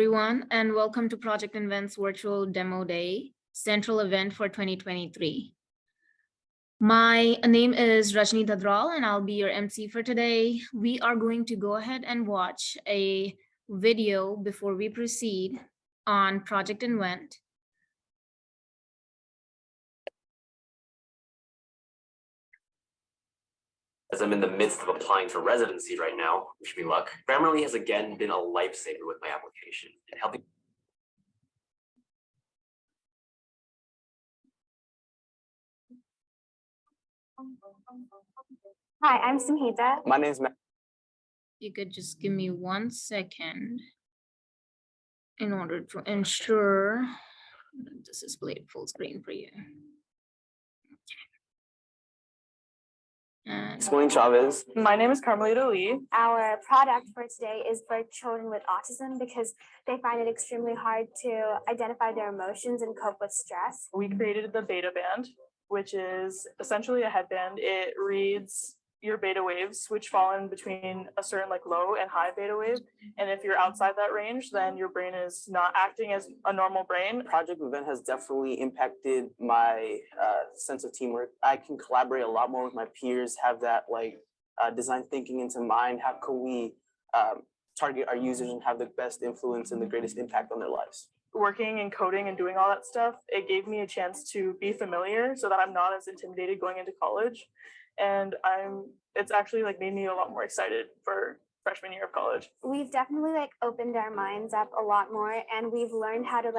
Everyone, and welcome to Project Invent's virtual demo day, central event for 2023. My name is Rajni Dadral, and I'll be your MC for today. We are going to go ahead and watch a video before we proceed on Project Invent. As I'm in the midst of applying for residency right now, wish me luck, Grammarly has again been a lifesaver with my application and helping. Hi, I'm Samhita. My name's Matt. You could just give me 1 second in order to ensure that this is displayed full screen for you. Explain Chavez. My name is Carmelita Lee. Our product for today is for children with autism because they find it extremely hard to identify their emotions and cope with stress. We created the Beta Band, which is essentially a headband. It reads your beta waves, which fall in between a certain low and high beta wave. And if you're outside that range, then your brain is not acting as a normal brain. Project Invent has definitely impacted my sense of teamwork. I can collaborate a lot more with my peers, have that design thinking into mind. How can we target our users and have the best influence and the greatest impact on their lives? Working and coding and doing all that stuff, it gave me a chance to be familiar so that I'm not as intimidated going into college. And it's actually made me a lot more excited for freshman year of college. We've definitely opened our minds up a lot more, and we've learned how to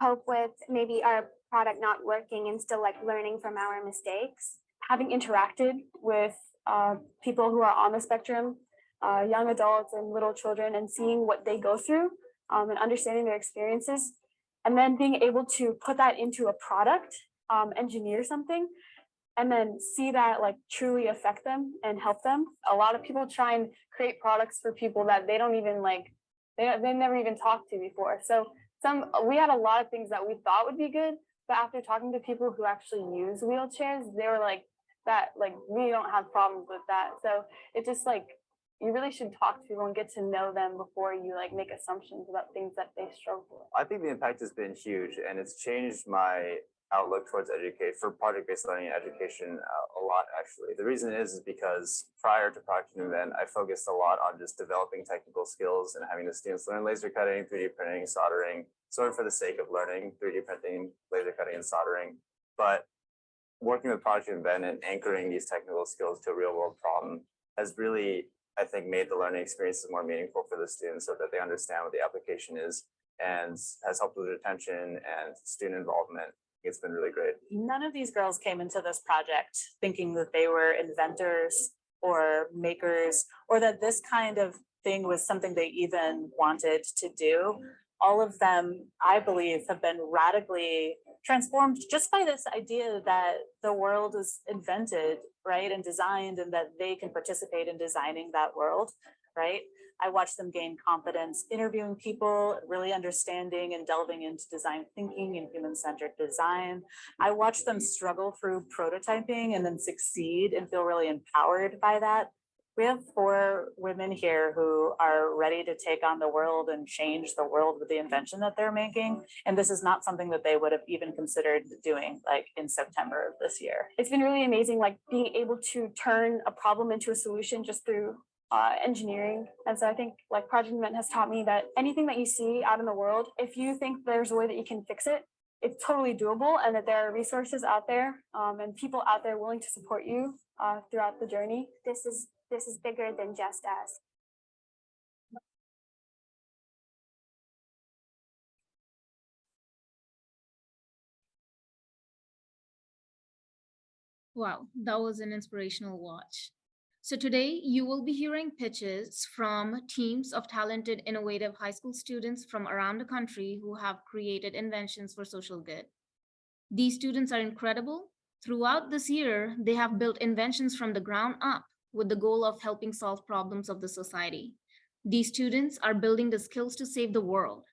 cope with maybe our product not working and still learning from our mistakes. Having interacted with people who are on the spectrum, young adults and little children, and seeing what they go through and understanding their experiences, and then being able to put that into a product, engineer something, and then see that truly affect them and help them. A lot of people try and create products for people that they don't even they never even talked to before. So we had a lot of things that we thought would be good, but after talking to people who actually use wheelchairs, they were we don't have problems with that. So it just you really should talk to people and get to know them before you make assumptions about things that they struggle with. I think the impact has been huge, and it's changed my outlook towards education for project-based learning and education a lot, actually. The reason is because prior to Project Invent, I focused a lot on just developing technical skills and having the students learn laser cutting, 3D printing, soldering, sort of for the sake of learning 3D printing, laser cutting, and soldering. But working with Project Invent and anchoring these technical skills to a real-world problem has really, I think, made the learning experiences more meaningful for the students so that they understand what the application is, and has helped with retention and student involvement. It's been really great. None of these girls came into this project thinking that they were inventors or makers, or that this kind of thing was something they even wanted to do. All of them, I believe, have been radically transformed just by this idea that the world is invented, right, and designed, and that they can participate in designing that world, right? I watched them gain confidence interviewing people, really understanding and delving into design thinking and human-centered design. I watched them struggle through prototyping and then succeed and feel really empowered by that. We have 4 women here who are ready to take on the world and change the world with the invention that they're making. And this is not something that they would have even considered doing in September of this year. It's been really amazing, being able to turn a problem into a solution just through engineering. And so I think Project Invent has taught me that anything that you see out in the world, if you think there's a way that you can fix it, it's totally doable, and that there are resources out there and people out there willing to support you throughout the journey. This is bigger than just us. Wow, that was an inspirational watch. So today you will be hearing pitches from teams of talented, innovative high school students from around the country who have created inventions for social good. These students are incredible. Throughout this year, they have built inventions from the ground up with the goal of helping solve problems of the society. These students are building the skills to save the world,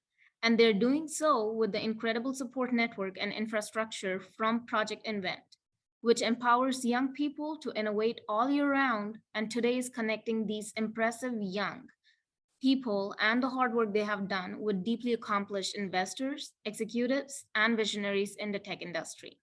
and they're doing so with the incredible support network and infrastructure from Project Invent, which empowers young people to innovate all year round, and today is connecting these impressive young people, and the hard work they have done with deeply accomplished investors, executives, and visionaries in the tech industry.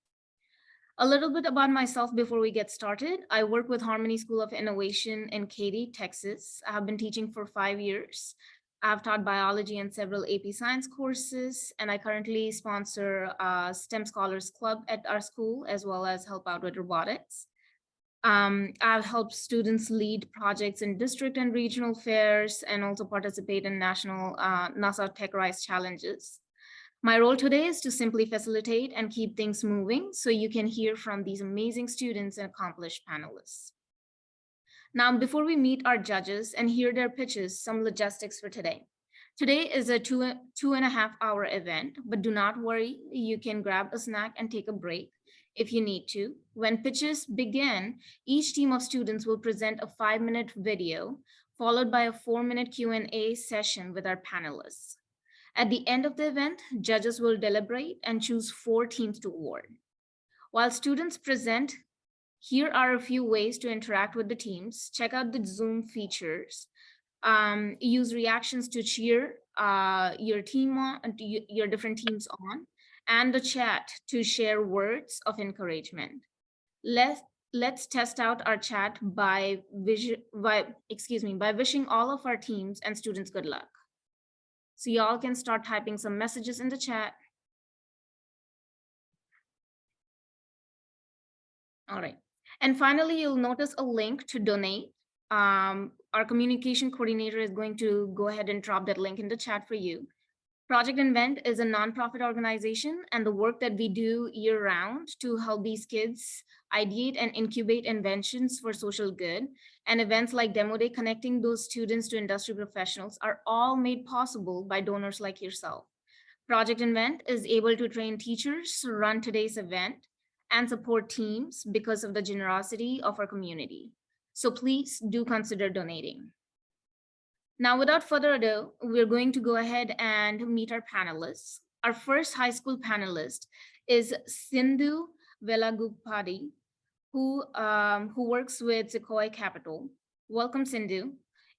A little bit about myself before we get started. I work with Harmony School of Innovation in Katy, Texas. I have been teaching for 5 years. I've taught biology and several AP Science courses, and I currently sponsor a STEM Scholars Club at our school, as well as help out with robotics. I've helped students lead projects in district and regional fairs and also participate in national NASA Tech Rise challenges. My role today is to simply facilitate and keep things moving so you can hear from these amazing students and accomplished panelists. Now, before we meet our judges and hear their pitches, some logistics for today. Today is a two and a half hour event, but do not worry, you can grab a snack and take a break if you need to. When pitches begin, each team of students will present a 5-minute video, followed by a 4-minute Q&A session with our panelists. At the end of the event, judges will deliberate and choose 4 teams to award. While students present, here are a few ways to interact with the teams. Check out the Zoom features. Use reactions to cheer your team on, your different teams on, and the chat to share words of encouragement. Let's test out our chat by wishing all of our teams and students good luck. So y'all can start typing some messages in the chat. All right. And finally, you'll notice a link to donate. Our communication coordinator is going to go ahead and drop that link in the chat for you. Project Invent is a nonprofit organization, and the work that we do year-round to help these kids ideate and incubate inventions for social good, and events like Demo Day connecting those students to industry professionals are all made possible by donors like yourself. Project Invent is able to train teachers, run today's event, and support teams because of the generosity of our community. So please do consider donating. Now, without further ado, we're going to go ahead and meet our panelists. Our first high school panelist is Sindhu Velagupadi, who works with Sequoia Capital. Welcome, Sindhu.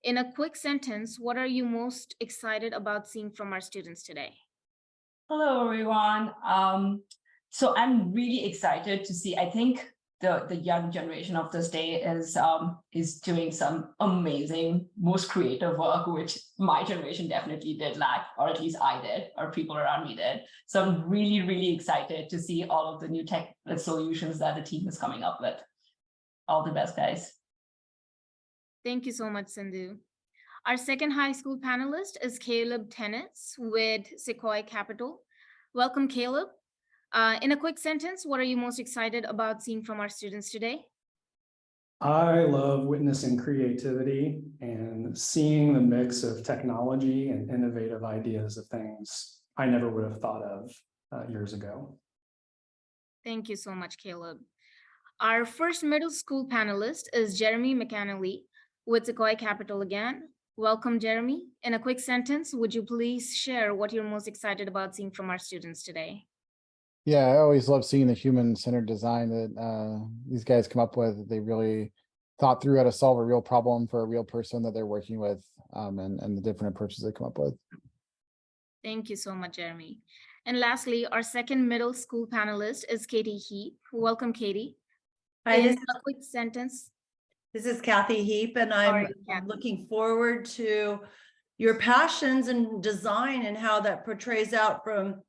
In a quick sentence, what are you most excited about seeing from our students today? Hello, everyone. So I'm really excited to see, I think the young generation of this day is doing some amazing, most creative work, which my generation definitely did lack, or at least I did, or people around me did. So I'm really, really excited to see all of the new tech solutions that the team is coming up with. All the best, guys. Thank you so much, Sindhu. Our second high school panelist is Caleb Tennis with Sequoia Capital. Welcome, Caleb. In a quick sentence, what are you most excited about seeing from our students today? I love witnessing creativity and seeing the mix of technology and innovative ideas of things I never would have thought of years ago. Thank you so much, Caleb. Our first middle school panelist is Jeremy McAnally with Sequoia Capital again. Welcome, Jeremy. In a quick sentence, would you please share what you're most excited about seeing from our students today? Yeah, I always love seeing the human-centered design that these guys come up with. They really thought through how to solve a real problem for a real person that they're working with, and the different approaches they come up with. Thank you so much, Jeremy. And lastly, our second middle school panelist is Katie Heap. Welcome, Katie. Hi, In a quick sentence. this is Kathy Heap, and I'm looking forward to your passions and design and how that portrays out from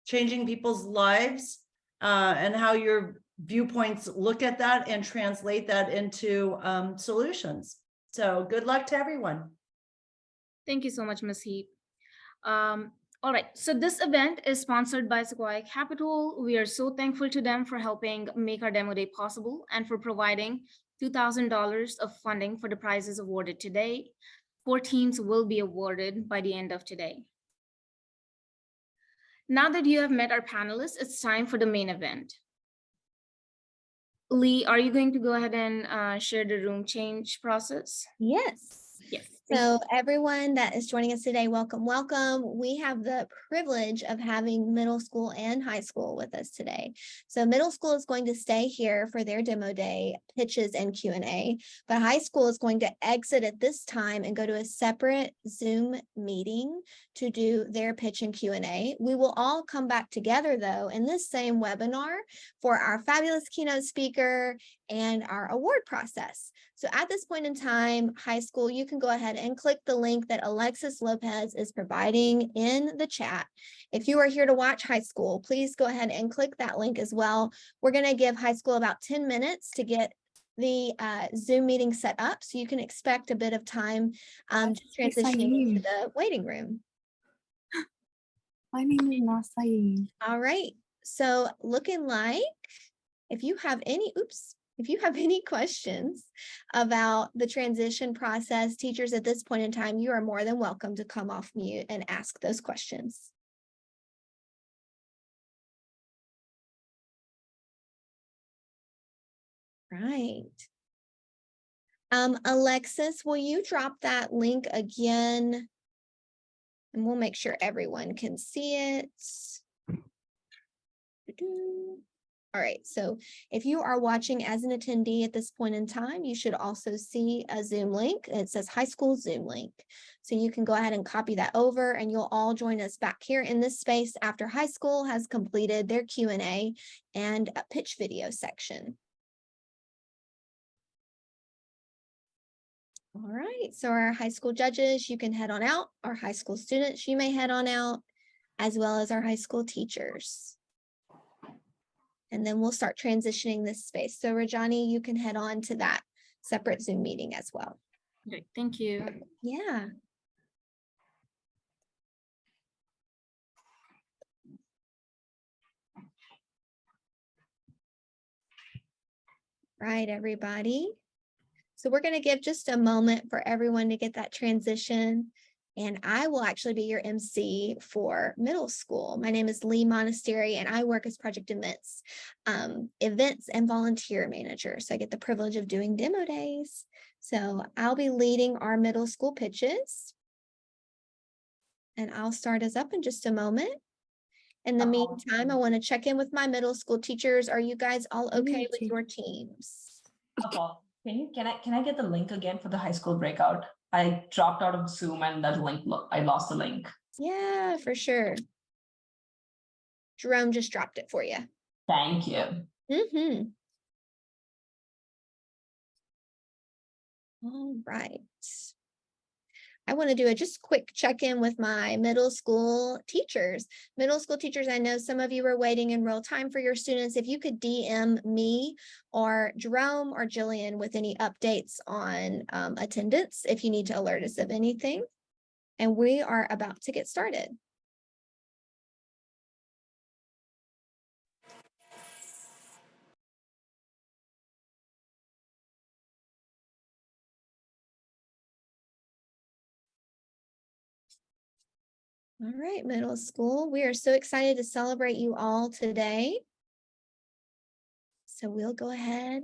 changing people's lives, and how your viewpoints look at that and translate that into solutions. So good luck to everyone. Thank you so much, Ms. Heap. All right, so this event is sponsored by Sequoia Capital. We are so thankful to them for helping make our Demo Day possible and for providing $2,000 of funding for the prizes awarded today. 4 teams will be awarded by the end of today. Now that you have met our panelists, it's time for the main event. Lee, are you going to go ahead and share the room change process? Yes. Yes. So everyone that is joining us today, welcome, welcome. We have the privilege of having middle school and high school with us today. So middle school is going to stay here for their demo day, pitches and Q&A, but high school is going to exit at this time and go to a separate Zoom meeting to do their pitch and Q&A. We will all come back together though in this same webinar for our fabulous keynote speaker and our award process. So at this point in time, high school, you can go ahead and click the link that Alexis Lopez is providing in the chat. If you are here to watch high school, please go ahead and click that link as well. We're going to give high school about 10 minutes to get the Zoom meeting set up. So you can expect a bit of time just transitioning into the waiting room. My name is Nasai. All right. So looking like if you have any, if you have any questions about the transition process, teachers at this point in time, you are more than welcome to come off mute and ask those questions. Right. Alexis, will you drop that link again? And we'll make sure everyone can see it. All right, so if you are watching as an attendee at this point in time, you should also see a Zoom link. It says high school Zoom link. So you can go ahead and copy that over and you'll all join us back here in this space after high school has completed their Q&A and a pitch video section. All right, so our high school judges, you can head on out. Our high school students, you may head on out, as well as our high school teachers. And then we'll start transitioning this space. So Rajani, you can head on to that separate Zoom meeting as well. Great, thank you. Yeah. Right, everybody. So we're going to give just a moment for everyone to get that transition. And I will actually be your MC for middle school. My name is Lee Monastery, and I work as project events and volunteer manager. So I get the privilege of doing demo days. So I'll be leading our middle school pitches. And I'll start us up in just a moment. In the meantime, I want to check in with my middle school teachers. Are you guys all okay with your teams? Can I get the link again for the high school breakout? I dropped out of Zoom and that link, I lost the link. Yeah, for sure. Jerome just dropped it for you. Thank you. All right. I want to do a just quick check-in with my middle school teachers. Middle school teachers, I know some of you are waiting in real time for your students. If you could DM me or Jerome or Jillian with any updates on attendance, if you need to alert us of anything. And we are about to get started. All right, middle school, we are so excited to celebrate you all today. So we'll go ahead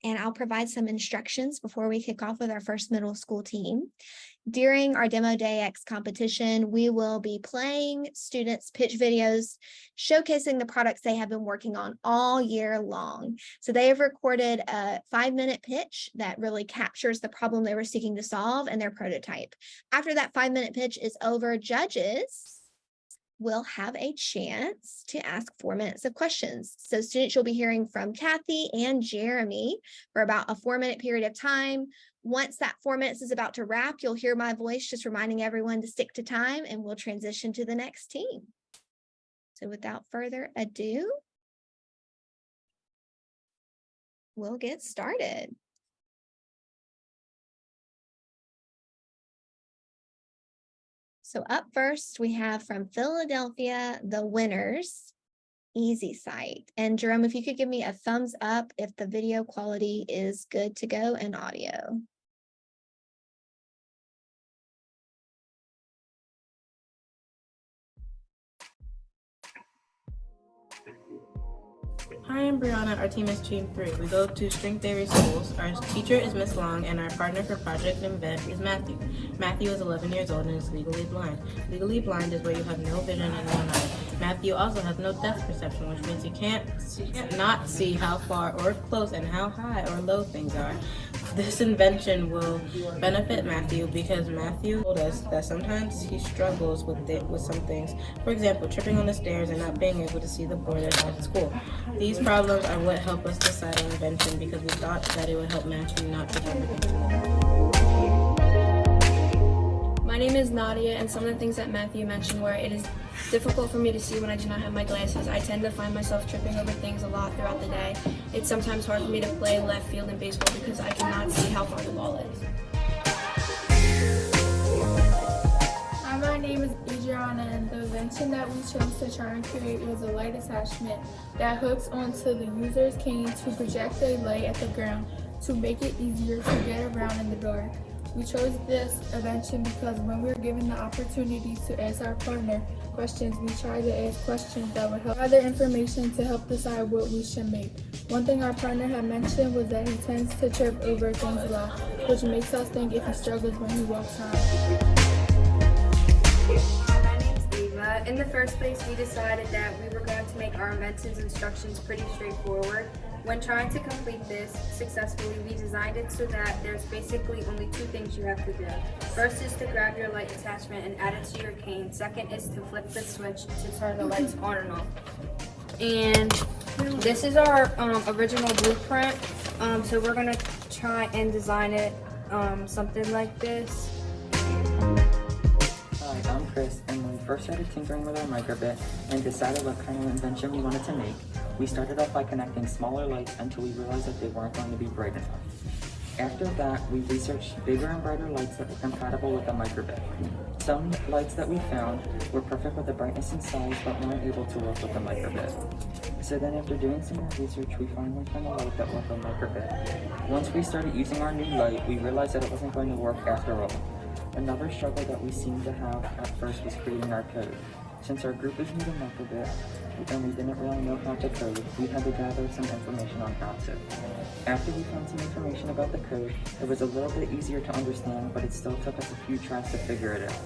and I'll provide some instructions before we kick off with our first middle school team. During our Demo Day X competition, we will be playing students' pitch videos, showcasing the products they have been working on all year long. So they have recorded a 5-minute pitch that really captures the problem they were seeking to solve and their prototype. After that 5-minute pitch is over, judges will have a chance to ask 4 minutes of questions. So students, you'll be hearing from Kathy and Jeremy for about a 4-minute period of time. Once that 4 minutes is about to wrap, you'll hear my voice just reminding everyone to stick to time, and we'll transition to the next team. So without further ado, we'll get started. So up first, we have from Philadelphia, the winners, Easy Sight. And Jerome, if you could give me a thumbs up if the video quality is good to go and audio. Hi, I'm Brianna. Our team is Team 3. We go to string theory schools. Our teacher is Miss Long, and our partner for Project Invent is Matthew. Matthew is 11 years old and is legally blind. Legally blind is where you have no vision in one eye. Matthew also has no depth perception, which means you can't not see how far or close and how high or low things are. This invention will benefit Matthew because Matthew told us that sometimes he struggles with some things. For example, tripping on the stairs and not being able to see the board at school. These problems are what help us decide on invention because we thought that it would help Matthew not to overthink. My name is Nadia, and some of the things that Matthew mentioned were it is difficult for me to see when I do not have my glasses. I tend to find myself tripping over things a lot throughout the day. It's sometimes hard for me to play left field in baseball because I cannot see how far the ball is. Hi, my name is Adriana, and the invention that we chose to try and create was a light attachment that hooks onto the user's cane to project a light at the ground to make it easier to get around in the dark. We chose this invention because when we were given the opportunity to ask our partner questions, we tried to ask questions that would help gather information to help decide what we should make. One thing our partner had mentioned was that he tends to trip over things a lot, which makes us think if he struggles when he walks around. My name's Eva. In the first place, we decided that we were going to make our invention's instructions pretty straightforward. When trying to complete this successfully, we designed it so that there's basically only two things you have to do. First is to grab your light attachment and add it to your cane. Second is to flip the switch to turn the lights on and off. And this is our original blueprint. So we're gonna try and design it something like this. Hi, I'm Chris, and when we first started tinkering with our microbit and decided what kind of invention we wanted to make, we started off by connecting smaller lights until we realized that they weren't going to be bright enough. After that, we researched bigger and brighter lights that were compatible with the microbit. Some lights that we found were perfect with the brightness and size but weren't able to work with the microbit. So then after doing some more research, we finally found a light that worked on microbit. Once we started using our new light, we realized that it wasn't going to work after all. Another struggle that we seemed to have at first was creating our code. Since our group is new to microbit and we didn't really know how to code, we had to gather some information on how to. After we found some information about the code, it was a little bit easier to understand, but it still took us a few tries to figure it out.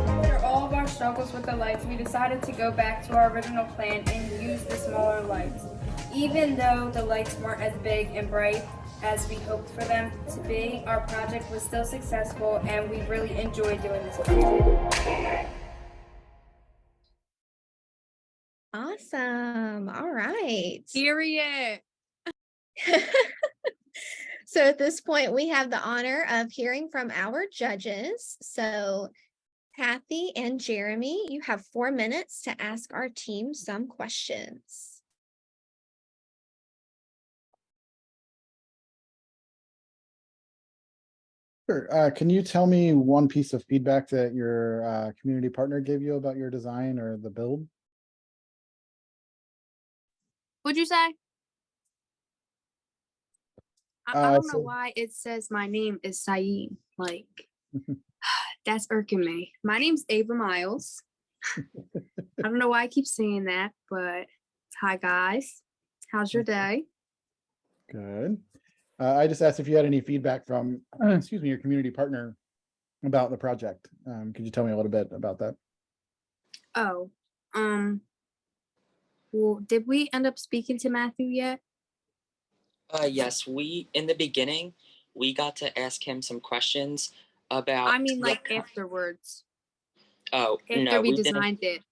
After all of our struggles with the lights, we decided to go back to our original plan and use the smaller lights. Even though the lights weren't as big and bright as we hoped for them to be, our project was still successful and we really enjoyed doing this project. Awesome. All right. Period. So at this point, we have the honor of hearing from our judges. So Kathy and Jeremy, you have 4 minutes to ask our team some questions. Sure. Can you tell me one piece of feedback that your community partner gave you about your design or the build? What'd you say? I don't know So- why it says my name is Saeed. Like, that's irking me. My name's Ava Miles. I don't know why I keep saying that, but hi guys. How's your day? Good. I just asked if you had any feedback from, excuse me, your community partner about the project. Could you tell me a little bit about that? Oh, well, did we end up speaking to Matthew yet? Yes, in the beginning, we got to ask him some questions about. I mean, like afterwards, Oh, after no, we we didn't. designed it.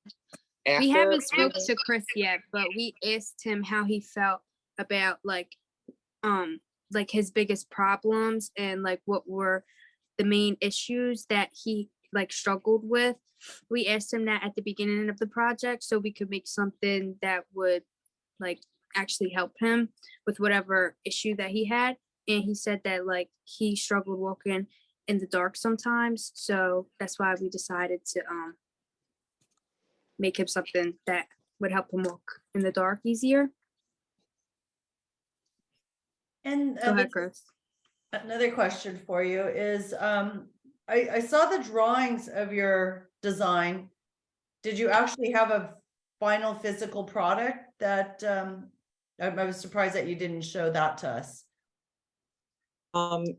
After, We haven't spoke to Chris yet, but we asked him how he felt about like his biggest problems and like what were the main issues that he like struggled with. We asked him that at the beginning of the project so we could make something that would like actually help him with whatever issue that he had. And he said that like he struggled walking in the dark sometimes. So that's why we decided to make him something that would help him walk in the dark easier. And Go ahead, Chris. another question for you is, I saw the drawings of your design did you actually have a final physical product that, I was surprised that you didn't show that to us.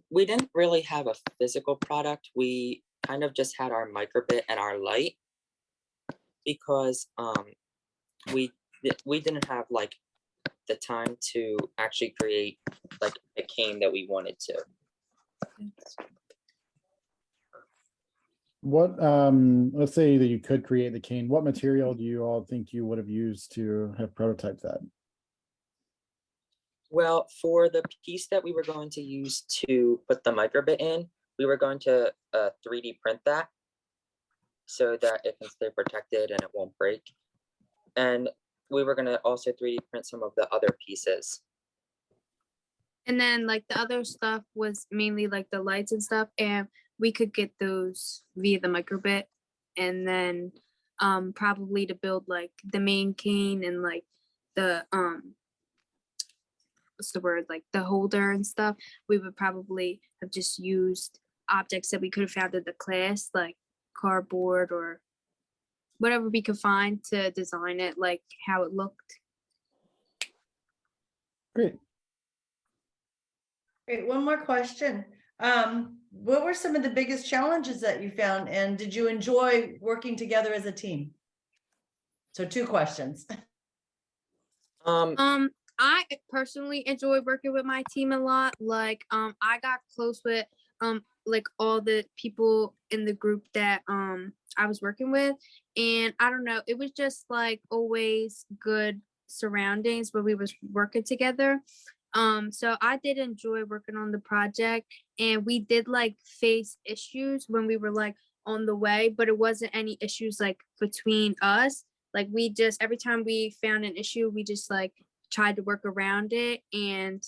We didn't really have a physical product. We kind of just had our microbit and our light because we didn't have like the time to actually create like a cane that we wanted to. What, let's say that you could create the cane, what material do you all think you would have used to have prototyped that? Well, for the piece that we were going to use to put the microbit in, we were going to 3D print that so that it can stay protected and it won't break. And we were going to also 3D print some of the other pieces. And then like the other stuff was mainly like the lights and stuff, and we could get those via the microbit, and then probably to build like the main cane and like the what's the word, like the holder and stuff, we would probably have just used objects that we could have found in the class, like cardboard or whatever we could find to design it like how it looked. Great. Great, one more question. What were some of the biggest challenges that you found, and did you enjoy working together as a team? So 2 questions. I personally enjoy working with my team a lot. Like, I got close with like all the people in the group that I was working with, and I don't know, it was just like always good surroundings where we was working together. So I did enjoy working on the project, and we did like face issues when we were like on the way, but it wasn't any issues like between us. Like we just, every time we found an issue, we just like tried to work around it, and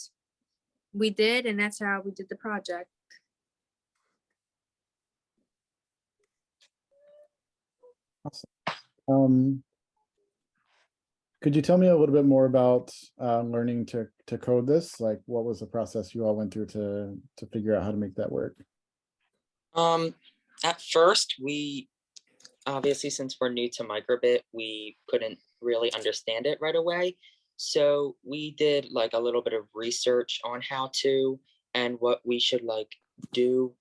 we did, and that's how we did the project. Awesome. Could you tell me a little bit more about learning to code this? Like, what was the process you all went through to figure out how to make that work? At first, we obviously, since we're new to microbit, we couldn't really understand it right away. So we did like a little bit of research on how to and what we should like do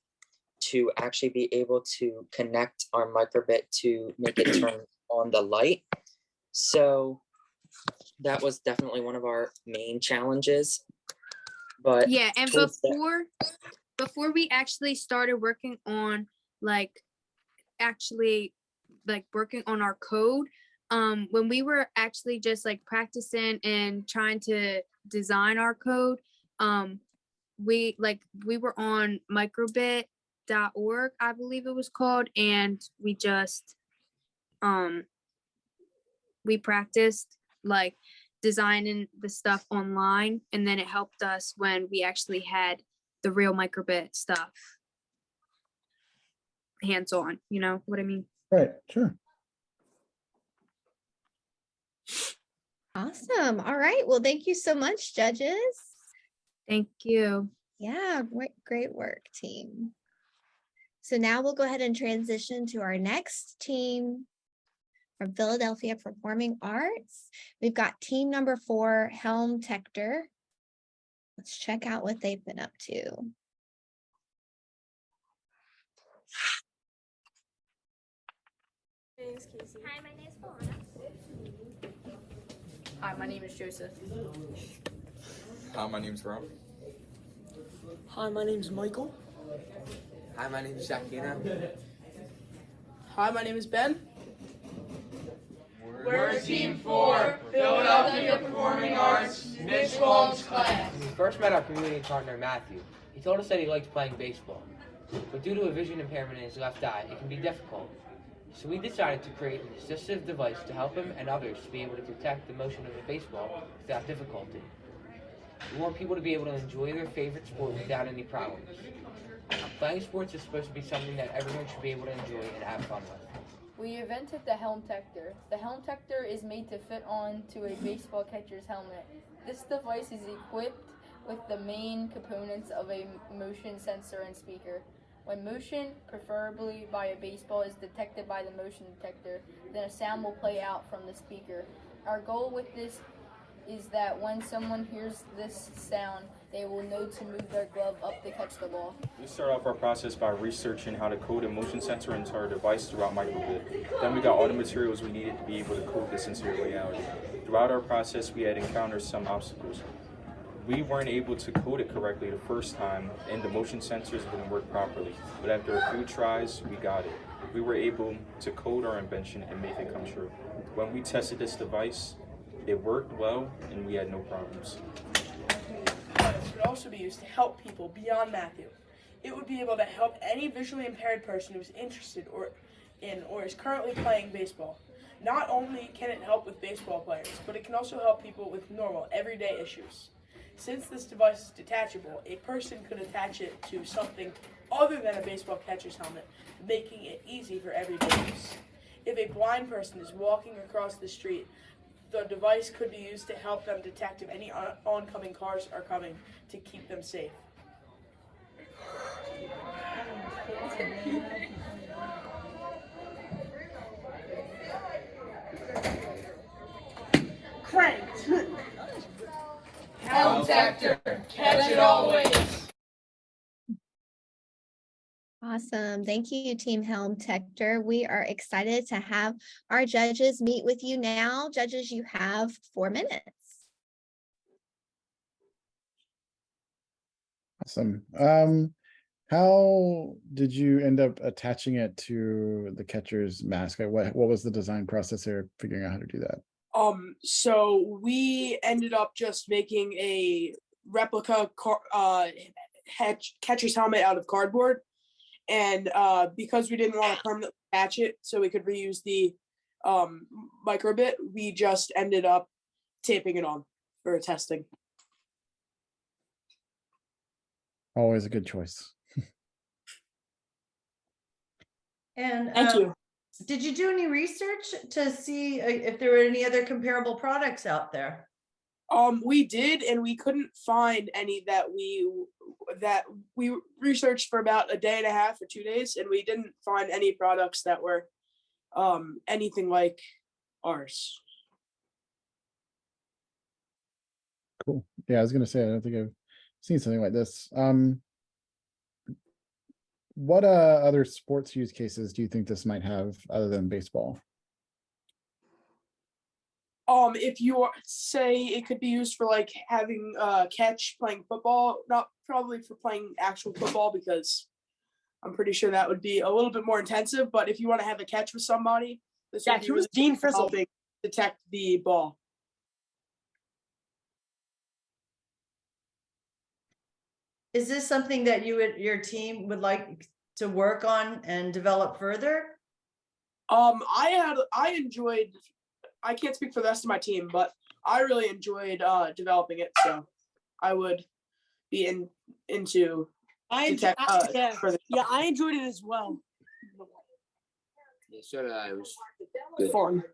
to actually be able to connect our microbit to make it turn on the light. So that was definitely one of our main challenges. But yeah, and before we actually started working on like actually like working on our code, when we were actually just like practicing and trying to design our code, we were on microbit.org, I believe it was called, and we just we practiced like designing the stuff online, and then it helped us when we actually had the real microbit stuff hands-on, you know what I mean? Right, sure. Awesome. All right. Well, thank you so much, judges. Thank you. Yeah, great work, team. So now we'll go ahead and transition to our next team from Philadelphia Performing Arts. We've got team number 4, Helm Tector. Let's check out what they've been up to. My name is Casey. Hi, my name is Fauna. Hi, my name is Joseph. Hi, my name's Ron. Hi, my name's Michael. Hi, my name is Shakina. Hi, my name is Ben. We're Team 4, Philadelphia Performing Arts, Mitch Holmes class. When we first met our community partner, Matthew, he told us that he liked playing baseball. But due to a vision impairment in his left eye, it can be difficult. So we decided to create an assistive device to help him and others to be able to detect the motion of a baseball without difficulty. We want people to be able to enjoy their favorite sport without any problems. Playing sports is supposed to be something that everyone should be able to enjoy and have fun with. We invented the Helm Tector. The Helm Tector is made to fit onto a baseball catcher's helmet. This device is equipped with the main components of a motion sensor and speaker. When motion, preferably by a baseball, is detected by the motion detector, then a sound will play out from the speaker. Our goal with this is that when someone hears this sound, they will know to move their glove up to catch the ball. We start off our process by researching how to code a motion sensor into our device throughout microbit. Then we got all the materials we needed to be able to code this into reality. Throughout our process, we had encountered some obstacles. We weren't able to code it correctly the first time, and the motion sensors didn't work properly. But after a few tries, we got it. We were able to code our invention and make it come true. When we tested this device, it worked well, and we had no problems. This could also be used to help people beyond Matthew. It would be able to help any visually impaired person who is interested or is currently playing baseball. Not only can it help with baseball players, but it can also help people with normal, everyday issues. Since this device is detachable, a person could attach it to something other than a baseball catcher's helmet, making it easy for everyday use. If a blind person is walking across the street, the device could be used to help them detect if any oncoming cars are coming to keep them safe. Cranked. Helm Tector, catch it always. Awesome. Thank you, Team Helm Tector. We are excited to have our judges meet with you now. Judges, you have 4 minutes. Awesome. How did you end up attaching it to the catcher's mask? What was the design process there, figuring out how to do that? So we ended up just making a replica catcher's helmet out of cardboard. And because we didn't want to permanently attach it so we could reuse the microbit, we just ended up taping it on for testing. Always a good choice. And Thank you. Did you do any research to see if there were any other comparable products out there? We did, and we couldn't find any that we researched for about a day and a half or 2 days, and we didn't find any products that were anything like ours. Cool. Yeah, I was gonna say, I don't think I've seen something like this. What other sports use cases do you think this might have other than baseball? If you say it could be used for like having catch playing football, not probably for playing actual football because I'm pretty sure that would be a little bit more intensive. But if you want to have a catch with somebody, this would be really Dean Frizzle. helping detect the ball. Is this something that your team would like to work on and develop further? I enjoyed. I can't speak for the rest of my team, but I really enjoyed developing it. So I would be into. I enjoyed it as well. Yeah, so did I. It was Fun.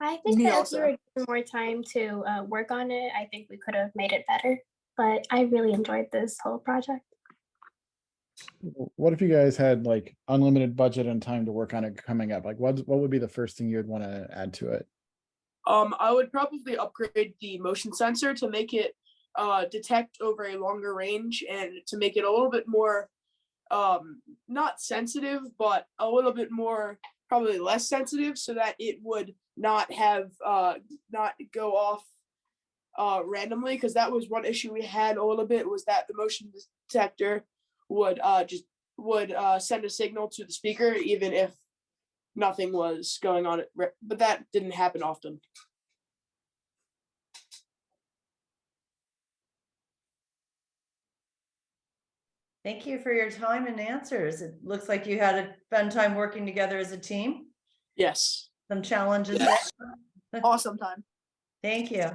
I think Me that also. if we were given more time to work on it, I think we could have made it better. But I really enjoyed this whole project. What if you guys had like unlimited budget and time to work on it coming up? Like what would be the first thing you'd want to add to it? I would probably upgrade the motion sensor to make it detect over a longer range and to make it a little bit more not sensitive, but a little bit more probably less sensitive so that it would not have not go off randomly, because that was one issue we had a little bit, was that the motion detector would send a signal to the speaker even if nothing was going on, but that didn't happen often. Thank you for your time and answers. It looks like you had a fun time working together as a team. Yes. Some challenges. Awesome time. Thank you.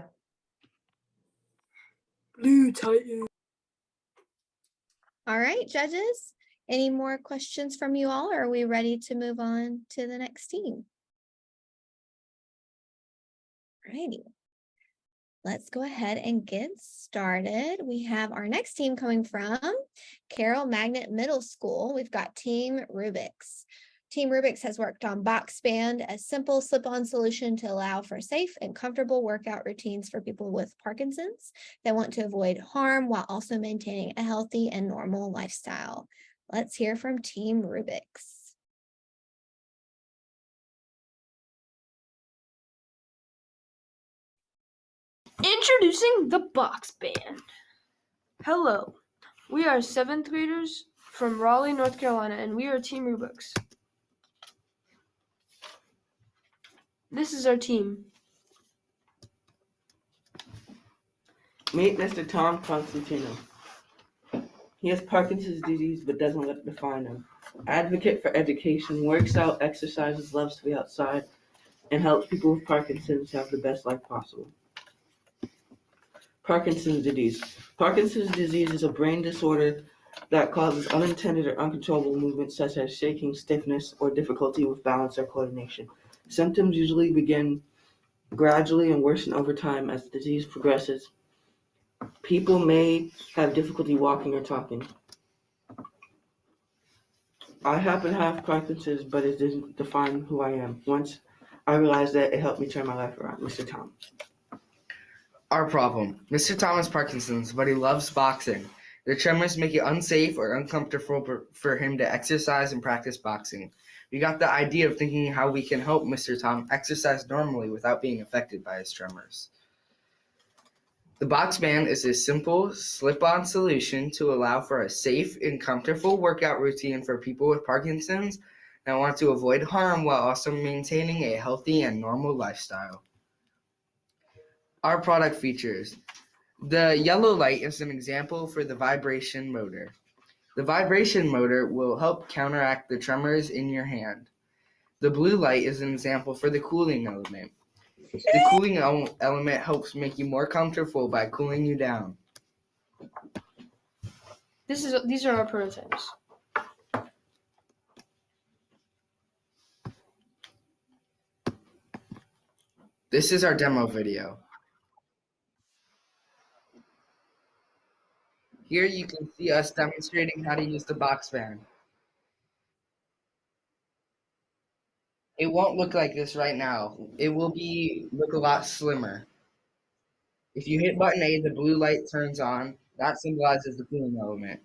Blue Titan. All right, judges, any more questions from you all? Or are we ready to move on to the next team? Alrighty. let's go ahead and get started. We have our next team coming from Carroll Magnet Middle School. We've got Team Rubik's. Team Rubik's has worked on Box Band, a simple slip-on solution to allow for safe and comfortable workout routines for people with Parkinson's that want to avoid harm while also maintaining a healthy and normal lifestyle. Let's hear from Team Rubik's. Introducing the Box Band. Hello, we are 7th graders from Raleigh, North Carolina, and we are Team Rubik's. This is our team. Meet Mr. Tom Constantino. He has Parkinson's disease but doesn't let it define him. Advocate for education, works out, exercises, loves to be outside, and helps people with Parkinson's have the best life possible. Parkinson's disease. Parkinson's disease is a brain disorder that causes unintended or uncontrollable movements such as shaking, stiffness, or difficulty with balance or coordination. Symptoms usually begin gradually and worsen over time as the disease progresses. People may have difficulty walking or talking. I happen to have Parkinson's, but it doesn't define who I am. Once I realized that, it helped me turn my life around. Mr. Tom. Our problem. Mr. Tom has Parkinson's, but he loves boxing. The tremors make it unsafe or uncomfortable for him to exercise and practice boxing. We got the idea of thinking how we can help Mr. Tom exercise normally without being affected by his tremors. The Box Band is a simple slip-on solution to allow for a safe and comfortable workout routine for people with Parkinson's that want to avoid harm while also maintaining a healthy and normal lifestyle. Our product features. The yellow light is an example for the vibration motor. The vibration motor will help counteract the tremors in your hand. The blue light is an example for the cooling element. The cooling element helps make you more comfortable by cooling you down. These are our prototypes. This is our demo video. Here you can see us demonstrating how to use the Box Band. It won't look like this right now. It will look a lot slimmer. If you hit button A, the blue light turns on. That symbolizes the cooling element.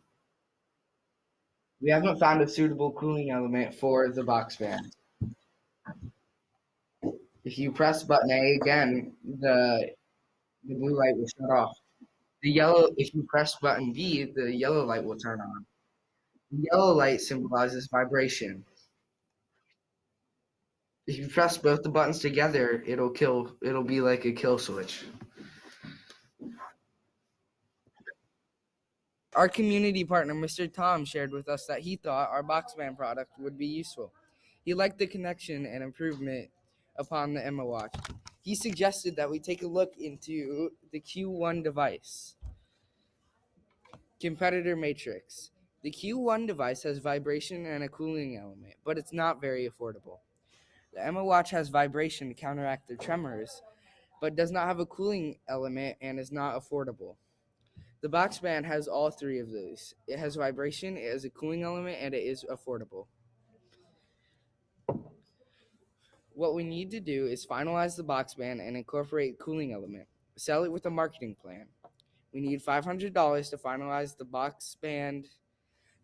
We haven't found a suitable cooling element for the Box Band. If you press button A again, the blue light will shut off. If you press button B, the yellow light will turn on. The yellow light symbolizes vibration. If you press both the buttons together, it'll be like a kill switch. Our community partner, Mr. Tom, shared with us that he thought our Box Band product would be useful. He liked the connection and improvement upon the Emma Watch. He suggested that we take a look into the Q1 device. Competitor matrix. The Q1 device has vibration and a cooling element, but it's not very affordable. The Emma Watch has vibration to counteract the tremors, but does not have a cooling element and is not affordable. The Box Band has all three of those. It has vibration, it has a cooling element, and it is affordable. What we need to do is finalize the Box Band and incorporate cooling element. Sell it with a marketing plan. We need $500 to finalize the Box Band,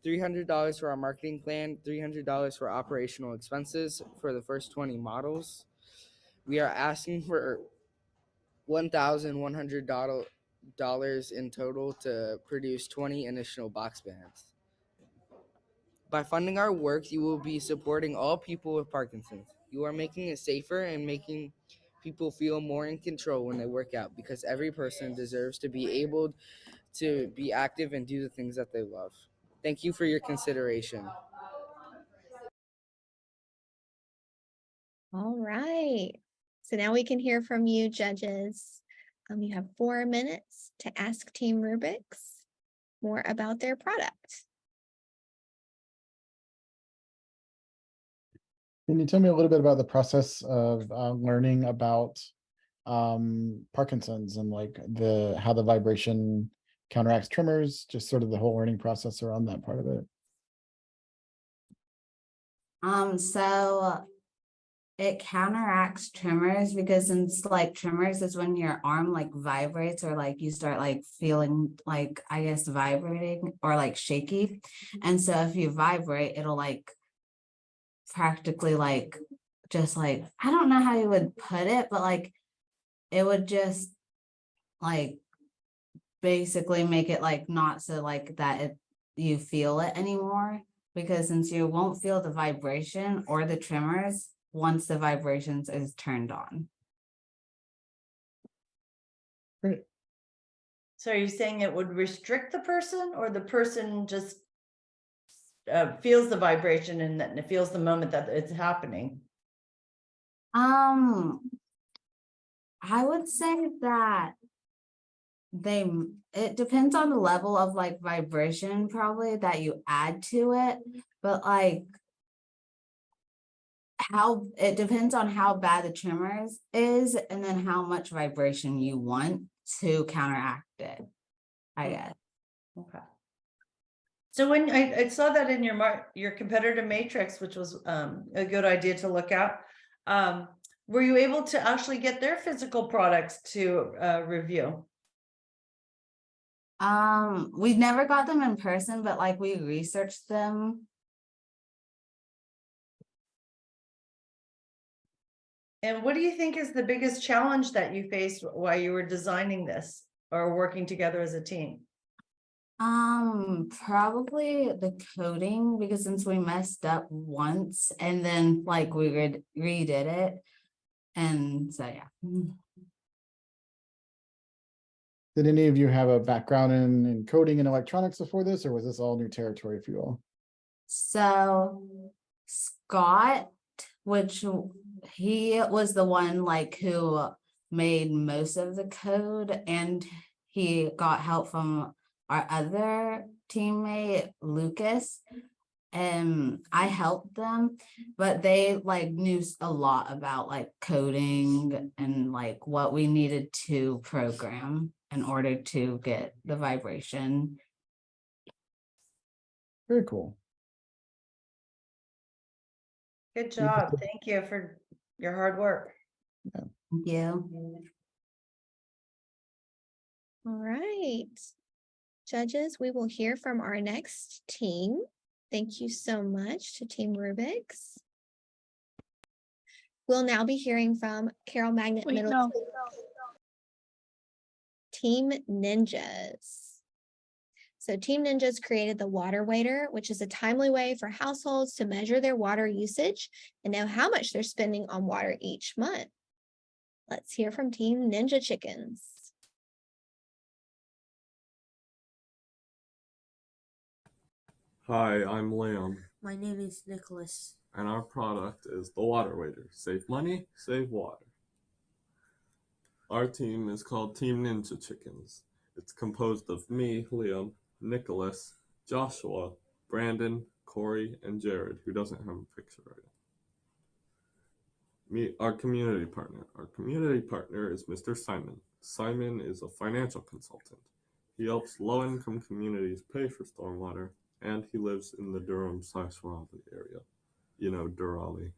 $300 for our marketing plan, $300 for operational expenses for the first 20 models. We are asking for $1,100 in total to produce 20 initial Box Bands. By funding our work, you will be supporting all people with Parkinson's. You are making it safer and making people feel more in control when they work out, because every person deserves to be able to be active and do the things that they love. Thank you for your consideration. All right. So now we can hear from you, judges. You have 4 minutes to ask Team Rubik's more about their product. Can you tell me a little bit about the process of learning about Parkinson's and like how the vibration counteracts tremors, just sort of the whole learning process around that part of it. So it counteracts tremors because since like tremors is when your arm like vibrates or like you start like feeling like I guess vibrating or like shaky. And so if you vibrate, it'll like practically like just like I don't know how you would put it, but like it would just like basically make it like not so like that you feel it anymore, because since you won't feel the vibration or the tremors once the vibrations is turned on. Great. So are you saying it would restrict the person, or the person just feels the vibration and that it feels the moment that it's happening? I would say that it depends on the level of like vibration probably that you add to it, but like how it depends on how bad the tremors is and then how much vibration you want to counteract it, I guess. Okay. So when I saw that in your competitive matrix, which was a good idea to look at, were you able to actually get their physical products to review? We've never got them in person, but like we researched them. And what do you think is the biggest challenge that you faced while you were designing this or working together as a team? Probably the coding, because since we messed up once and then like we redid it. And so, yeah. Did any of you have a background in coding and electronics before this, or was this all new territory for you all? So Scott, which he was the one like who made most of the code, and he got help from our other teammate, Lucas. And I helped them, but they like knew a lot about like coding and like what we needed to program in order to get the vibration. Very cool. Good job. Thank you for your hard work. Yeah. Thank you. All right. Judges, we will hear from our next team. Thank you so much to Team Rubik's. We'll now be hearing from Carroll Magnet Middle School. Team Ninjas. So Team Ninjas created the Water Waiter, which is a timely way for households to measure their water usage and know how much they're spending on water each month. Let's hear from Team Ninja Chickens. Hi, I'm Liam, My name is Nicholas. and our product is the Water Waiter. Save money, save water. Our team is called Team Ninja Chickens. It's composed of me, Liam, Nicholas, Joshua, Brandon, Corey, and Jared, who doesn't have a picture right now. Meet our community partner. Our community partner is Mr. Simon. Simon is a financial consultant. He helps low-income communities pay for stormwater, and he lives in the Durham/Raleigh area. You know, Durraleigh.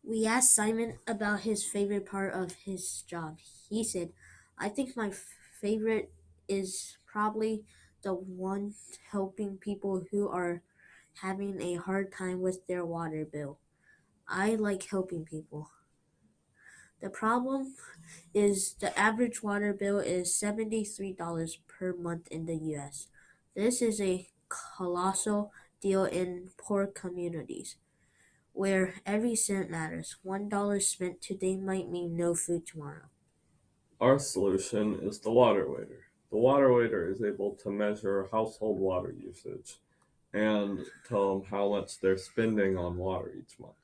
We asked Simon about his favorite part of his job. He said, I think my favorite is probably the one helping people who are having a hard time with their water bill. I like helping people. The problem is the average water bill is $73 per month in the US. This is a colossal deal in poor communities, where every cent matters. $1 spent today might mean no food tomorrow. Our solution is the Water Waiter. The Water Waiter is able to measure household water usage and tell them how much they're spending on water each month.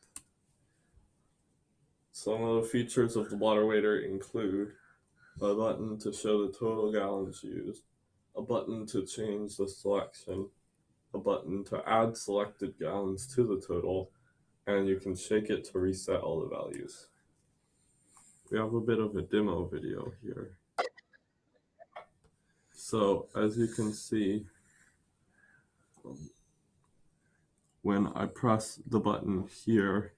Some of the features of the Water Waiter include a button to show the total gallons used, a button to change the selection, a button to add selected gallons to the total, and you can shake it to reset all the values. we have a bit of a demo video here. So as you can see, when I press the button here,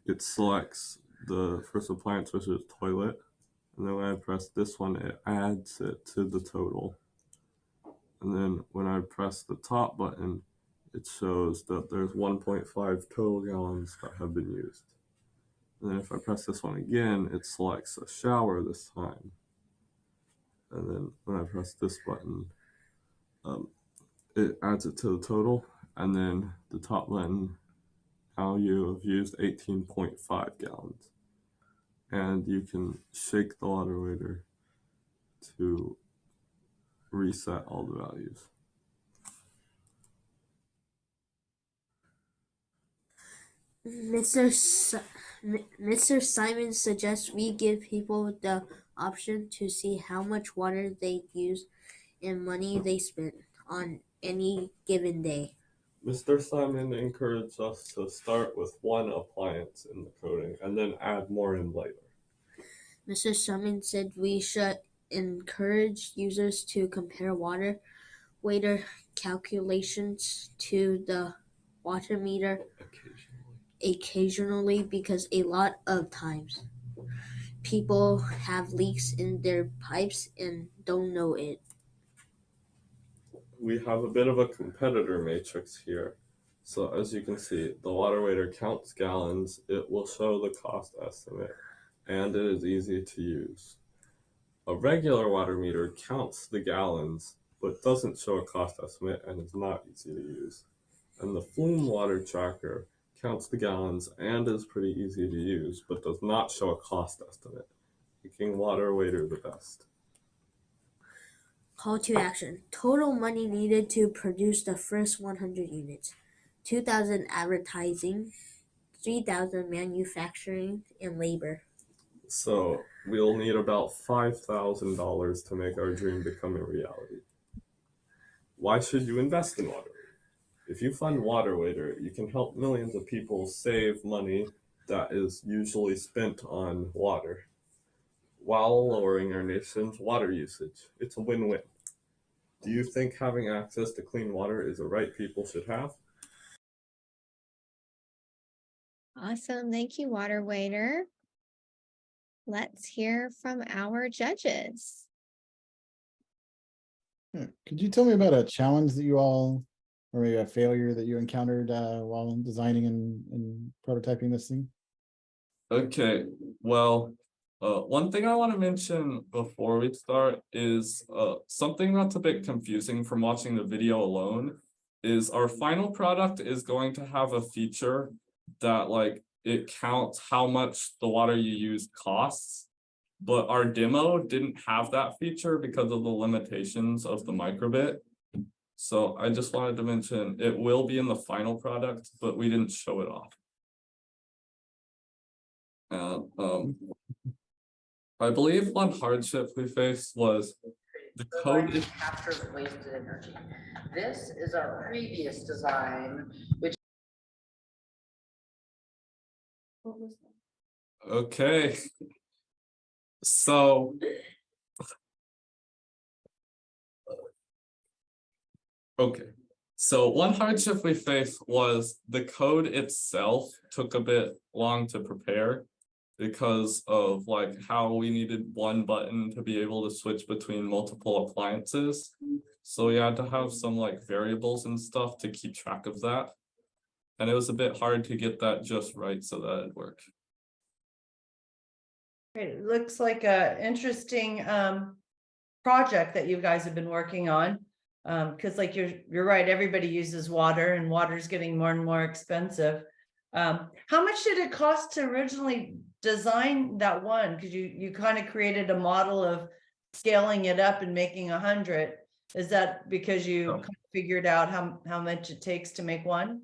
it selects the first appliance, which is toilet. And then when I press this one, it adds it to the total. And then when I press the top button, it shows that there's 1.5 total gallons that have been used. And then if I press this one again, it selects a shower this time. And then when I press this button, it adds it to the total. And then the top button, now you have used 18.5 gallons. And you can shake the water meter to reset all the values. Mr. Simon suggests we give people the option to see how much water they use and money they spent on any given day. Mr. Simon encouraged us to start with one appliance in the coding and then add more in later. Mr. Simon said we should encourage users to compare water weighter calculations to the water meter occasionally because a lot of times people have leaks in their pipes and don't know it. We have a bit of a competitor matrix here. So as you can see, the water weighter counts gallons, it will show the cost estimate, and it is easy to use. A regular water meter counts the gallons, but doesn't show a cost estimate and is not easy to use. And the Flume water tracker counts the gallons and is pretty easy to use, but does not show a cost estimate, making water weighter the best. Call to action. Total money needed to produce the first 100 units. 2,000 advertising, 3,000 manufacturing and labor. So we'll need about $5,000 to make our dream become a reality. Why should you invest in water? If you fund Water Weighter, you can help millions of people save money that is usually spent on water, while lowering our nation's water usage. It's a win-win. Do you think having access to clean water is a right people should have? Awesome. Thank you, Water Waiter. Let's hear from our judges. Could you tell me about a challenge that you all, or maybe a failure that you encountered while designing and prototyping this thing? Okay, well, one thing I want to mention before we start is something that's a bit confusing from watching the video alone is our final product is going to have a feature that it counts how much the water you use costs, but our demo didn't have that feature because of the limitations of the microbit. So I just wanted to mention it will be in the final product, but we didn't show it off. I believe one hardship we faced was the code is captures wasted energy. This is our previous design, which okay. So one hardship we faced was the code itself took a bit long to prepare because of how we needed one button to be able to switch between multiple appliances. So we had to have some variables and stuff to keep track of that. And it was a bit hard to get that just right so that it'd work. Great. It looks like a interesting project that you guys have been working on. Because you're right, everybody uses water and water is getting more and more expensive. How much did it cost to originally design that one? Because you kind of created a model of scaling it up and making 100. Is that because you kind of figured out how much it takes to make one?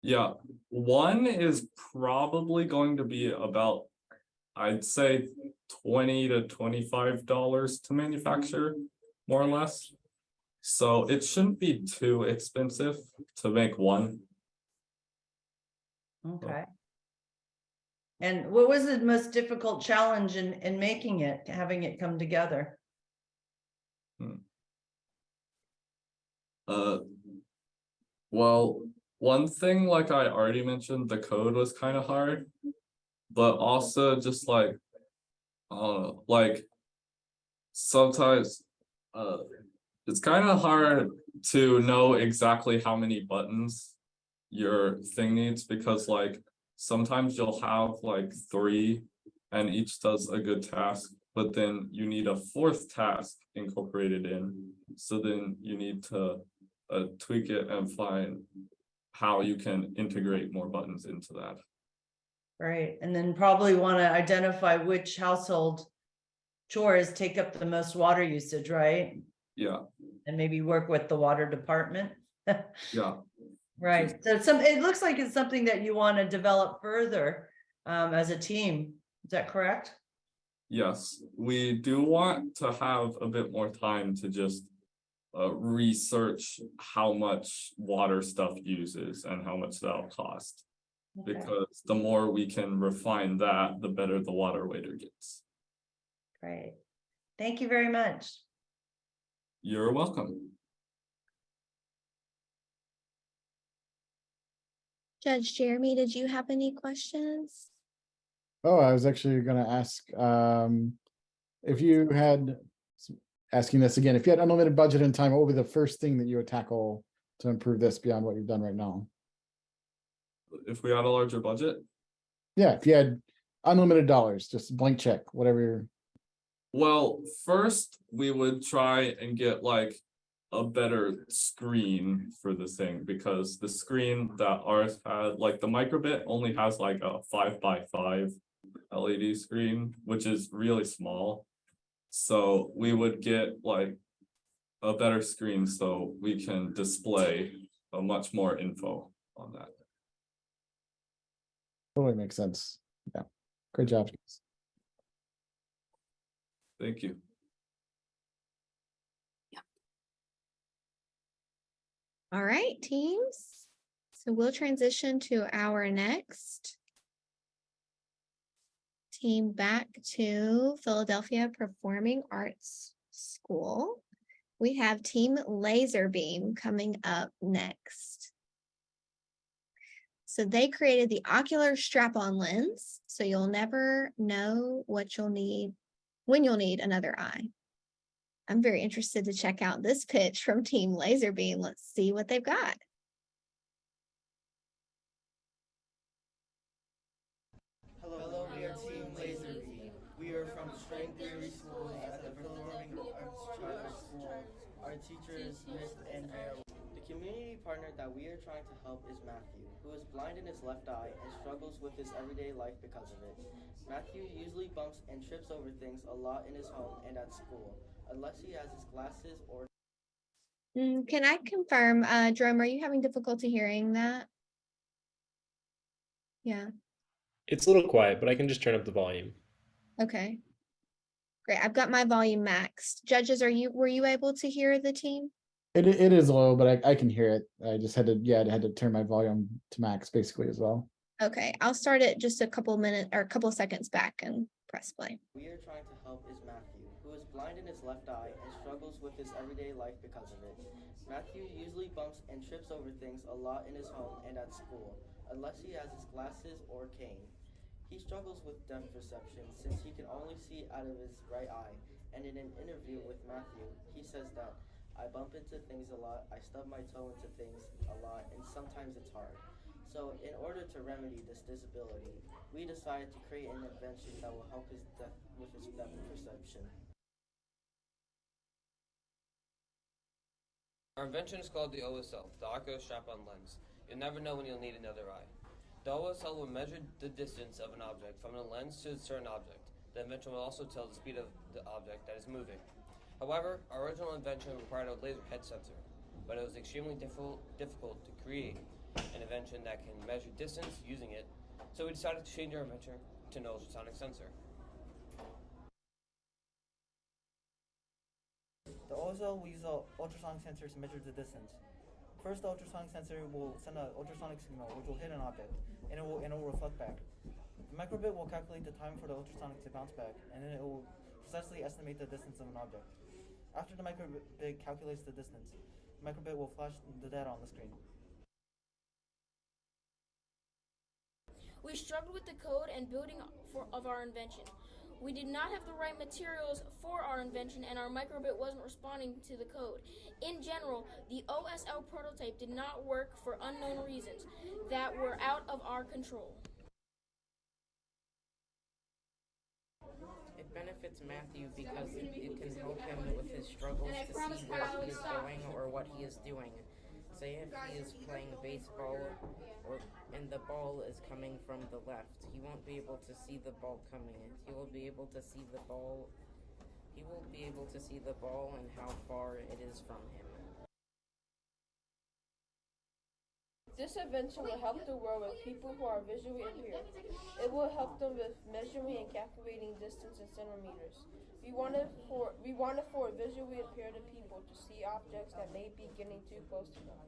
Yeah, one is probably going to be about, I'd say $20 to $25 to manufacture, more or less. So it shouldn't be too expensive to make one. Okay. And what was the most difficult challenge in making it, having it come together? Well, one thing, like I already mentioned, the code was kind of hard, but also just like sometimes it's kind of hard to know exactly how many buttons your thing needs, because like sometimes you'll have like 3 and each does a good task, but then you need a 4th task incorporated in. So then you need to tweak it and find how you can integrate more buttons into that. Right, and then probably want to identify which household chores take up the most water usage, right? Yeah. And maybe work with the water department. Yeah. Right, so it looks like it's something that you want to develop further as a team. Is that correct? Yes, we do want to have a bit more time to just research how much water stuff uses and how much that'll cost. Okay. Because the more we can refine that, the better the water waiter gets. Great. Thank you very much. You're welcome. Judge Jeremy, did you have any questions? Oh, I was actually gonna ask, if you had, asking this again, if you had unlimited budget and time, what would be the first thing that you would tackle to improve this beyond what you've done right now? If we had a larger budget? Yeah, if you had unlimited dollars, just blank check, whatever you're. Well, first we would try and get like a better screen for the thing, because the screen that ours had, like the microbit only has like a 5x5 LED screen, which is really small. So we would get like a better screen so we can display a much more info on that. Totally makes sense. Yeah, great job. Thank you. All right, teams. So we'll transition to our next team back to Philadelphia Performing Arts School. We have Team Laserbeam coming up next. So they created the ocular strap-on lens, so you'll never know what you'll need when you'll need another eye. I'm very interested to check out this pitch from Team Laserbeam. Let's see what they've got. Hello, we are Team Laserbeam. We are from String Theory School at the Performing Arts Charter School. Our teacher is Miss Andrea. The community partner that we are trying to help is Matthew, who is blind in his left eye and struggles with his everyday life because of it. Matthew usually bumps and trips over things a lot in his home and at school, unless he has his glasses or... Can I confirm, Jerome, are you having difficulty hearing that? Yeah, It's a little quiet, but I can just turn up the volume. okay. Great, I've got my volume maxed. Judges, were you able to hear the team? It is low, but I can hear it. I just had to, I had to turn my volume to max basically as well. Okay, I'll start it just a couple minutes or a couple seconds back and press play. We are trying to help is Matthew, who is blind in his left eye and struggles with his everyday life because of it. Matthew usually bumps and trips over things a lot in his home and at school, unless he has his glasses or cane. He struggles with depth perception since he can only see out of his right eye, and in an interview with Matthew, he says that, "I bump into things a lot, I stub my toe into things a lot, and sometimes it's hard." So in order to remedy this disability, we decided to create an invention that will help with his depth perception. Our invention is called the OSL, the Ocular Strap-on Lens. You'll never know when you'll need another eye. The OSL will measure the distance of an object from the lens to a certain object. The invention will also tell the speed of the object that is moving. However, our original invention required a laser head sensor, but it was extremely difficult to create an invention that can measure distance using it, so we decided to change our invention to an ultrasonic sensor. The OSL will use an ultrasonic sensor to measure the distance. First, the ultrasonic sensor will send an ultrasonic signal which will hit an object, and it will reflect back. The microbit will calculate the time for the ultrasonic to bounce back, and then it will precisely estimate the distance of an object. After the microbit calculates the distance, the microbit will flash the data on the screen. We struggled with the code and building of our invention. We did not have the right materials for our invention, and our microbit wasn't responding to the code. In general, the OSL prototype did not work for unknown reasons that were out of our control. It benefits Matthew because it can help him with his struggles to see where he is going or what he is doing. Say if he is playing baseball and the ball is coming from the left, he won't be able to see the ball coming in. He will be able to see the ball. He will be able to see the ball and how far it is from him. This invention will help the world with people who are visually impaired. It will help them with measuring and calculating distance in centimeters. We want it for visually impaired people to see objects that may be getting too close to them,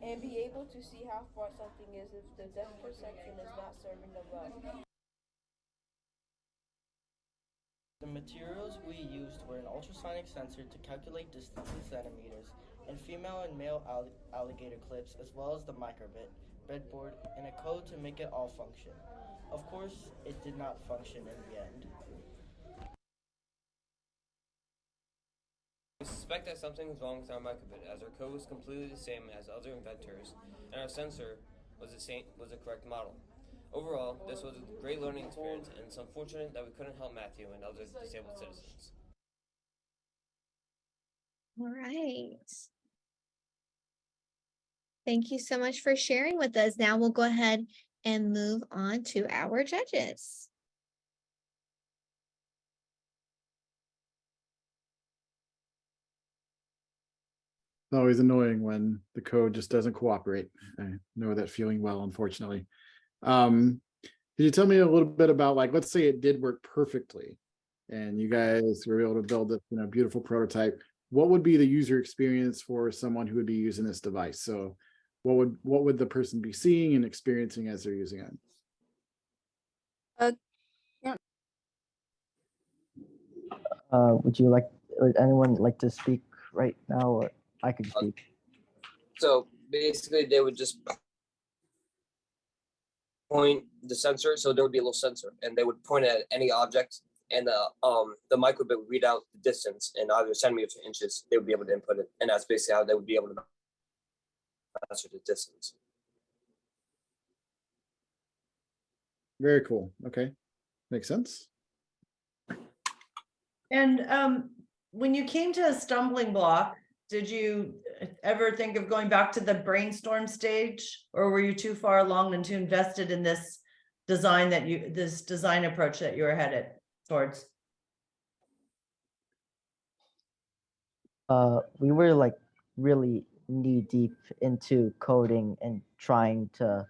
and be able to see how far something is if the depth perception is not serving them well. The materials we used were an ultrasonic sensor to calculate distance in centimeters, and female and male alligator clips, as well as the microbit, breadboard, and a code to make it all function. Of course, it did not function in the end. We suspect that something is wrong with our microbit, as our code was completely the same as other inventors, and our sensor was the correct model. Overall, this was a great learning experience, and it's unfortunate that we couldn't help Matthew and other disabled citizens. All right. Thank you so much for sharing with us. Now we'll go ahead and move on to our judges. It's always annoying when the code just doesn't cooperate. I know that feeling well, unfortunately. Could you tell me a little bit about, like, let's say it did work perfectly and you guys were able to build a beautiful prototype. What would be the user experience for someone who would be using this device? So what would the person be seeing and experiencing as they're using it? Would anyone like to speak right now, or I could speak? So basically, they would just point the sensor, so there would be a little sensor, and they would point at any object, and the microbit would read out the distance in either centimeters or inches. They would be able to input it, and that's basically how they would be able to measure the distance. Very cool. Okay, makes sense. And when you came to a stumbling block, did you ever think of going back to the brainstorm stage, or were you too far along and too invested in this design approach that you were headed towards? We were like really knee deep into coding and trying to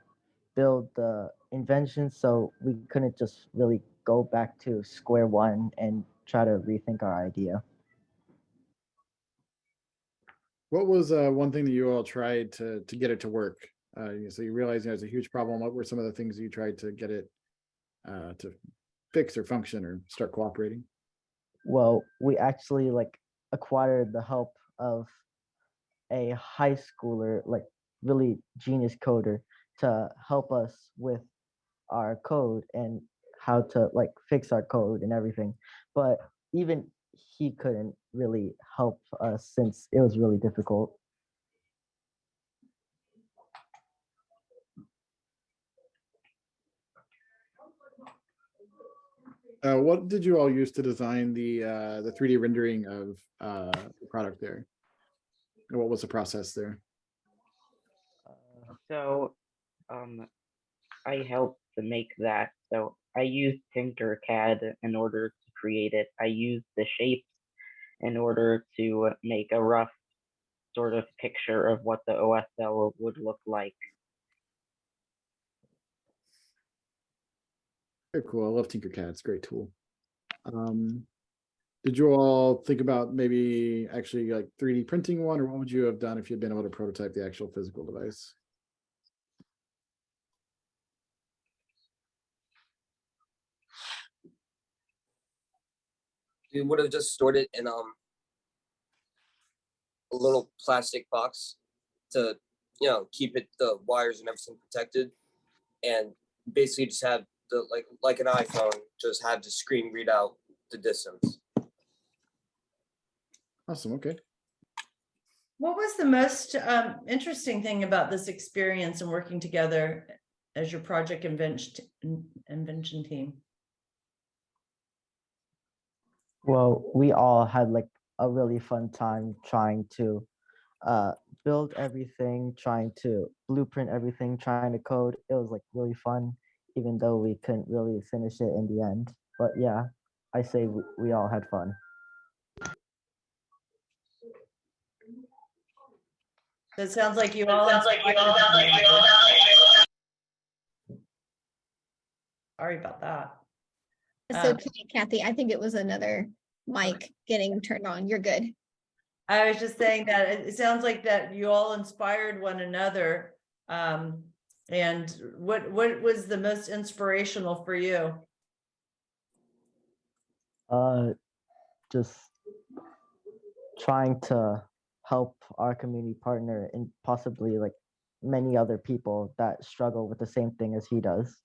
build the invention, so we couldn't just really go back to square one and try to rethink our idea. What was one thing that you all tried to get it to work? So you realized there's a huge problem. What were some of the things you tried to get it to fix or function or start cooperating? Well, we actually acquired the help of a high schooler, really genius coder, to help us with our code and how to fix our code and everything. But even he couldn't really help us since it was really difficult. What did you all use to design the 3D rendering of the product there? And what was the process there? So I helped to make that. So I used Tinkercad in order to create it. I used the shapes in order to make a rough sort of picture of what the OSL would look like. Very cool. I love Tinkercad. It's a great tool. Did you all think about maybe actually 3D printing one, or what would you have done if you'd been able to prototype the actual physical device? we would have just stored it in a little plastic box to, keep the wires and everything protected, and basically just have the like an iPhone, just have the screen read out the distance. Awesome. Okay. What was the most interesting thing about this experience and working together as your project invention team? Well, we all had like a really fun time trying to build everything, trying to blueprint everything, trying to code. It was like really fun, even though we couldn't really finish it in the end. But yeah, I say we all had fun. So it sounds like you all. Sorry about that. It's okay, Kathy. I think it was another mic getting turned on. You're good. I was just saying that it sounds like that you all inspired one another. And what was the most inspirational for you? Just trying to help our community partner and possibly like many other people that struggle with the same thing as he does.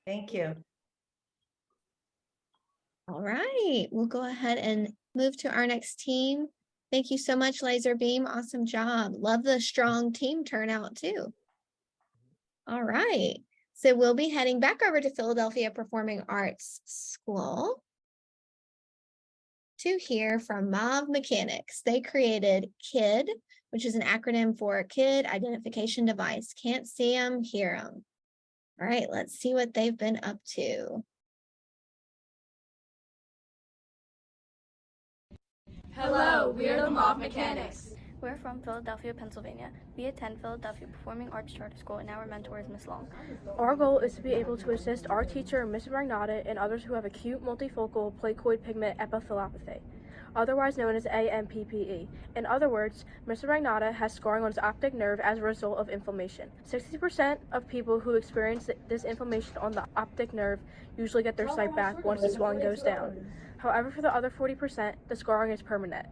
Thank you. All right, we'll go ahead and move to our next team. Thank you so much, Laserbeam. Awesome job. Love the strong team turnout too. All right, so we'll be heading back over to Philadelphia Performing Arts School to hear from Mauve Mechanics. They created KID, which is an acronym for Kid Identification Device. Can't see them, hear them. All right, let's see what they've been up to. Hello, we are the Mauve Mechanics. We're from Philadelphia, Pennsylvania. We attend Philadelphia Performing Arts Charter School, and our mentor is Miss Long. Our goal is to be able to assist our teacher, Ms. Magnata, and others who have acute multifocal placoid pigment epitheliopathy, otherwise known as AMPPE. In other words, Mr. Magnata has scarring on his optic nerve as a result of inflammation. 60% of people who experience this inflammation on the optic nerve usually get their sight back once the swelling goes down. However, for the other 40%, the scarring is permanent.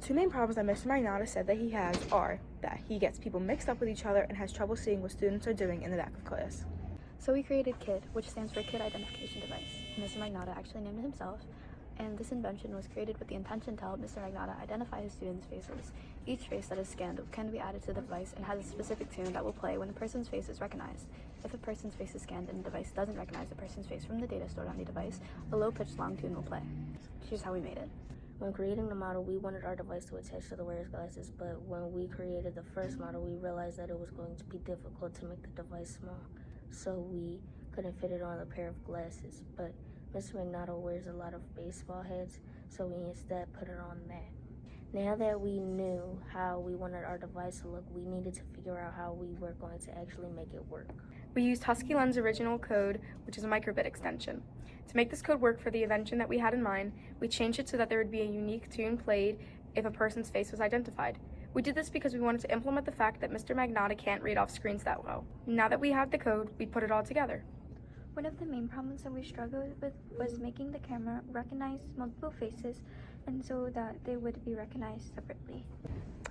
Two main problems that Mr. Magnata said that he has are that he gets people mixed up with each other and has trouble seeing what students are doing in the back of class. So we created KID, which stands for Kid Identification Device. Mr. Magnata actually named it himself, and this invention was created with the intention to help Mr. Magnata identify his students' faces. Each face that is scanned can be added to the device and has a specific tune that will play when the person's face is recognized. If a person's face is scanned and the device doesn't recognize the person's face from the data stored on the device, a low-pitched long tune will play. Here's how we made it. When creating the model, we wanted our device to attach to the wearer's glasses, but when we created the first model, we realized that it was going to be difficult to make the device small, so we couldn't fit it on a pair of glasses. But Mr. Magnata wears a lot of baseball heads, so we instead put it on that. Now that we knew how we wanted our device to look, we needed to figure out how we were going to actually make it work. We used HuskyLens original code, which is a microbit extension. To make this code work for the invention that we had in mind, we changed it so that there would be a unique tune played if a person's face was identified. We did this because we wanted to implement the fact that Mr. Magnata can't read off screens that well. Now that we have the code, we put it all together. One of the main problems that we struggled with was making the camera recognize multiple faces and so that they would be recognized separately.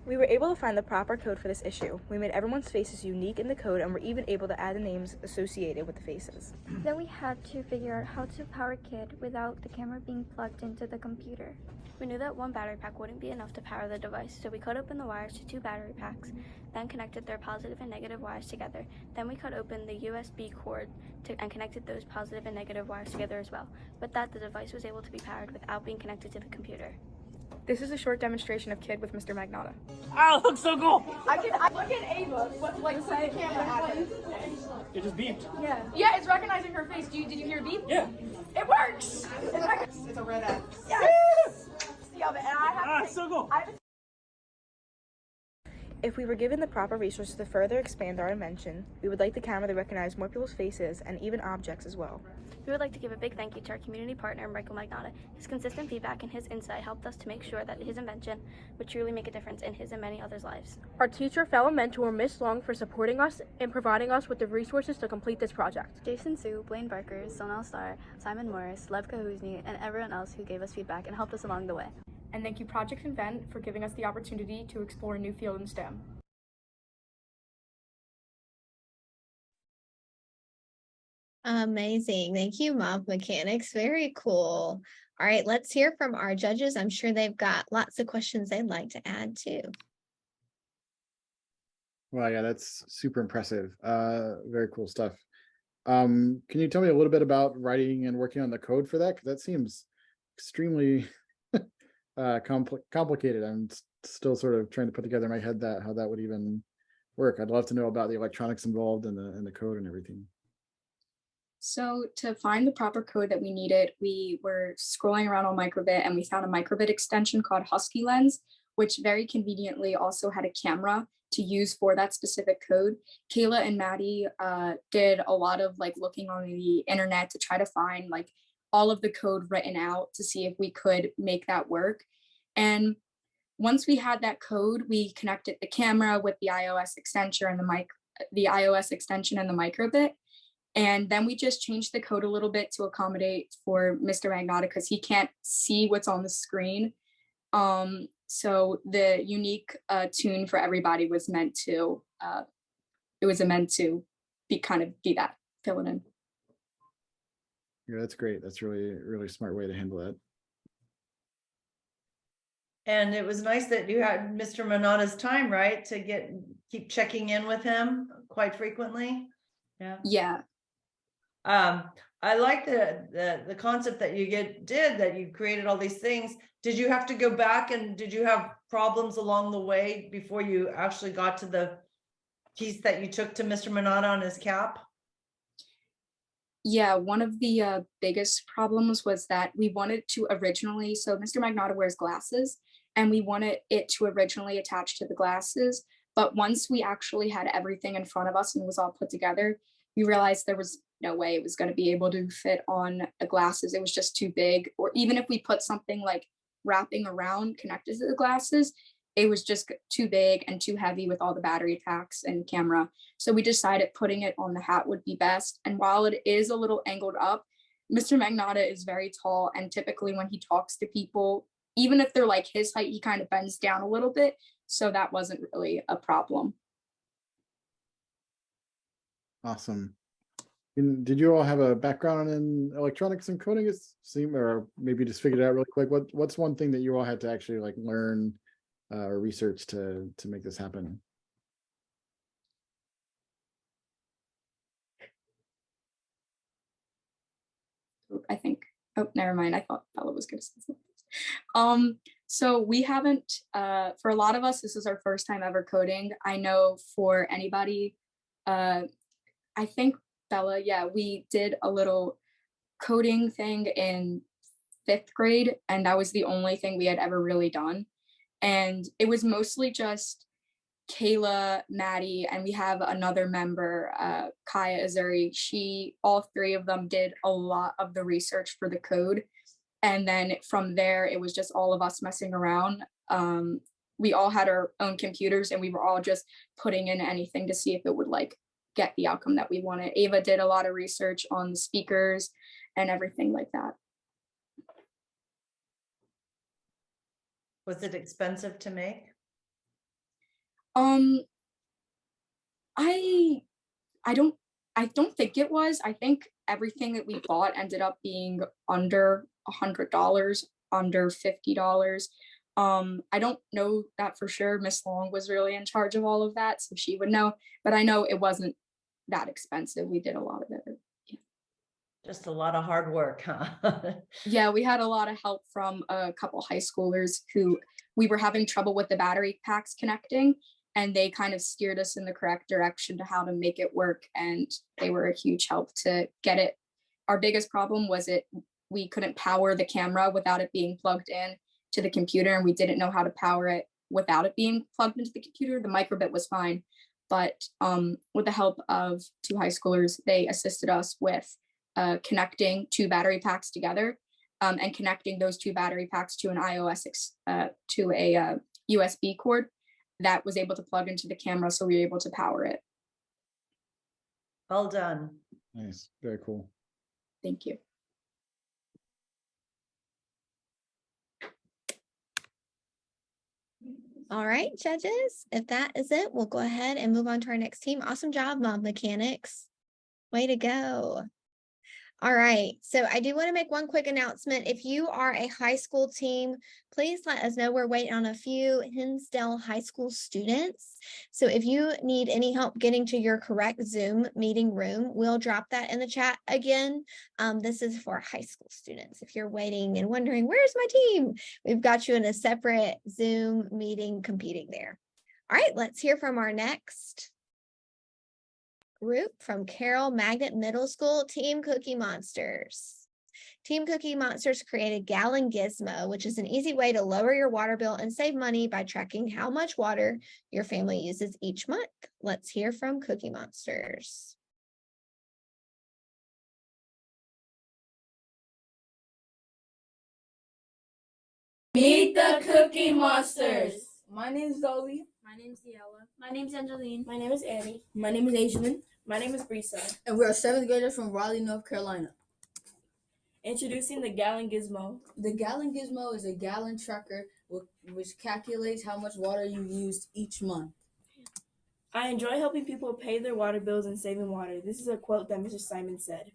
We were able to find the proper code for this issue. We made everyone's faces unique in the code and were even able to add the names associated with the faces. Then we had to figure out how to power KID without the camera being plugged into the computer. We knew that one battery pack wouldn't be enough to power the device, so we cut open the wires to 2 battery packs, then connected their positive and negative wires together. Then we cut open the USB cord and connected those positive and negative wires together as well. With that, the device was able to be powered without being connected to the computer. This is a short demonstration of KID with Mr. Magnata. Oh, it looks so cool! I look at Ava, but like put the camera at it. It just beeped. Yeah. Yeah, it's recognizing her face. Did you hear a beep? Yeah. It works! It's a red X. Yes! Yeah, and I have so cool. If we were given the proper resources to further expand our invention, we would like the camera to recognize more people's faces and even objects as well. We would like to give a big thank you to our community partner, Michael Magnotta. His consistent feedback and his insight helped us to make sure that his invention would truly make a difference in his and many others' lives. Our teacher, fellow mentor, Miss Long, for supporting us and providing us with the resources to complete this project. Jason Sue, Blaine Barker, Sonal Starr, Simon Morris, Lev Kahuzny, and everyone else who gave us feedback and helped us along the way. And thank you Project Invent for giving us the opportunity to explore a new field in STEM. Amazing. Thank you, Mob Mechanics. Very cool. All right, let's hear from our judges. I'm sure they've got lots of questions they'd like to add too. Well, yeah, that's super impressive. Very cool stuff. Can you tell me a little bit about writing and working on the code for that? Because that seems extremely complicated. I'm still sort of trying to put together in my head how that would even work. I'd love to know about the electronics involved and the code and everything. So to find the proper code that we needed, we were scrolling around on Microbit and we found a Microbit extension called Husky Lens, which very conveniently also had a camera to use for that specific code. Kayla and Maddie did a lot of like looking on the internet to try to find like all of the code written out to see if we could make that work. And once we had that code, we connected the camera with the iOS extension and the iOS extension and the Microbit. And then we just changed the code a little bit to accommodate for Mr. Magnotta because he can't see what's on the screen. So the unique tune for everybody was meant to, be that, fill it in. Yeah, that's great. That's really, really smart way to handle that. And it was nice that you had Mr. Magnotta's time, right? To keep checking in with him quite frequently. Yeah. Yeah. I like the concept that you that you created all these things. Did you have to go back and did you have problems along the way before you actually got to the piece that you took to Mr. Magnotta on his cap? Yeah, one of the biggest problems was that we wanted to originally, so Mr. Magnotta wears glasses and we wanted it to originally attach to the glasses. But once we actually had everything in front of us and it was all put together, we realized there was no way it was going to be able to fit on the glasses. It was just too big. Or even if we put something like wrapping around connected to the glasses, it was just too big and too heavy with all the battery packs and camera. So we decided putting it on the hat would be best. And while it is a little angled up, Mr. Magnotta is very tall. And typically when he talks to people, even if they're like his height, he kind of bends down a little bit. So that wasn't really a problem. Awesome. And did you all have a background in electronics and coding? Or maybe just figured it out really quick. What's one thing that you all had to actually like learn or research to make this happen? I think, oh, never mind. I thought Bella was going to say something. So we haven't, for a lot of us, this is our first time ever coding. I know for anybody, I think Bella, yeah, we did a little coding thing in 5th grade, and that was the only thing we had ever really done. And it was mostly just Kayla, Maddie, and we have another member, Kaya Azuri. All three of them did a lot of the research for the code. And then from there, it was just all of us messing around. We all had our own computers and we were all just putting in anything to see if it would like get the outcome that we wanted. Ava did a lot of research on the speakers and everything like that. Was it expensive to make? I don't think it was. I think everything that we bought ended up being under $100, under $50. I don't know that for sure. Miss Long was really in charge of all of that, so she would know, but I know it wasn't that expensive. We did a lot of it. Yeah. Just a lot of hard work, huh? Yeah, we had a lot of help from a couple high schoolers who we were having trouble with the battery packs connecting, and they kind of steered us in the correct direction to how to make it work, and they were a huge help to get it. Our biggest problem was we couldn't power the camera without it being plugged in to the computer, and we didn't know how to power it without it being plugged into the computer. The Microbit was fine, but with the help of 2 high schoolers, they assisted us with connecting 2 battery packs together and connecting those 2 battery packs to an to a USB cord that was able to plug into the camera, so we were able to power it. Well done. Nice, very cool. Thank you. All right, judges, if that is it, we'll go ahead and move on to our next team. Awesome job, Mob Mechanics. Way to go. All right, so I do want to make one quick announcement. If you are a high school team, please let us know. We're waiting on a few Hinsdale High School students. So if you need any help getting to your correct Zoom meeting room, we'll drop that in the chat again. This is for high school students. If you're waiting and wondering, where's my team? We've got you in a separate Zoom meeting competing there. All right, let's hear from our next group from Carroll Magnet Middle School, Team Cookie Monsters. Team Cookie Monsters created Gallon Gizmo, which is an easy way to lower your water bill and save money by tracking how much water your family uses each month. Let's hear from Cookie Monsters. Meet the Cookie Monsters. My name is Zoe. My name's Diella. My name's Angeline. My name is Annie. My name is Aishalyn. My name is Brisa. And we're 7th graders from Raleigh, North Carolina. Introducing the Gallon Gizmo. The Gallon Gizmo is a gallon tracker which calculates how much water you used each month. I enjoy helping people pay their water bills and saving water. This is a quote that Mr. Simon said.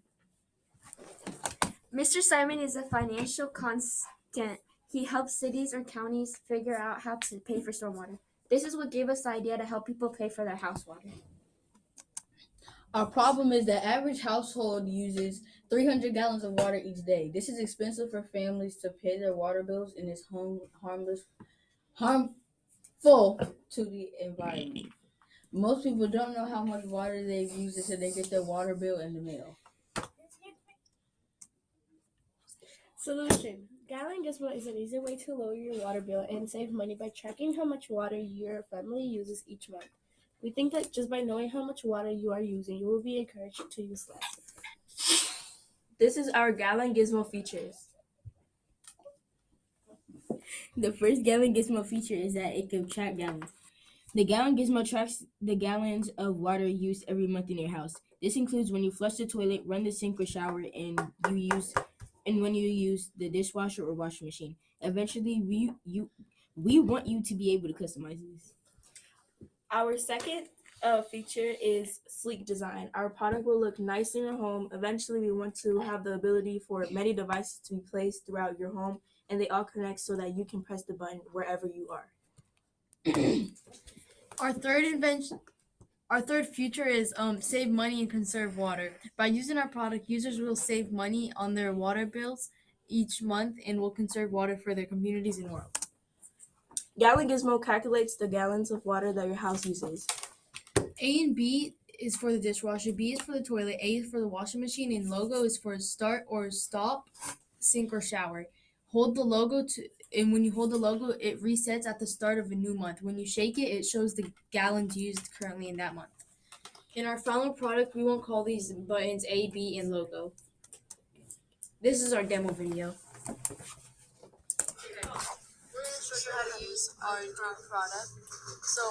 Mr. Simon is a financial consultant. He helps cities or counties figure out how to pay for stormwater. This is what gave us the idea to help people pay for their house water. Our problem is the average household uses 300 gallons of water each day. This is expensive for families to pay their water bills and is harmful to the environment. Most people don't know how much water they've used until they get their water bill in the mail. Solution. Gallon Gizmo is an easy way to lower your water bill and save money by tracking how much water your family uses each month. We think that just by knowing how much water you are using, you will be encouraged to use less. This is our Gallon Gizmo features. The first Gallon Gizmo feature is that it can track gallons. The Gallon Gizmo tracks the gallons of water used every month in your house. This includes when you flush the toilet, run the sink or shower, and when you use the dishwasher or washing machine. Eventually, we want you to be able to customize these. Our second feature is sleek design. Our product will look nice in your home. Eventually, we want to have the ability for many devices to be placed throughout your home, and they all connect so that you can press the button wherever you are. Our third feature is save money and conserve water. By using our product, users will save money on their water bills each month and will conserve water for their communities and world. Gallon Gizmo calculates the gallons of water that your house uses. A and B is for the dishwasher, B is for the toilet, A is for the washing machine, and logo is for start or stop, sink or shower. Hold the logo and when you hold the logo, it resets at the start of a new month. When you shake it, it shows the gallons used currently in that month. In our final product, we won't call these buttons A, B, and logo. This is our demo video. We're going to show you how to use our current product. So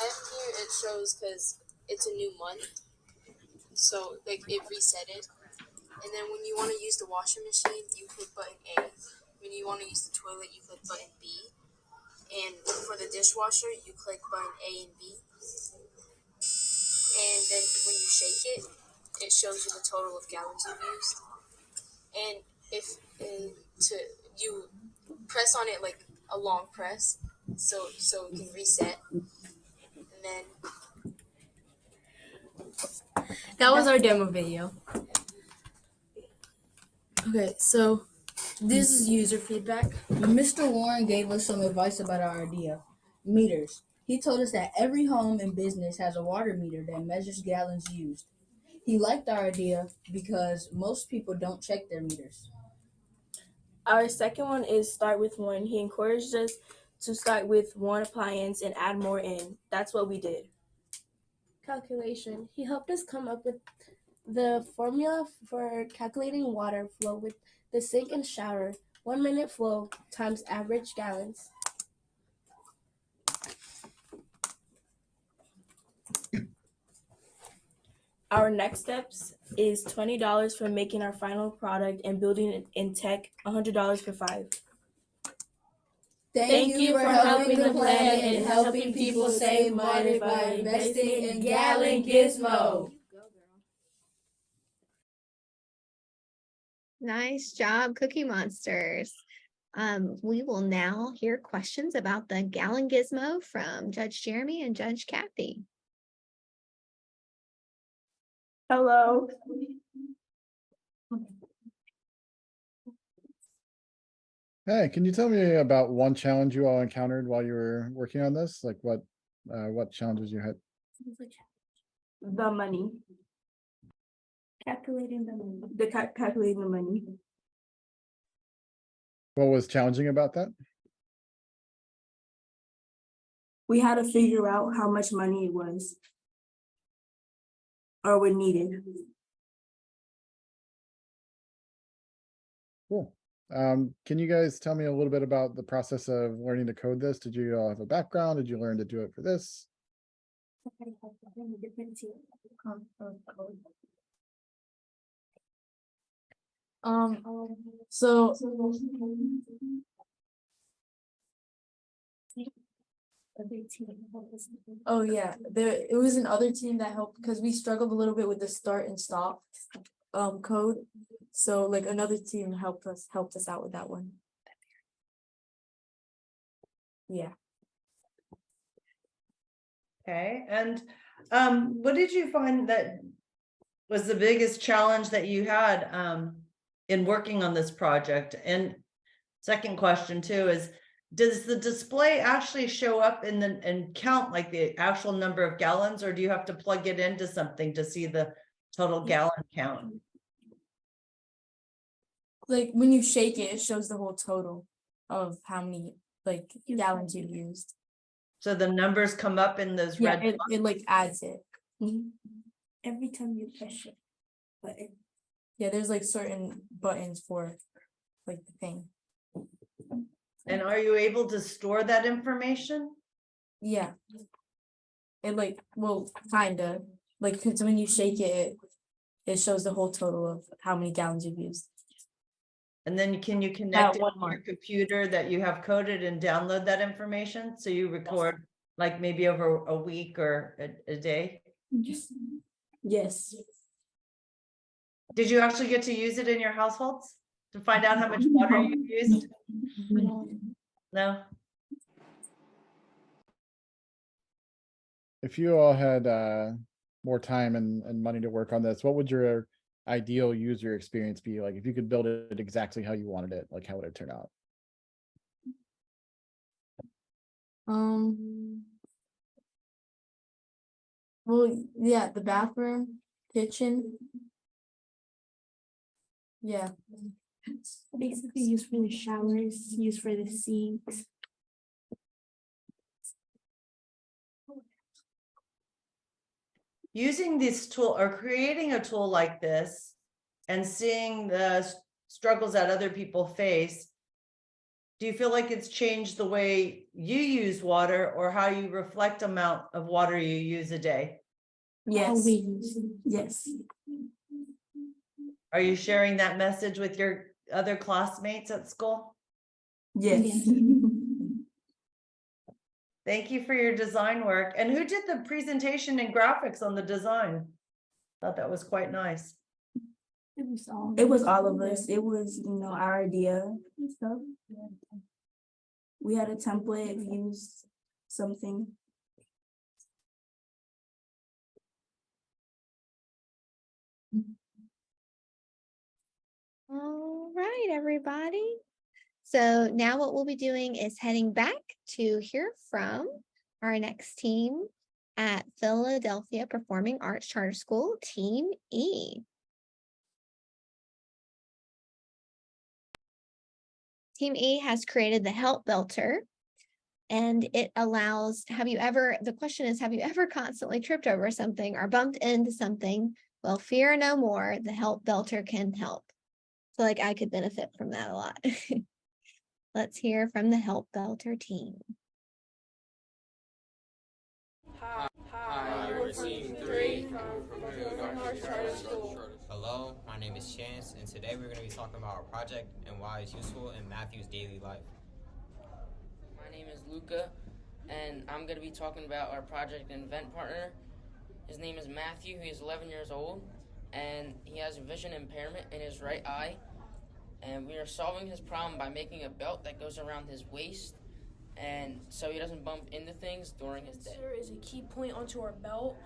and here it shows because it's a new month, so like it reset it. And then when you want to use the washing machine, you click button A. When you want to use the toilet, you click button B. And for the dishwasher, you click button A and B. And then when you shake it, it shows you the total of gallons you've used. And if you press on it like a long press, so it can reset. And then That was our demo video. Okay, so this is user feedback. Mr. Warren gave us some advice about our idea. Meters. He told us that every home and business has a water meter that measures gallons used. He liked our idea because most people don't check their meters. Our second one is start with one. He encouraged us to start with one appliance and add more in. That's what we did. Calculation. He helped us come up with The formula for calculating water flow with the sink and shower, 1 minute flow times average gallons. Our next steps is $20 for making our final product and building it in tech, $100 for 5. Thank you for helping the planet and helping people save money by investing in Gallon Gizmo. Nice job, Cookie Monsters. We will now hear questions about the Gallon Gizmo from Judge Jeremy and Judge Kathy. Hello. Hey, can you tell me about one challenge you all encountered while you were working on this? Like what challenges you had? The money. Calculating the money. Calculating the money. What was challenging about that? We had to figure out how much money it was. Or we needed. Cool. Can you guys tell me a little bit about the process of learning to code this? Did you all have a background? Did you learn to do it for this? So oh yeah, it was another team that helped because we struggled a little bit with the start and stop code. So like another team helped us out with that one. Yeah. Okay, and what did you find that was the biggest challenge that you had in working on this project? And second question too is, does the display actually show up and count like the actual number of gallons, or do you have to plug it into something to see the total gallon count? Like when you shake it, it shows the whole total of how many like gallons you've used. So the numbers come up in those red. It like adds it. Every time you push it. But Yeah, there's like certain buttons for like the thing. And are you able to store that information? Yeah. It like, well, kinda, like, cause when you shake it, it shows the whole total of how many gallons you've used. And then can you connect it one to your mark. computer that you have coded and download that information? So you record like maybe over a week or a day? Yes. Did you actually get to use it in your households to find out how much water you used? No? If you all had more time and money to work on this, what would your ideal user experience be? Like if you could build it exactly how you wanted it, like how would it turn out? Well, yeah, the bathroom, kitchen. Yeah. basically used for the showers, used for the sinks. Using this tool or creating a tool like this and seeing the struggles that other people face, do you feel like it's changed the way you use water or how you reflect amount of water you use a day? Yes. Yes. Are you sharing that message with your other classmates at school? Yes. Thank you for your design work. And who did the presentation and graphics on the design? Thought that was quite nice. It was all of us. It was, our idea and stuff. We had a template, we used something. All right, everybody. So now what we'll be doing is heading back to hear from our next team at Philadelphia Performing Arts Charter School, Team E. Team E has created the Help Belter, and it allows, the question is, have you ever constantly tripped over something or bumped into something Well, fear no more, the help belter can help. Feel like I could benefit from that a lot. Let's hear from the help belter team. Hi, we're Team 3 from North Charter School. Hello, my name is Chance, and today we're going to be talking about our project and why it's useful in Matthew's daily life. My name is Luca, and I'm going to be talking about our project and event partner. His name is Matthew. He is 11 years old, and he has a vision impairment in his right eye. And we are solving his problem by making a belt that goes around his waist, and so he doesn't bump into things during his day. Sensor is a key point onto our belt.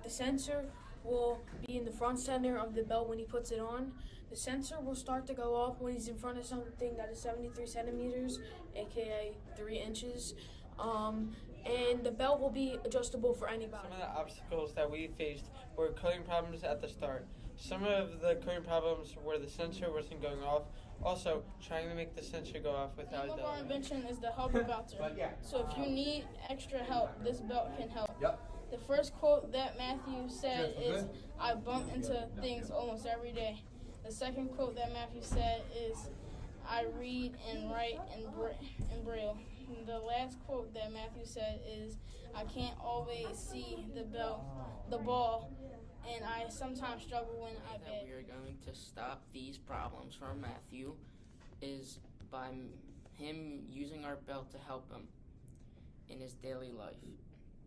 The sensor will be in the front center of the belt when he puts it on. The sensor will start to go off when he's in front of something that is 73 centimeters, aka 3 inches. And the belt will be adjustable for anybody. Some of the obstacles that we faced were coding problems at the start. Some of the coding problems were the sensor wasn't going off. Also, trying to make the sensor go off without The name of our invention is the helper belter. So if you need extra help, this belt can help. The first quote that Matthew said is, "I bump into things almost every day." The second quote that Matthew said is, "I read and write in Braille." The last quote that Matthew said is, "I can't always see the ball, and I sometimes struggle when I That we are going to stop these problems for Matthew is by him using our belt to help him in his daily life.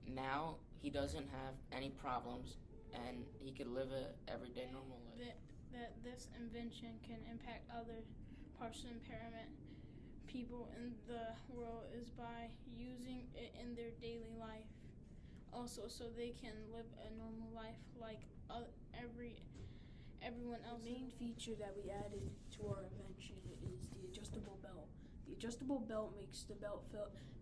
Now he doesn't have any problems, and he could live a everyday normal life. That this invention can impact other partial impairment people in the world is by using it in their daily life. Also, so they can live a normal life like everyone else. The main feature that we added to our invention is the adjustable belt. The adjustable belt makes the belt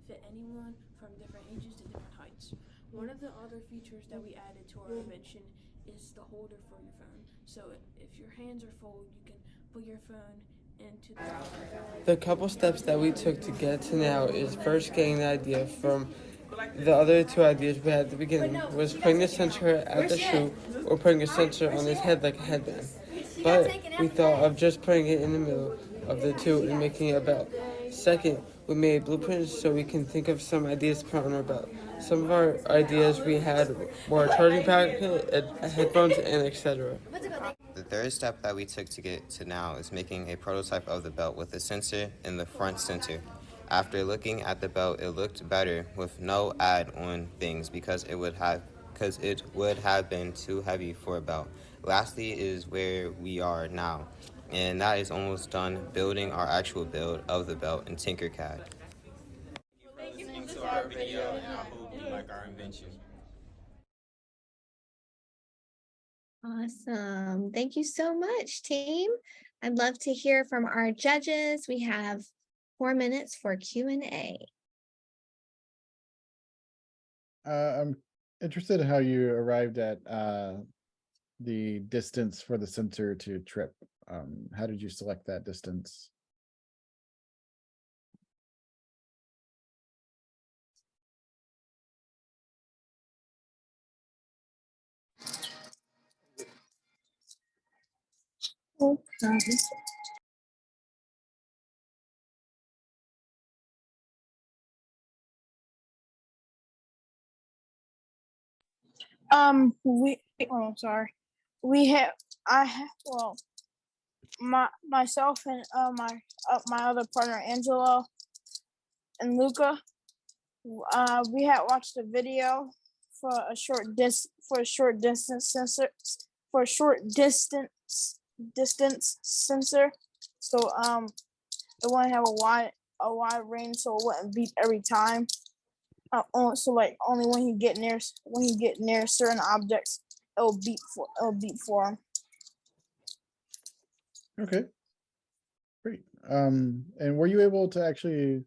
fit anyone from different ages to different heights. One of the other features that we added to our invention is the holder for your phone. So if your hands are full, you can put your phone into The couple steps that we took to get to now is first getting the idea from the other two ideas we had at the beginning was putting the sensor at the shoe or putting a sensor on his head like a headband. But we thought of just putting it in the middle of the two and making it a belt. Second, we made blueprints so we can think of some ideas to put on our belt. Some of our ideas we had were a charging packet, headphones, and etc. The third step that we took to get to now is making a prototype of the belt with a sensor in the front center. After looking at the belt, it looked better with no add-on things because it would have been too heavy for a belt. Lastly is where we are now, and that is almost done building our actual build of the belt in Tinkercad. Thank you for listening to our video, and I hope you like our invention. Awesome. Thank you so much, team. I'd love to hear from our judges. We have 4 minutes for Q&A. I'm interested in how you arrived at the distance for the sensor to trip. How did you select that distance? Myself and my other partner Angelo and Luca, we had watched a video for a short distance sensor. So it wouldn't have a wide range, so it wouldn't beep every time. So like only when you get near certain objects, it'll beep for him. Okay, great. And were you able to actually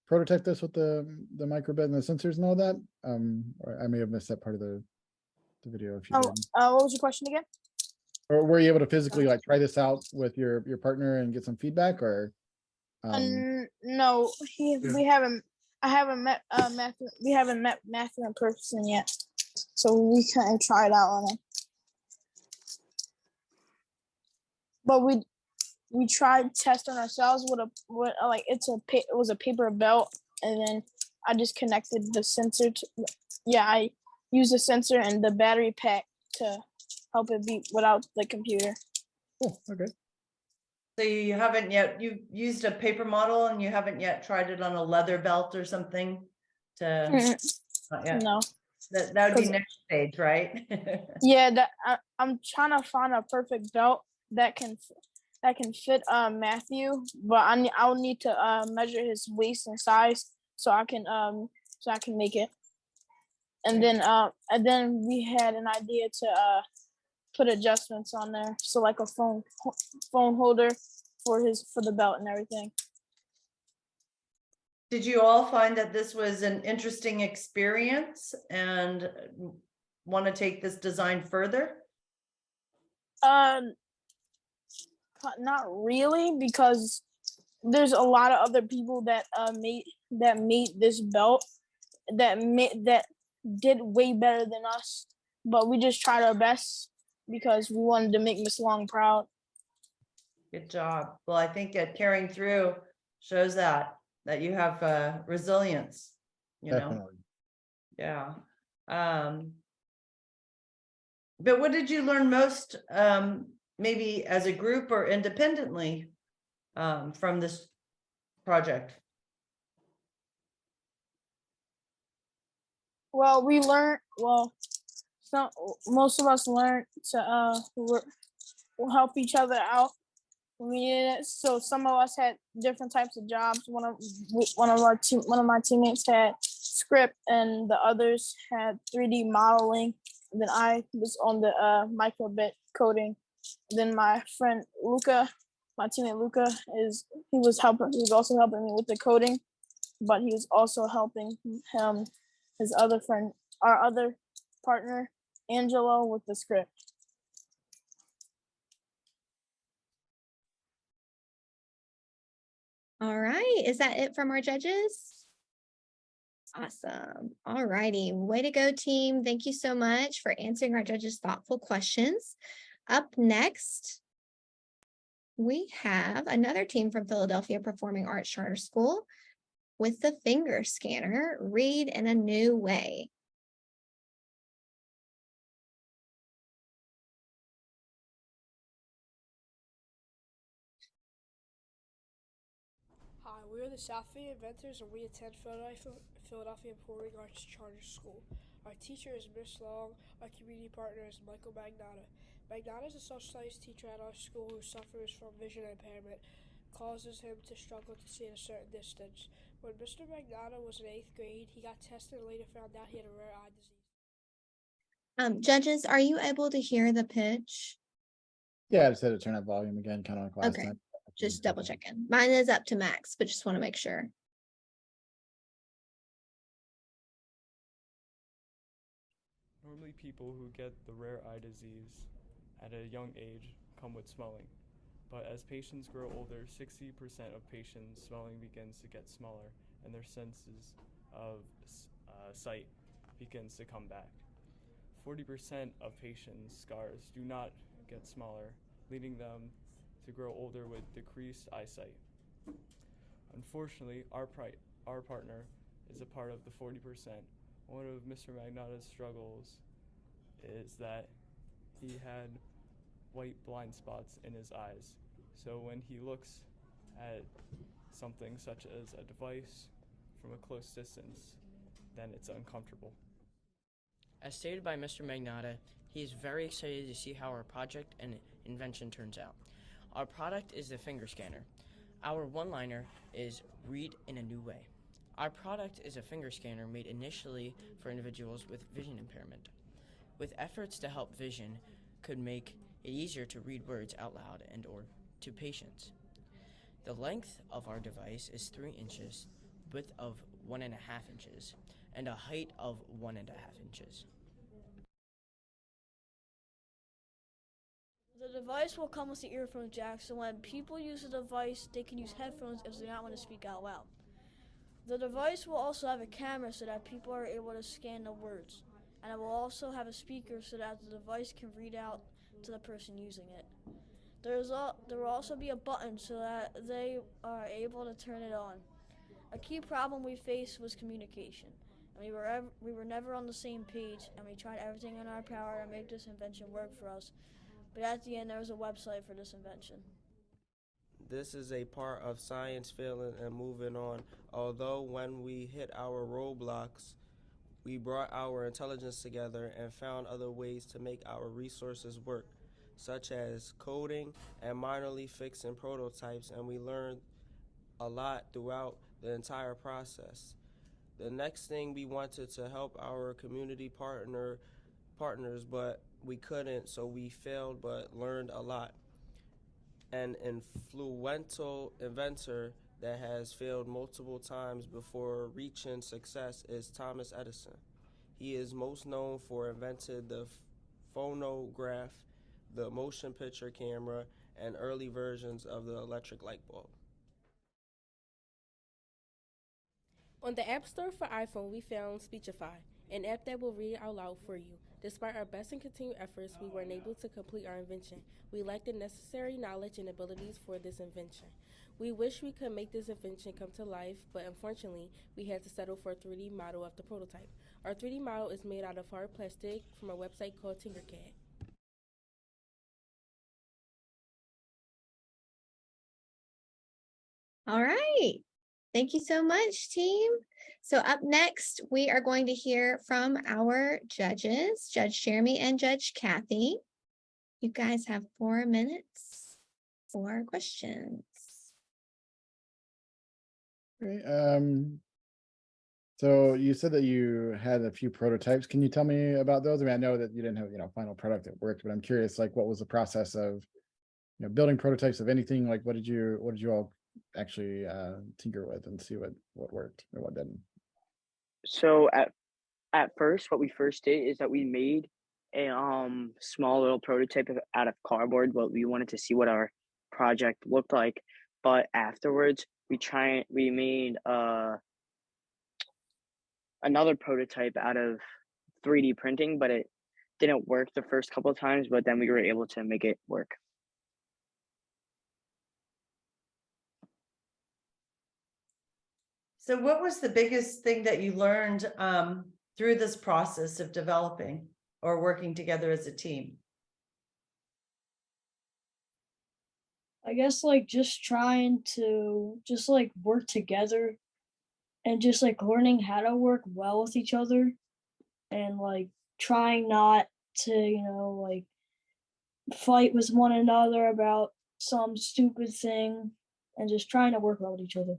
prototype this with the microbit and the sensors and all that? Or I may have missed that part of the video if you did. What was your question again? Or were you able to physically like try this out with your partner and get some feedback, or? No, we haven't. I haven't met Matthew. We haven't met Matthew in person yet, so we couldn't try it out on him. but we tried testing ourselves with like it was a paper belt, and then I just connected the sensor to, yeah, I used the sensor and the battery pack to help it beat without the computer. Cool. Okay. So you haven't yet, you've used a paper model and you haven't yet tried it on a leather belt or something to, not yet. No. That would be next stage, right? Yeah, I'm trying to find a perfect belt that can fit Matthew, but I'll need to measure his waist and size so I can make it. And then we had an idea to put adjustments on there, so like a phone holder for the belt and everything. Did you all find that this was an interesting experience and want to take this design further? Not really, because there's a lot of other people that made this belt that did way better than us, but we just tried our best because we wanted to make Miss Long proud. Good job. Well, I think carrying through shows that you have resilience, you know. Definitely. Yeah. But what did you learn most, maybe as a group or independently, from this project? Well, most of us learned to help each other out. So some of us had different types of jobs. One of my teammates had script, and the others had 3D modeling. And then I was on the microbit coding. Then my friend Luca, my teammate Luca, he was also helping me with the coding, but he was also helping his other friend, our other partner, Angelo, with the script. All right, is that it from our judges? Awesome. All righty, way to go, team. Thank you so much for answering our judges' thoughtful questions. Up next, we have another team from Philadelphia Performing Arts Charter School with the finger scanner, Read in a New Way. Hi, we are the South Philly Inventors, and we attend Philadelphia Performing Arts Charter School. Our teacher is Miss Long. Our community partner is Michael Magnotta. Magnotta is a social studies teacher at our school who suffers from vision impairment, causes him to struggle to see at a certain distance. When Mr. Magnotta was in 8th grade, he got tested and later found out he had a rare eye disease. Judges, are you able to hear the pitch? Yeah, I just had to turn up volume again, kind of like last Okay. time. Just double checking. Mine is up to max, but just want to make sure. Normally people who get the rare eye disease at a young age come with swelling, but as patients grow older, 60% of patients' swelling begins to get smaller and their senses of sight begins to come back. 40% of patients' scars do not get smaller, leading them to grow older with decreased eyesight. Unfortunately, our partner is a part of the 40%. One of Mr. Magnotta's struggles is that he had white blind spots in his eyes. So when he looks at something such as a device from a close distance, then it's uncomfortable. As stated by Mr. Magnotta, he is very excited to see how our project and invention turns out. Our product is the finger scanner. Our one-liner is Read in a New Way. Our product is a finger scanner made initially for individuals with vision impairment. With efforts to help vision could make it easier to read words out loud and or to patients. The length of our device is 3 inches, width of 1.5 inches, and a height of 1.5 inches. The device will come with the earphone jack, so when people use the device, they can use headphones if they do not want to speak out loud. The device will also have a camera so that people are able to scan the words, and it will also have a speaker so that the device can read out to the person using it. There will also be a button so that they are able to turn it on. A key problem we faced was communication. And we were never on the same page, and we tried everything in our power to make this invention work for us. But at the end, there was a website for this invention. This is a part of science failing and moving on. Although when we hit our roadblocks, we brought our intelligence together and found other ways to make our resources work, such as coding and minorly fixing prototypes, and we learned a lot throughout the entire process. The next thing, we wanted to help our community partners, but we couldn't, so we failed but learned a lot. An influential inventor that has failed multiple times before reaching success is Thomas Edison. He is most known for inventing the phonograph, the motion picture camera, and early versions of the electric light bulb. On the App Store for iPhone, we found Speechify, an app that will read out loud for you. Despite our best and continued efforts, we weren't able to complete our invention. We lacked the necessary knowledge and abilities for this invention. We wish we could make this invention come to life, but unfortunately, we had to settle for a 3D model of the prototype. Our 3D model is made out of hard plastic from a website called Tinkercad. All right. Thank you so much, team. So up next, we are going to hear from our judges, Judge Jeremy and Judge Kathy. You guys have 4 minutes for questions. Great. So you said that you had a few prototypes. Can you tell me about those? I mean, I know that you didn't have, final product that worked, but I'm curious, like, what was the process of, building prototypes of anything? Like, what did you all actually tinker with and see what worked or what didn't? So at first, what we first did is that we made a small little prototype out of cardboard. But we wanted to see what our project looked like. But afterwards, we made another prototype out of 3D printing, but it didn't work the first couple of times. But then we were able to make it work. So what was the biggest thing that you learned through this process of developing or working together as a team? I guess like just trying to just like work together and just like learning how to work well with each other and like trying not to, like fight with one another about some stupid thing and just trying to work well with each other.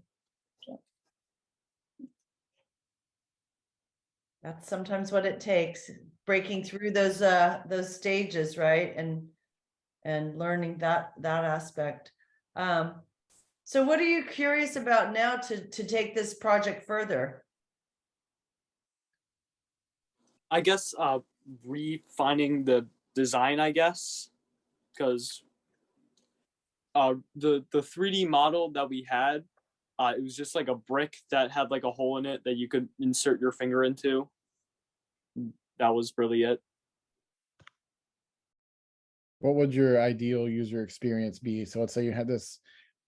That's sometimes what it takes, breaking through those stages, right? And learning that aspect. So what are you curious about now to take this project further? I guess refining the design, I guess, because the 3D model that we had, it was just like a brick that had like a hole in it that you could insert your finger into. That was really it. What would your ideal user experience be? So let's say you had this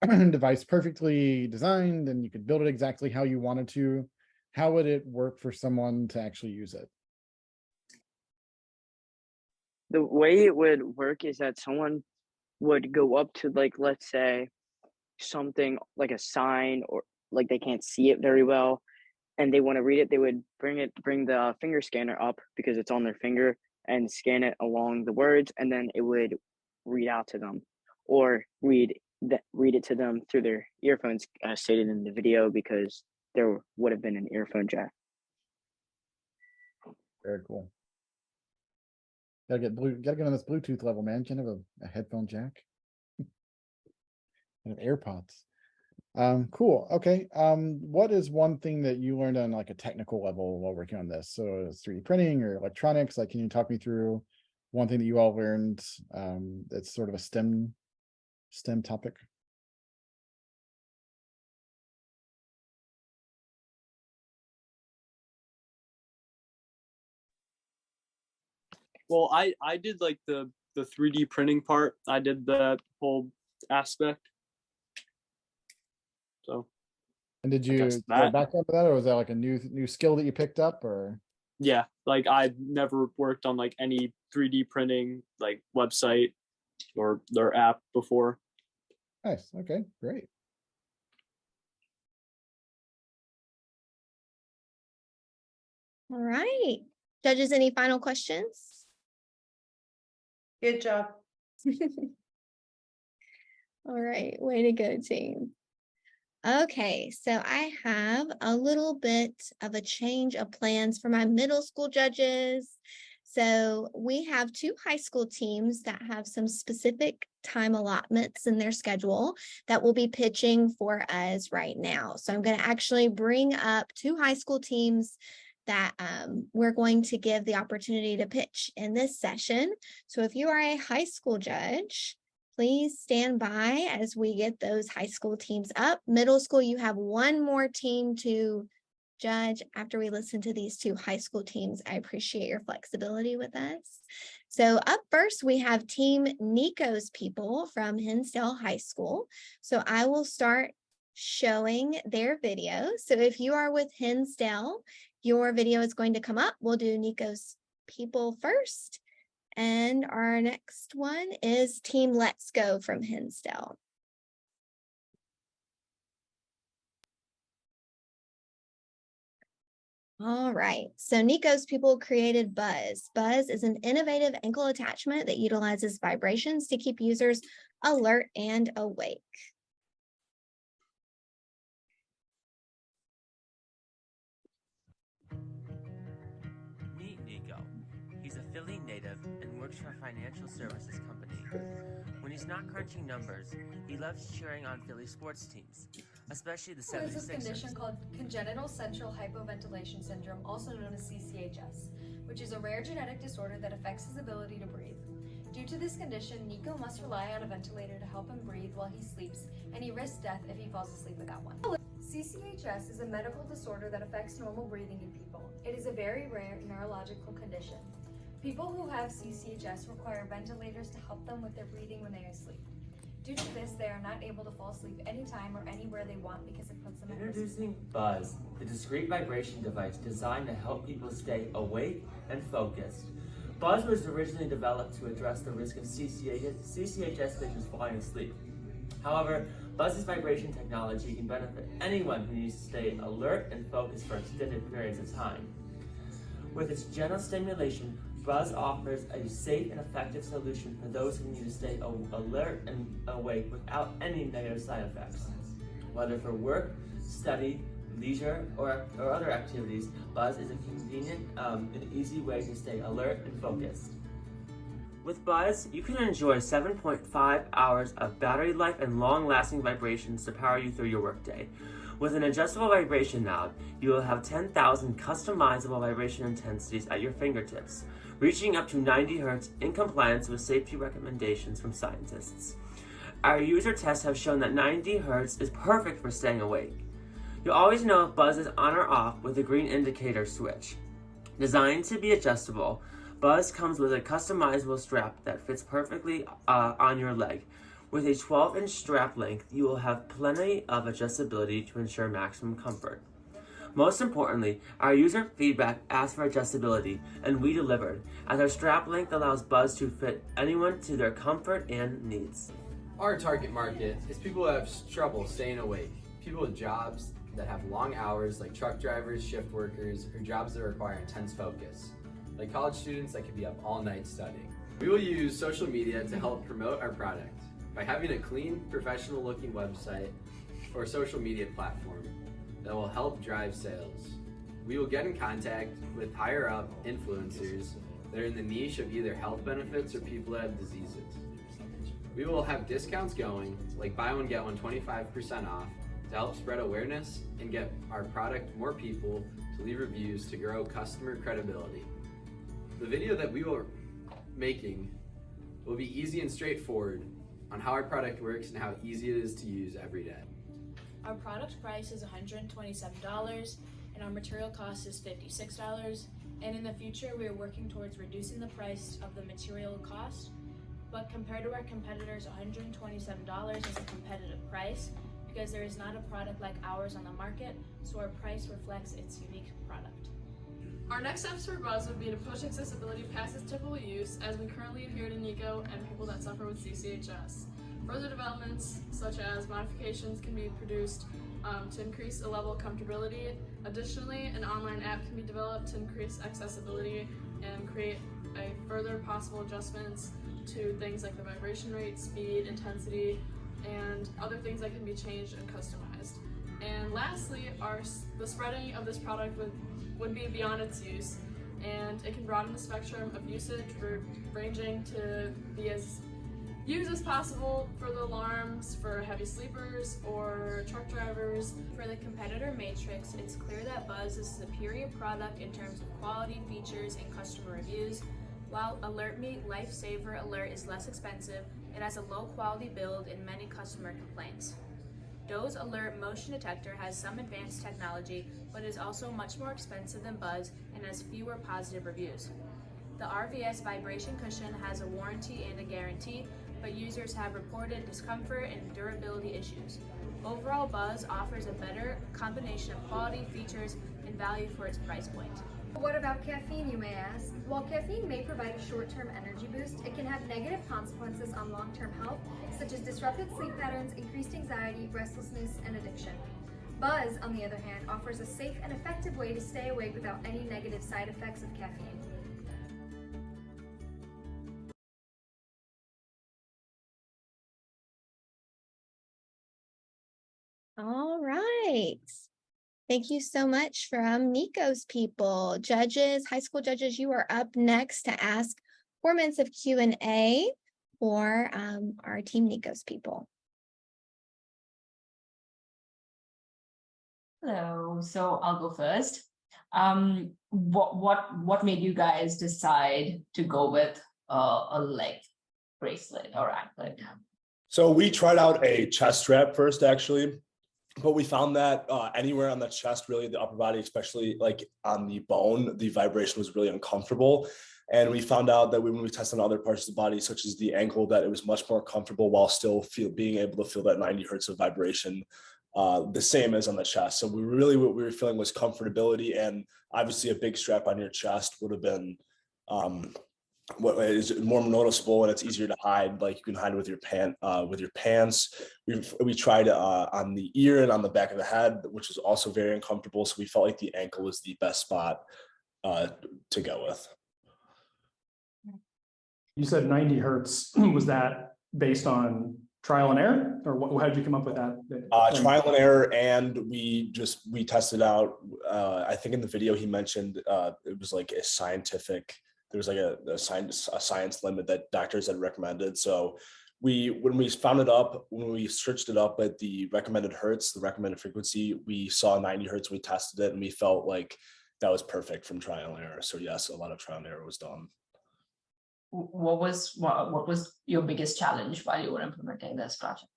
device perfectly designed and you could build it exactly how you wanted to. How would it work for someone to actually use it? The way it would work is that someone would go up to, like, let's say something like a sign, or like they can't see it very well and they want to read it. They would bring the finger scanner up because it's on their finger and scan it along the words, and then it would read out to them, or read it to them through their earphones, as stated in the video, because there would have been an earphone jack. Very cool. Gotta get on this Bluetooth level, man. Can't have a headphone jack. And AirPods. Cool. Okay. What is one thing that you learned on like a technical level while working on this? So it's 3D printing or electronics. Like, can you talk me through one thing that you all learned that's sort of a STEM topic? Well, I did like the the 3D printing part. I did that whole aspect. So. And did I you guess go that. back up that, or was that like a new skill that you picked up, or? Yeah, like I've never worked on like any 3D printing like website or their app before. Nice. Okay, great. All right. Judges, any final questions? Good job. All right, way to go, team. Okay, so I have a little bit of a change of plans for my middle school judges. So we have 2 high school teams that have some specific time allotments in their schedule that will be pitching for us right now. So I'm going to actually bring up 2 high school teams that we're going to give the opportunity to pitch in this session. So if you are a high school judge, please stand by as we get those high school teams up. Middle school, you have 1 more team to judge after we listen to these 2 high school teams. I appreciate your flexibility with us. So up first, we have Team Nico's people from Hinsdale High School. So I will start showing their video. So if you are with Hinsdale, your video is going to come up. We'll do Nico's people first. And our next one is Team Let's Go from Hinsdale. All right, so Nico's people created Buzz. Buzz is an innovative ankle attachment that utilizes vibrations to keep users alert and awake. Meet Nico. He's a Philly native and works for a financial services company. When he's not crunching numbers, he loves cheering on Philly sports teams, especially the 76ers. There's this condition called congenital central hypoventilation syndrome, also known as CCHS, which is a rare genetic disorder that affects his ability to breathe. Due to this condition, Nico must rely on a ventilator to help him breathe while he sleeps, and he risks death if he falls asleep without one. CCHS is a medical disorder that affects normal breathing in people. It is a very rare neurological condition. People who have CCHS require ventilators to help them with their breathing when they are asleep. Due to this, they are not able to fall asleep anytime or anywhere they want because it puts them at risk. Introducing Buzz, the discrete vibration device designed to help people stay awake and focused. Buzz was originally developed to address the risk of CCHS patients falling asleep. However, Buzz's vibration technology can benefit anyone who needs to stay alert and focused for extended periods of time. With its gentle stimulation, Buzz offers a safe and effective solution for those who need to stay alert and awake without any negative side effects. Whether for work, study, leisure, or other activities, Buzz is a convenient and easy way to stay alert and focused. With Buzz, you can enjoy 7.5 hours of battery life and long-lasting vibrations to power you through your workday. With an adjustable vibration knob, you will have 10,000 customizable vibration intensities at your fingertips, reaching up to 90 Hz in compliance with safety recommendations from scientists. Our user tests have shown that 90 Hz is perfect for staying awake. You'll always know if Buzz is on or off with the green indicator switch. Designed to be adjustable, Buzz comes with a customizable strap that fits perfectly on your leg. With a 12-inch strap length, you will have plenty of adjustability to ensure maximum comfort. Most importantly, our user feedback asked for adjustability, and we delivered, as our strap length allows Buzz to fit anyone to their comfort and needs. Our target market is people who have trouble staying awake, people with jobs that have long hours like truck drivers, shift workers, or jobs that require intense focus, like college students that could be up all night studying. We will use social media to help promote our product by having a clean, professional-looking website or social media platform that will help drive sales. We will get in contact with higher-up influencers that are in the niche of either health benefits or people that have diseases. We will have discounts going, like buy one, get one 25% off, to help spread awareness and get our product more people to leave reviews to grow customer credibility. The video that we are making will be easy and straightforward on how our product works and how easy it is to use every day. Our product price is $127 and our material cost is $56. And in the future, we are working towards reducing the price of the material cost but compared to our competitors, $127 is a competitive price because there is not a product like ours on the market, so our price reflects its unique product. Our next steps for Buzz would be to push accessibility past its typical use, as we currently adhere to NICO and people that suffer with CCHS. Further developments, such as modifications, can be produced to increase the level of comfortability. Additionally, an online app can be developed to increase accessibility and create a further possible adjustments to things like the vibration rate, speed, intensity, and other things that can be changed and customized. And lastly, the spreading of this product would be beyond its use, and it can broaden the spectrum of usage, ranging to be as used as possible for the alarms for heavy sleepers or truck drivers. For the competitor matrix, it's clear that Buzz is a superior product in terms of quality, features, and customer reviews. While AlertMe Lifesaver Alert is less expensive, it has a low quality build and many customer complaints. Doe's Alert Motion Detector has some advanced technology, but is also much more expensive than Buzz and has fewer positive reviews. The RVS Vibration Cushion has a warranty and a guarantee, but users have reported discomfort and durability issues. Overall, Buzz offers a better combination of quality, features, and value for its price point. What about caffeine, you may ask? While caffeine may provide a short-term energy boost, it can have negative consequences on long-term health, such as disrupted sleep patterns, increased anxiety, restlessness, and addiction. Buzz, on the other hand, offers a safe and effective way to stay awake without any negative side effects of caffeine. All right. Thank you so much from NICO's people. Judges, high school judges, you are up next to ask 4 minutes of Q&A for our team NICO's people. Hello, so I'll go first. What made you guys decide to go with a leg bracelet or anklet? So we tried out a chest strap first, actually. But we found that anywhere on the chest, really the upper body, especially like on the bone, the vibration was really uncomfortable. And we found out that when we tested on other parts of the body, such as the ankle, that it was much more comfortable while still being able to feel that 90 hertz of vibration, the same as on the chest. So what we were feeling was comfortability, and obviously a big strap on your chest would have been what is more noticeable, and it's easier to hide. Like you can hide with your pants. We tried on the ear and on the back of the head, which was also very uncomfortable. So we felt like the ankle was the best spot to go with. You said 90 hertz. Was that based on trial and error, or how did you come up with that? Trial and error, and we tested out. I think in the video he mentioned it was like a scientific. There was like a science limit that doctors had recommended. So when we found it up, when we searched it up at the recommended hertz, the recommended frequency, we saw 90 hertz. We tested it, and we felt like that was perfect from trial and error. So yes, a lot of trial and error was done. What was your biggest challenge while you were implementing this project?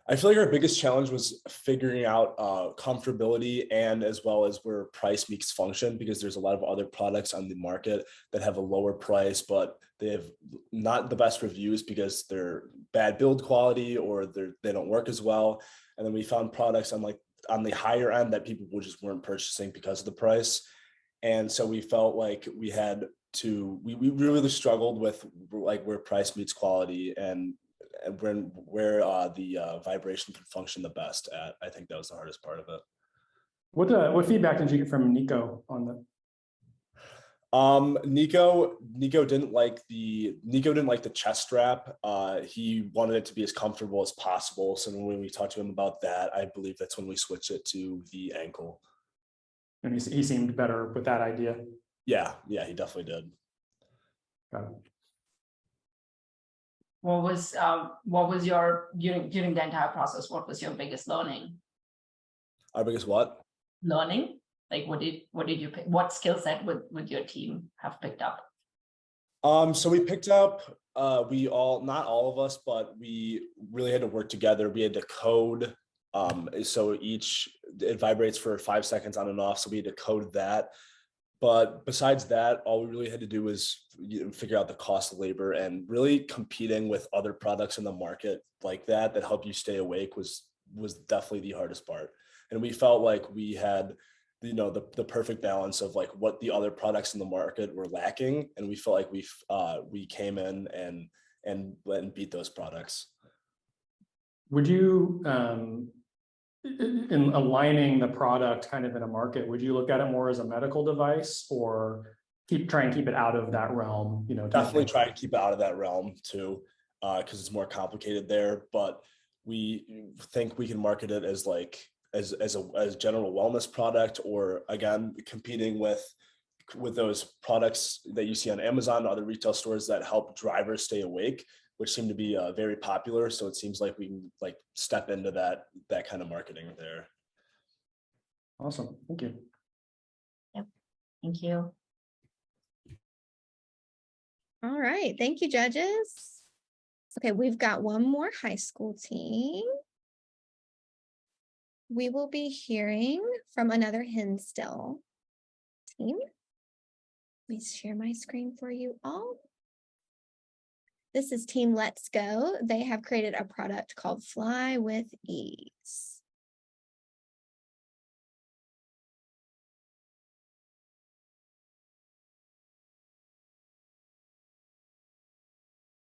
I feel like our biggest challenge was figuring out comfortability, and as well as where price meets function, because there's a lot of other products on the market that have a lower price, but they have not the best reviews because they're bad build quality or they don't work as well. And then we found products on the higher end that people just weren't purchasing because of the price. And so we felt like we really struggled with like where price meets quality and where the vibration can function the best at. I think that was the hardest part of it. What feedback did you get from Nico on that? Nico didn't like the chest strap. He wanted it to be as comfortable as possible. So when we talked to him about that, I believe that's when we switched it to the ankle. And he seemed better with that idea. Yeah, he definitely did. Got it. What was your during the entire process? What was your biggest learning? Our biggest what? Learning. Like what did you pick? What skill set would your team have picked up? So we picked up. Not all of us, but we really had to work together. We had to code. So it vibrates for 5 seconds on and off. So we had to code that. But besides that, all we really had to do was figure out the cost of labor, and really competing with other products in the market like that help you stay awake was definitely the hardest part. And we felt like we had, the perfect balance of like what the other products in the market were lacking, and we felt like we came in and beat those products. Would you, in aligning the product kind of in a market, would you look at it more as a medical device, or try and keep it out of that realm? Definitely try to keep it out of that realm too, because it's more complicated there. But we think we can market it as a general wellness product, or again, competing with those products that you see on Amazon and other retail stores that help drivers stay awake, which seem to be very popular. So it seems like we can step into that kind of marketing there. Awesome. Thank you. Yep. Thank you. All right. Thank you, judges. Okay, we've got one more high school team. We will be hearing from another Hinsdale team. Let me share my screen for you all. This is Team Let's Go. They have created a product called Fly with Ease.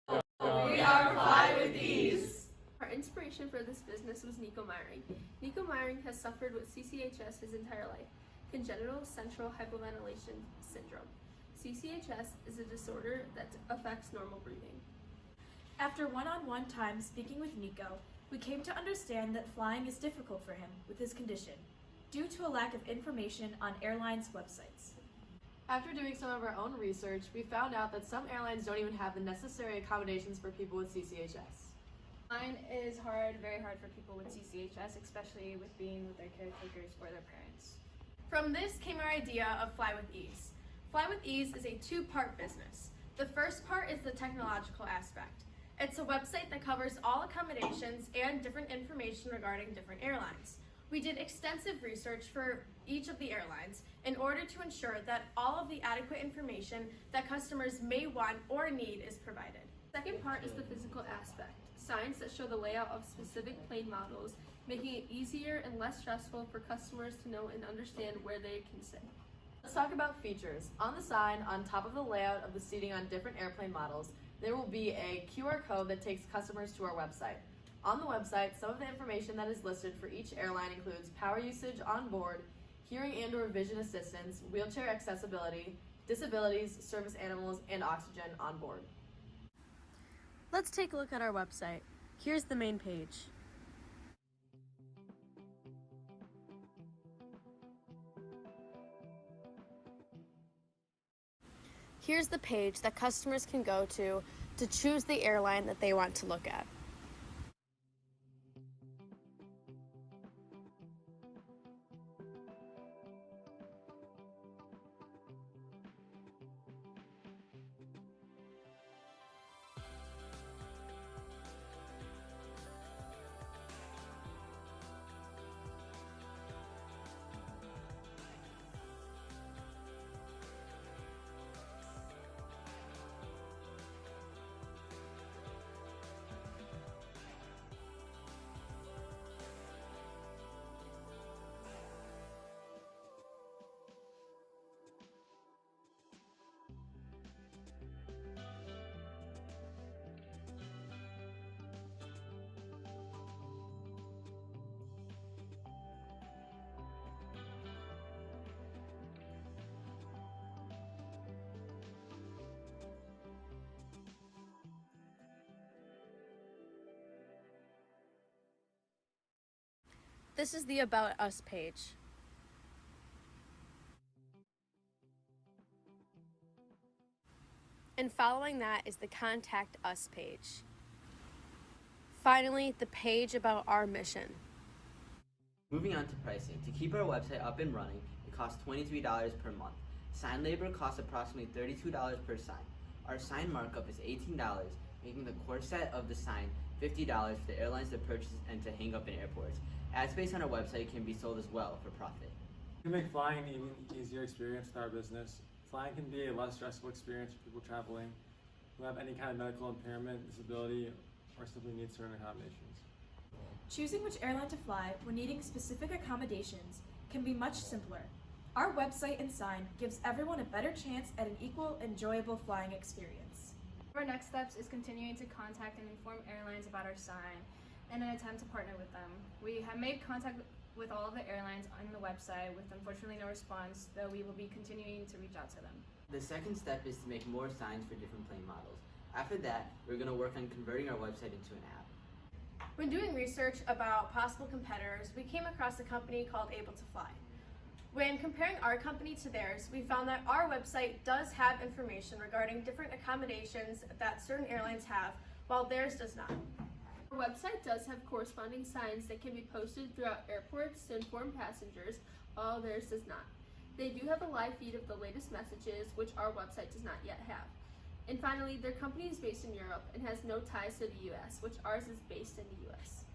We are Fly with Ease. Our inspiration for this business was Nico Meyering. Nico Meyering has suffered with CCHS his entire life, congenital central hypoventilation syndrome. CCHS is a disorder that affects normal breathing. After one-on-one time speaking with Nico, we came to understand that flying is difficult for him with his condition, due to a lack of information on airlines' websites. After doing some of our own research, we found out that some airlines don't even have the necessary accommodations for people with CCHS. Flying is very hard for people with CCHS, especially with being with their caretakers or their parents. From this came our idea of Fly with Ease. Fly with Ease is a two-part business. The first part is the technological aspect. It's a website that covers all accommodations and different information regarding different airlines. We did extensive research for each of the airlines in order to ensure that all of the adequate information that customers may want or need is provided. The second part is the physical aspect. Signs that show the layout of specific plane models, making it easier and less stressful for customers to know and understand where they can sit. Let's talk about features. On the sign, on top of the layout of the seating on different airplane models, there will be a QR code that takes customers to our website. On the website, some of the information that is listed for each airline includes power usage on board, hearing and/or vision assistance, wheelchair accessibility, disabilities, service animals, and oxygen on board. Let's take a look at our website. Here's the main page. Here's the page that customers can go to choose the airline that they want to look at. This is the About Us page. And following that is the Contact Us page. Finally, the page about our mission. Moving on to pricing. To keep our website up and running, it costs $23 per month. Sign labor costs approximately $32 per sign. Our sign markup is $18, making the core set of the sign $50 for the airlines to purchase and to hang up in airports. Ad space on our website can be sold as well for profit. To make flying an even easier experience with our business, flying can be a less stressful experience for people traveling who have any kind of medical impairment, disability, or simply need certain accommodations. Choosing which airline to fly when needing specific accommodations can be much simpler. Our website and sign gives everyone a better chance at an equal, enjoyable flying experience. Our next steps is continuing to contact and inform airlines about our sign in an attempt to partner with them. We have made contact with all of the airlines on the website with unfortunately no response, though we will be continuing to reach out to them. The second step is to make more signs for different plane models. After that, we're going to work on converting our website into an app. When doing research about possible competitors, we came across a company called Able to Fly. When comparing our company to theirs, we found that our website does have information regarding different accommodations that certain airlines have, while theirs does not. Our website does have corresponding signs that can be posted throughout airports to inform passengers, while theirs does not. They do have a live feed of the latest messages, which our website does not yet have. And finally, their company is based in Europe and has no ties to the US, which ours is based in the US.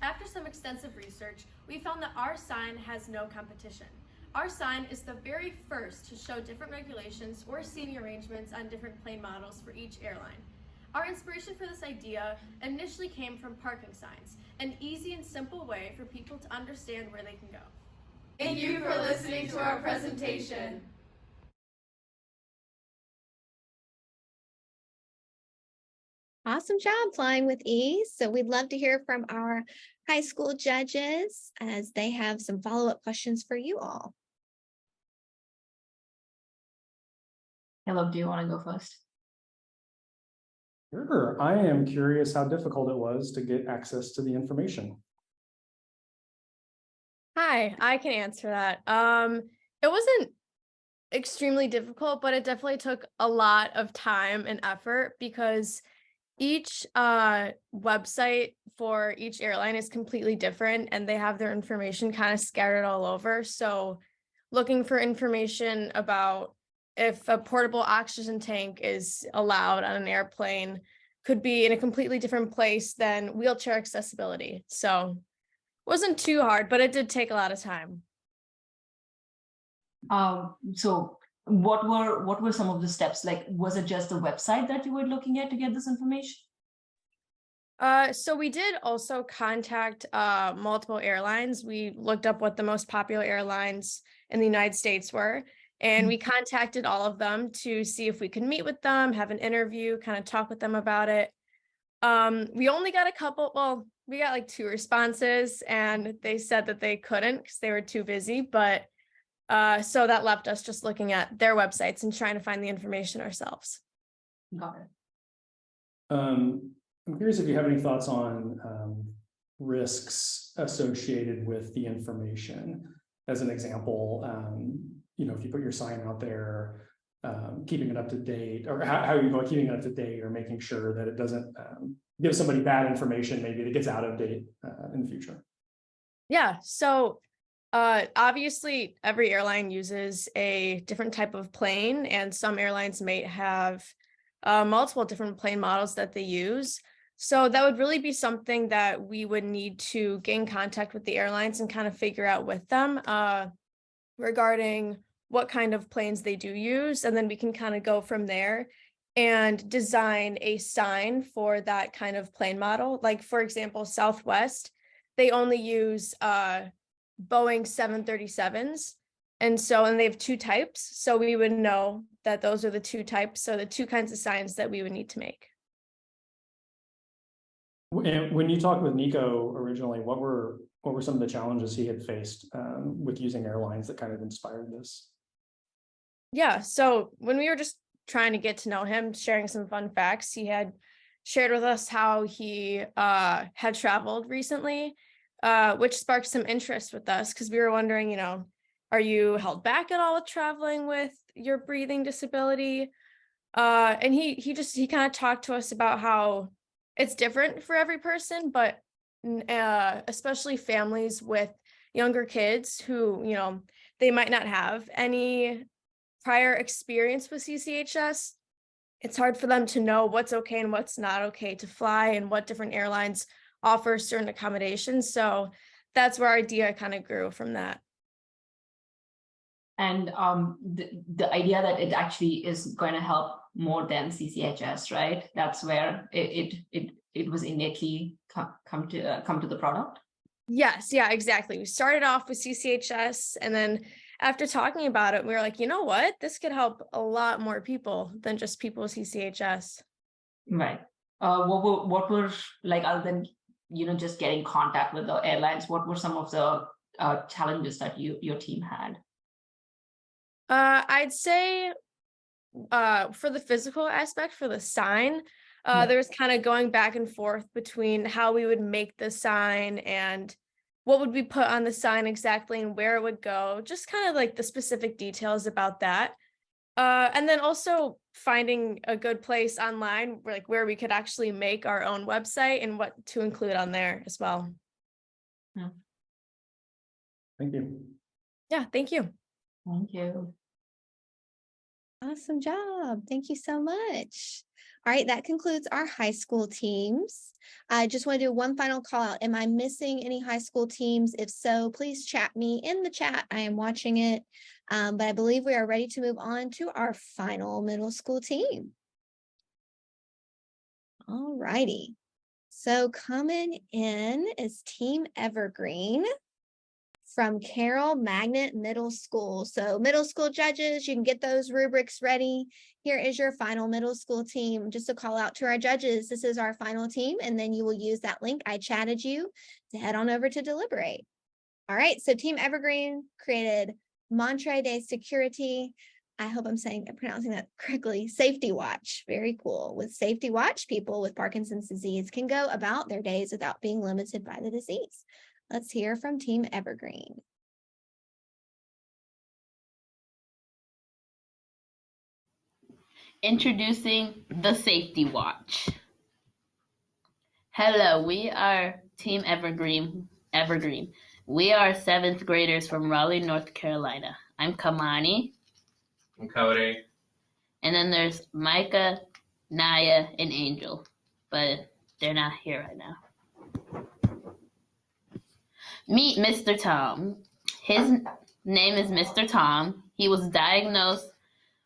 After some extensive research, we found that our sign has no competition. Our sign is the very first to show different regulations or seating arrangements on different plane models for each airline. Our inspiration for this idea initially came from parking signs, an easy and simple way for people to understand where they can go. Thank you for listening to our presentation. Awesome job flying with ease. So we'd love to hear from our high school judges as they have some follow-up questions for you all. Caleb, do you want to go first? Sure. I am curious how difficult it was to get access to the information. Hi, I can answer that. It wasn't extremely difficult, but it definitely took a lot of time and effort because each website for each airline is completely different and they have their information kind of scattered all over. So looking for information about if a portable oxygen tank is allowed on an airplane could be in a completely different place than wheelchair accessibility. So it wasn't too hard, but it did take a lot of time. So what were some of the steps? Like, was it just the website that you were looking at to get this information? So we did also contact multiple airlines. We looked up what the most popular airlines in the United States were, and we contacted all of them to see if we could meet with them, have an interview, kind of talk with them about it. We only got a couple, well, we got like 2 responses and they said that they couldn't because they were too busy, but so that left us just looking at their websites and trying to find the information ourselves. Got it. I'm curious if you have any thoughts on risks associated with the information. As an example, if you put your sign out there, keeping it up to date, or how you go keeping it up to date, or making sure that it doesn't give somebody bad information, maybe that gets out of date in the future. Yeah, so obviously every airline uses a different type of plane, and some airlines may have multiple different plane models that they use. So that would really be something that we would need to gain contact with the airlines and kind of figure out with them regarding what kind of planes they do use. And then we can kind of go from there and design a sign for that kind of plane model. Like, for example, Southwest, they only use Boeing 737s. And they have 2 types. So we would know that those are the 2 types. So the 2 kinds of signs that we would need to make. And when you talked with Nico originally, what were some of the challenges he had faced with using airlines that kind of inspired this? Yeah, so when we were just trying to get to know him, sharing some fun facts, he had shared with us how he had traveled recently, which sparked some interest with us because we were wondering, are you held back at all with traveling with your breathing disability? And he kind of talked to us about how it's different for every person, but especially families with younger kids who, they might not have any prior experience with CCHS. It's hard for them to know what's okay and what's not okay to fly and what different airlines offer certain accommodations. So that's where our idea kind of grew from that. And the idea that it actually is going to help more than CCHS, right? That's where it was innately come to the product. Yes, yeah, exactly. We started off with CCHS, and then after talking about it, we were like, you know what? This could help a lot more people than just people with CCHS. Right. What were like, other than just getting contact with the airlines, what were some of the challenges that your team had? I'd say for the physical aspect, for the sign, there was kind of going back and forth between how we would make the sign and what would be put on the sign exactly and where it would go, just kind of like the specific details about that. And then also finding a good place online where we could actually make our own website and what to include on there as well. Yeah. Thank you. Yeah, thank you. Thank you. Awesome job. Thank you so much. All right, that concludes our high school teams. I just want to do one final call out. Am I missing any high school teams? If so, please chat me in the chat. I am watching it. But I believe we are ready to move on to our final middle school team. All righty. So coming in is Team Evergreen from Carroll Magnet Middle School. So middle school judges, you can get those rubrics ready. Here is your final middle school team. Just a call out to our judges. This is our final team, and then you will use that link I chatted you to head on over to deliberate. All right, so Team Evergreen created Montre de Security. I hope I'm pronouncing that correctly. Safety Watch, very cool. With Safety Watch, people with Parkinson's disease can go about their days without being limited by the disease. Let's hear from Team Evergreen. Introducing the Safety Watch. Hello, we are Team Evergreen. We are 7th graders from Raleigh, North Carolina. I'm Kamani. I'm Cody. And then there's Micah, Naya, and Angel, but they're not here right now. Meet Mr. Tom. His name is Mr. Tom. He was diagnosed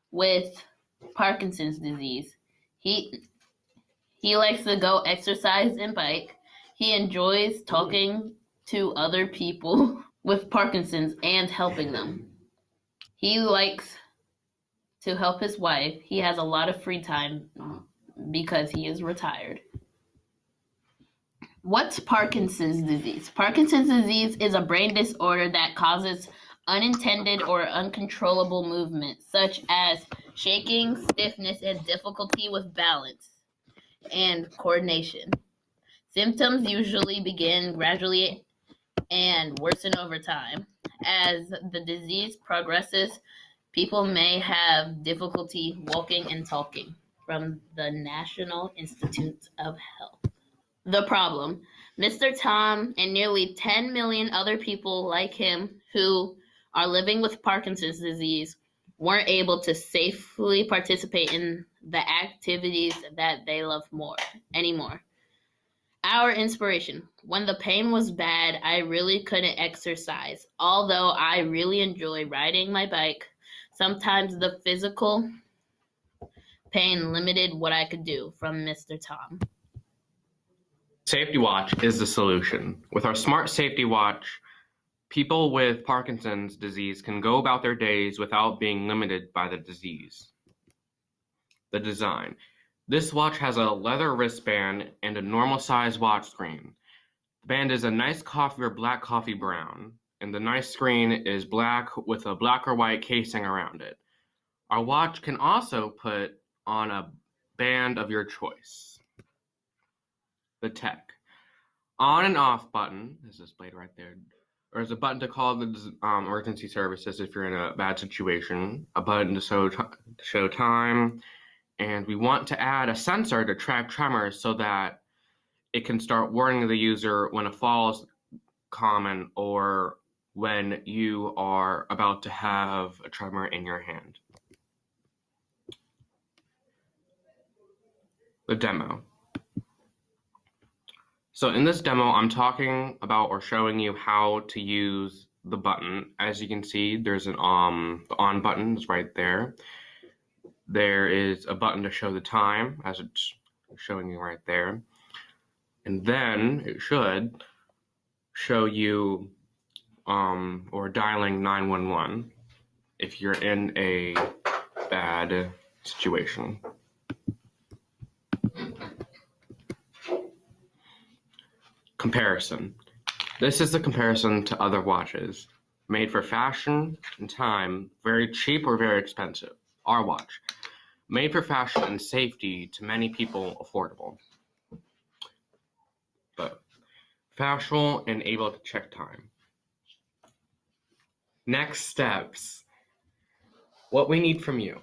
with Parkinson's disease. He likes to go exercise and bike. He enjoys talking to other people with Parkinson's and helping them. He likes to help his wife. He has a lot of free time because he is retired. What's Parkinson's disease? Parkinson's disease is a brain disorder that causes unintended or uncontrollable movement, such as shaking, stiffness, and difficulty with balance and coordination. Symptoms usually begin gradually and worsen over time. As the disease progresses, people may have difficulty walking and talking. From the National Institutes of Health. The problem: Mr. Tom and nearly 10 million other people like him who are living with Parkinson's disease weren't able to safely participate in the activities that they love anymore. Our inspiration: when the pain was bad, I really couldn't exercise. Although I really enjoy riding my bike, sometimes the physical pain limited what I could do. From Mr. Tom. Safety Watch is the solution. With our smart Safety Watch, people with Parkinson's disease can go about their days without being limited by the disease. The design. This watch has a leather wristband and a normal size watch screen. The band is a nice coffee or black coffee brown, and the nice screen is black with a black or white casing around it. Our watch can also put on a band of your choice. The tech. On and off button is displayed right there. There's a button to call the emergency services if you're in a bad situation, a button to show time, and we want to add a sensor to track tremors so that it can start warning the user when a fall is common or when you are about to have a tremor in your hand. The demo. So in this demo, I'm talking about or showing you how to use the button. As you can see, there's an the on button is right there. There is a button to show the time, as it's showing you right there. And then it should show you or dialing 911 if you're in a bad situation. Comparison. This is the comparison to other watches. Made for fashion and time, very cheap or very expensive. Our watch. Made for fashion and safety, to many people affordable. But fashionable and able to check time. Next steps. What we need from you.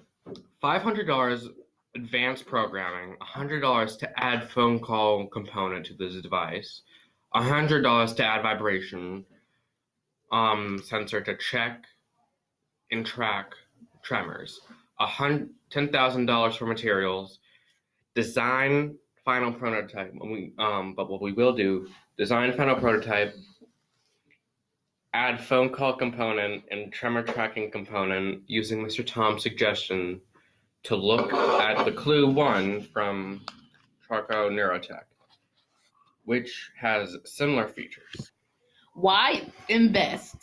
$500 advanced programming, $100 to add phone call component to this device, $100 to add vibration sensor to check and track tremors, $10,000 for materials, design final prototype. But what we will do, design final prototype, add phone call component and tremor tracking component using Mr. Tom's suggestion to look at the Clue 1 from Charco Neurotech, which has similar features. Why invest?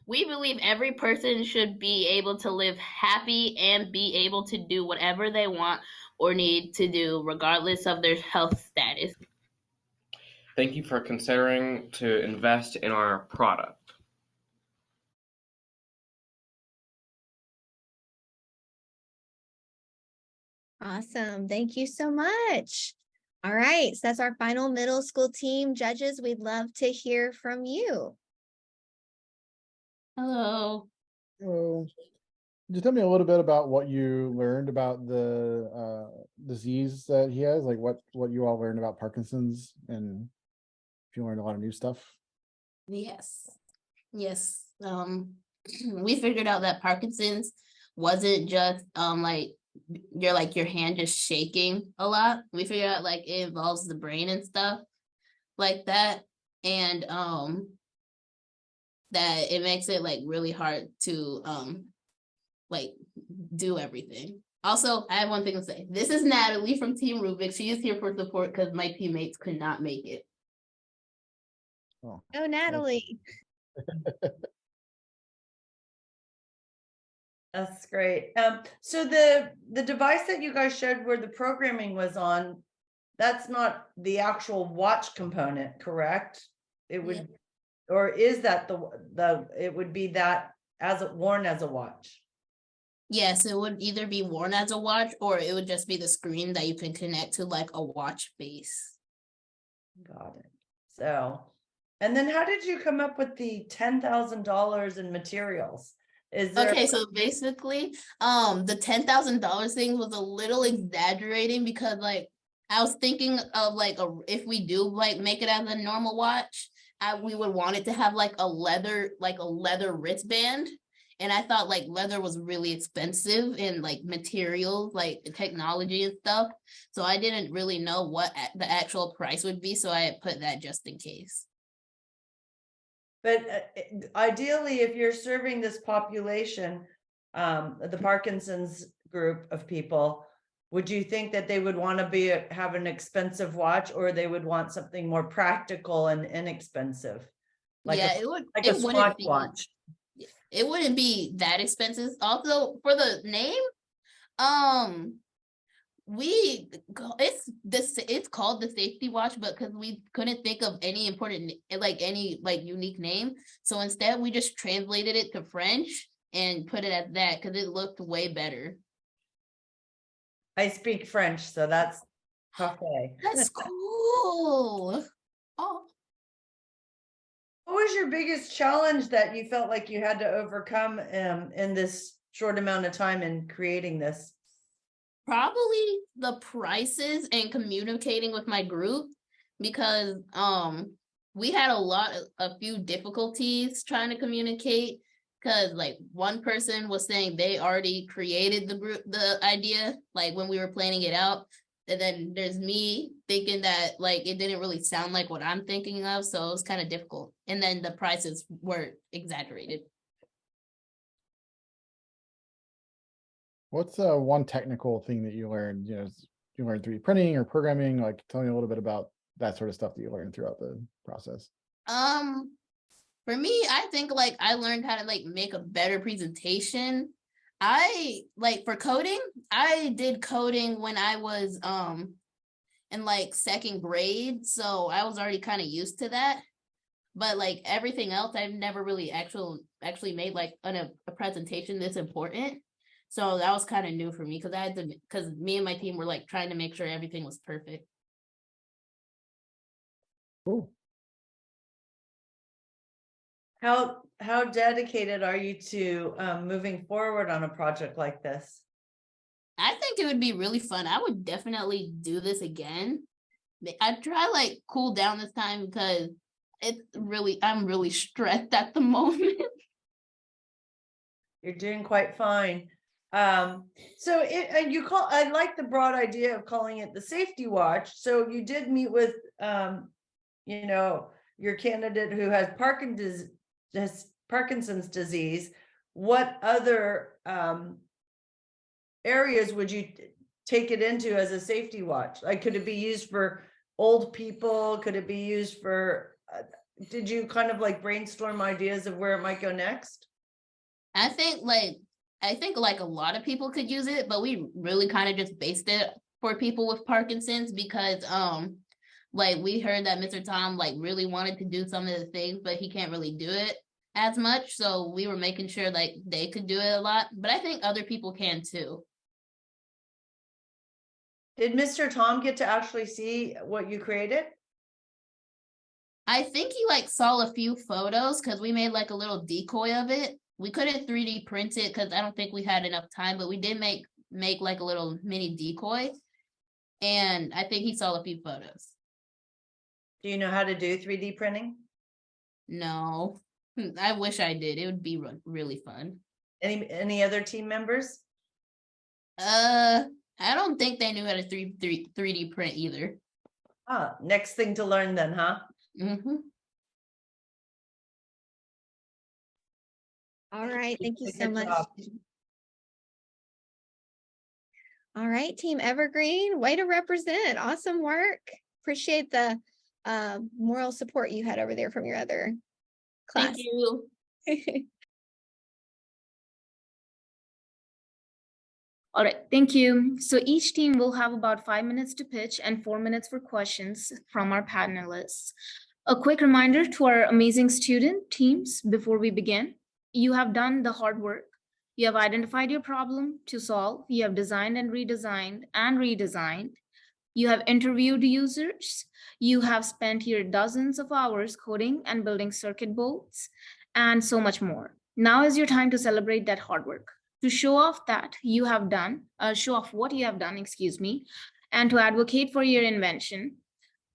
We believe every person should be able to live happy and be able to do whatever they want or need to do, regardless of their health status. Thank you for considering to invest in our product. Awesome. Thank you so much. All right. So that's our final middle school team. Judges, we'd love to hear from you. Hello. So, just tell me a little bit about what you learned about the disease that he has, like what you all learned about Parkinson's, and if you learned a lot of new stuff. Yes. We figured out that Parkinson's wasn't just your hand just shaking a lot. We figured out like it involves the brain and stuff like that, and that it makes it like really hard to do everything. Also, I have one thing to say. This is Natalie from Team Rubik. She is here for support because my teammates could not make it. Oh, Natalie. That's great. So the device that you guys showed where the programming was on, that's not the actual watch component, correct? It would, or is that it would be that as worn as a watch? Yes, it would either be worn as a watch or it would just be the screen that you can connect to like a watch base. Got it. So, and then how did you come up with the $10,000 in materials? Okay, so basically, the $10,000 thing was a little exaggerating because like I was thinking of like if we do like make it as a normal watch, we would want it to have like a leather wristband. And I thought like leather was really expensive and like materials, like technology and stuff. So I didn't really know what the actual price would be. So I put that just in case. But ideally, if you're serving this population, the Parkinson's group of people, would you think that they would want to have an expensive watch, or they would want something more practical and inexpensive? It wouldn't be watch. It wouldn't be that expensive. Also, for the name, it's called the safety watch, but because we couldn't think of any unique name, so instead we just translated it to French and put it as that because it looked way better. I speak French, so that's okay. That's cool. Oh. What was your biggest challenge that you felt like you had to overcome in this short amount of time in creating this? Probably the prices and communicating with my group, because we had a few difficulties trying to communicate, because like one person was saying they already created the idea like when we were planning it out, And then there's me thinking that like it didn't really sound like what I'm thinking of, so it was kind of difficult. And then the prices were exaggerated. What's one technical thing that you learned? You learned 3D printing or programming? Like, tell me a little bit about that sort of stuff that you learned throughout the process. For me, I think like I learned how to like make a better presentation. I like for coding, I did coding when I was in like second grade, so I was already kind of used to that. But like everything else, I've never really actually made like a presentation this important. So that was kind of new for me because me and my team were like trying to make sure everything was perfect. Cool. How dedicated are you to moving forward on a project like this? I think it would be really fun. I would definitely do this again. I'd try like cool down this time because I'm really stressed at the moment. You're doing quite fine. I like the broad idea of calling it the safety watch. So you did meet with your candidate who has Parkinson's disease. What other areas would you take it into as a safety watch? Like, could it be used for old people? Could it be used for, did you kind of like brainstorm ideas of where it might go next? I think like a lot of people could use it, but we really kind of just based it for people with Parkinson's because like we heard that Mr. Tom like really wanted to do some of the things, but he can't really do it as much. So we were making sure like they could do it a lot, but I think other people can too. Did Mr. Tom get to actually see what you created? I think he like saw a few photos because we made like a little decoy of it. We couldn't 3D print it because I don't think we had enough time, but we did make like a little mini decoy. And I think he saw a few photos. Do you know how to do 3D printing? No, I wish I did. It would be really fun. Any other team members? I don't think they knew how to 3D print either. Next thing to learn then, huh? Mm-hmm. All right, thank you so much. All right, Team Evergreen, way to represent. Awesome work. Appreciate the moral support you had over there from your other class. Thank you. All right, thank you. So each team will have about 5 minutes to pitch and 4 minutes for questions from our panelists. A quick reminder to our amazing student teams before we begin. You have done the hard work. You have identified your problem to solve. You have designed and redesigned and redesigned. You have interviewed users. You have spent your dozens of hours coding and building circuit boards and so much more. Now is your time to celebrate that hard work, to show off what you have done, and to advocate for your invention,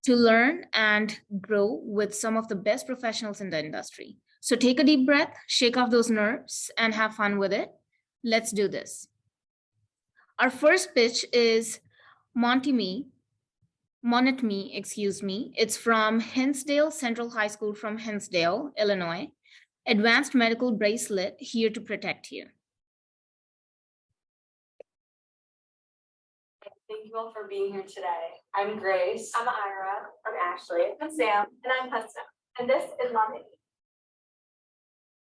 to learn and grow with some of the best professionals in the industry. So take a deep breath, shake off those nerves, and have fun with it. Let's do this. Our first pitch is Monnet Me. It's from Hinsdale Central High School from Hinsdale, Illinois. Advanced medical bracelet, here to protect you. Thank you all for being here today. I'm Grace. I'm Ira. I'm Ashley. I'm Sam. And I'm Hudson. And this is Monnet Me.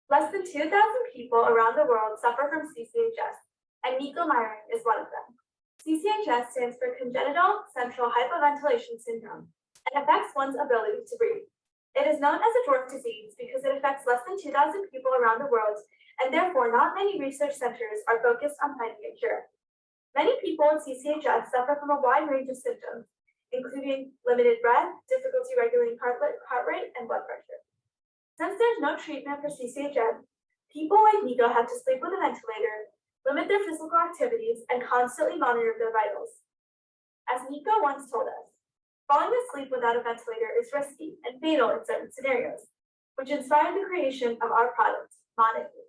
Less than 2,000 people around the world suffer from CCHS, and Nico Myron is one of them. CCHS stands for Congenital Central Hypoventilation Syndrome and affects one's ability to breathe. It is known as a dwarf disease because it affects less than 2,000 people around the world, and therefore not many research centers are focused on finding a cure. Many people with CCHS suffer from a wide range of symptoms, including limited breath, difficulty regulating heart rate, and blood pressure. Since there's no treatment for CCHS, people like Nico have to sleep with a ventilator, limit their physical activities, and constantly monitor their vitals. As Nico once told us, falling asleep without a ventilator is risky and fatal in certain scenarios, which inspired the creation of our product, Monnet Me.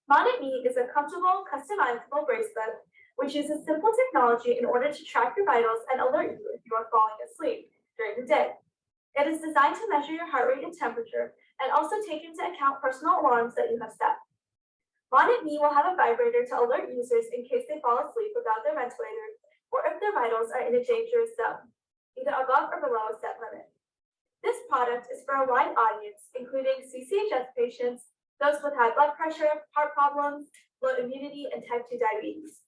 Monnet Me is a comfortable, customizable bracelet which uses simple technology in order to track your vitals and alert you if you are falling asleep during the day. It is designed to measure your heart rate and temperature and also take into account personal alarms that you have set. Bonnet Me will have a vibrator to alert users in case they fall asleep without their ventilator or if their vitals are in a dangerous zone, either above or below a set limit. This product is for a wide audience, including CCHS patients, those with high blood pressure, heart problems, low immunity, and type 2 diabetes.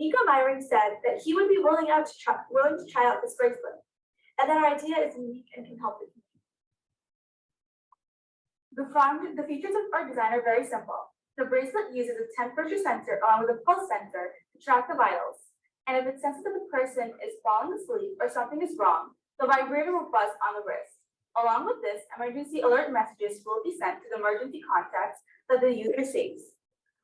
Nico Myring said that he would be willing to try out this bracelet, and that our idea is unique and can help the community. The features of our design are very simple. The bracelet uses a temperature sensor along with a pulse sensor to track the vitals, and if it senses that the person is falling asleep or something is wrong, the vibrator will buzz on the wrist. Along with this, emergency alert messages will be sent to the emergency contacts that the user saves.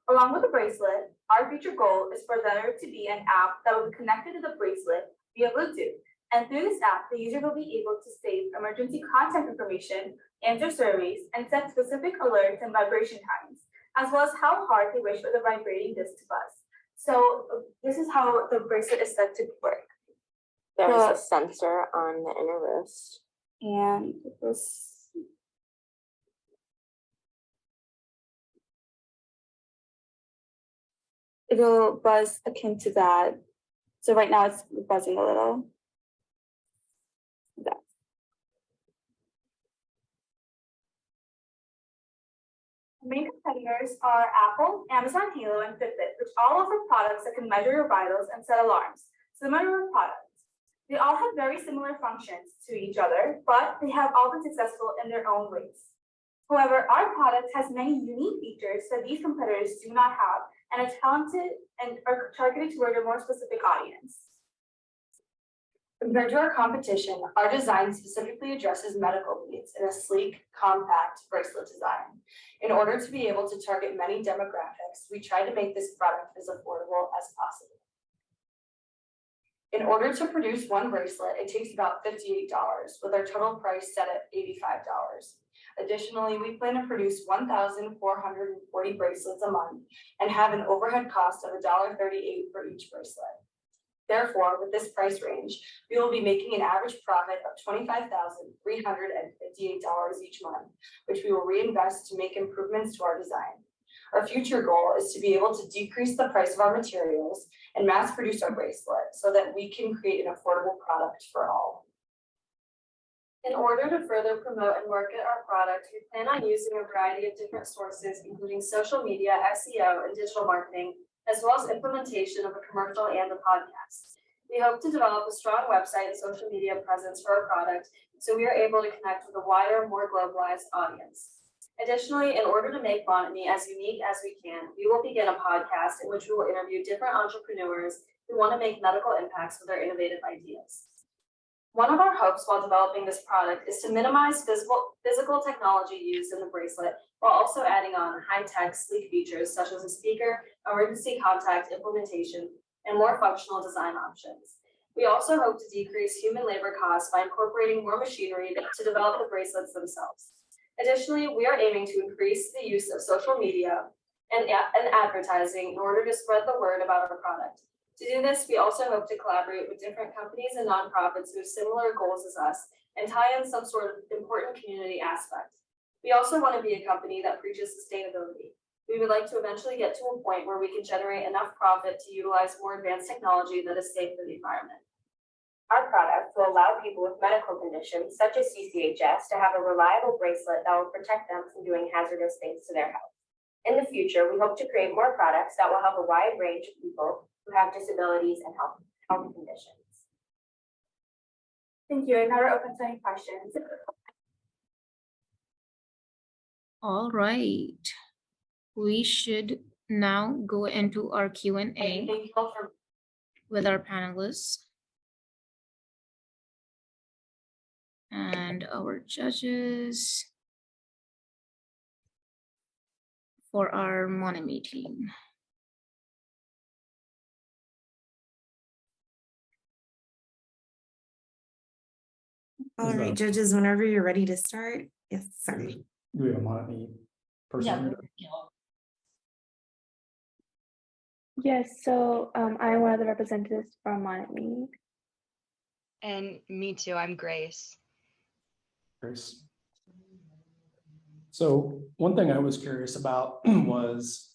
Along with the bracelet, our future goal is for there to be an app that will be connected to the bracelet via Bluetooth. And through this app, the user will be able to save emergency contact information, answer surveys, and set specific alerts and vibration times, as well as how hard they wish for the vibrating disc to buzz. So this is how the bracelet is set to work. There's a sensor on the inner wrist. And this. It'll buzz akin to that. So right now it's buzzing a little. That. Main competitors are Apple, Amazon Halo, and Fitbit, which all offer products that can measure your vitals and set alarms. Similar products. They all have very similar functions to each other, but they have all been successful in their own ways. However, our product has many unique features that these competitors do not have and are talented and are targeted toward a more specific audience. Compared to our competition, our design specifically addresses medical needs in a sleek, compact bracelet design. In order to be able to target many demographics, we tried to make this product as affordable as possible. In order to produce one bracelet, it takes about $58, with our total price set at $85. Additionally, we plan to produce 1,440 bracelets a month and have an overhead cost of $1.38 for each bracelet. Therefore, with this price range, we will be making an average profit of $25,358 each month, which we will reinvest to make improvements to our design. Our future goal is to be able to decrease the price of our materials and mass produce our bracelet so that we can create an affordable product for all. In order to further promote and market our product, we plan on using a variety of different sources, including social media, SEO, and digital marketing, as well as implementation of a commercial and a podcast. We hope to develop a strong website and social media presence for our product so we are able to connect with a wider, more globalized audience. Additionally, in order to make Bonnet Me as unique as we can, we will begin a podcast in which we will interview different entrepreneurs who want to make medical impacts with their innovative ideas. One of our hopes while developing this product is to minimize physical technology used in the bracelet while also adding on high-tech, sleek features such as a speaker, emergency contact implementation, and more functional design options. We also hope to decrease human labor costs by incorporating more machinery to develop the bracelets themselves. Additionally, we are aiming to increase the use of social media and advertising in order to spread the word about our product. To do this, we also hope to collaborate with different companies and nonprofits who have similar goals as us and tie in some sort of important community aspect. We also want to be a company that preaches sustainability. We would like to eventually get to a point where we can generate enough profit to utilize more advanced technology that is safe for the environment. Our product will allow people with medical conditions such as CCHS to have a reliable bracelet that will protect them from doing hazardous things to their health. In the future, we hope to create more products that will help a wide range of people who have disabilities and health conditions. Thank you. And now we're open to any questions. All right. We should now go into our Q&A with our panelists and our judges for our Bonnet Me team. All right, judges, whenever you're ready to start. Yes, sorry. Do we have a Bonnet Me person? Yeah. Yes, so I'm one of the representatives from Monmouth. And me too, I'm Grace. Grace. So one thing I was curious about was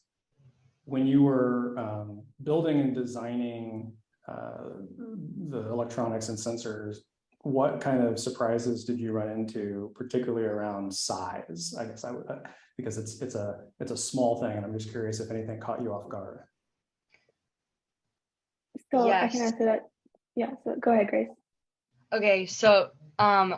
when you were building and designing the electronics and sensors, what kind of surprises did you run into, particularly around size? I guess I would, because it's a small thing, and I'm just curious if anything caught you off guard. So I Yes. can answer that. Yeah, so go ahead, Grace. Okay, so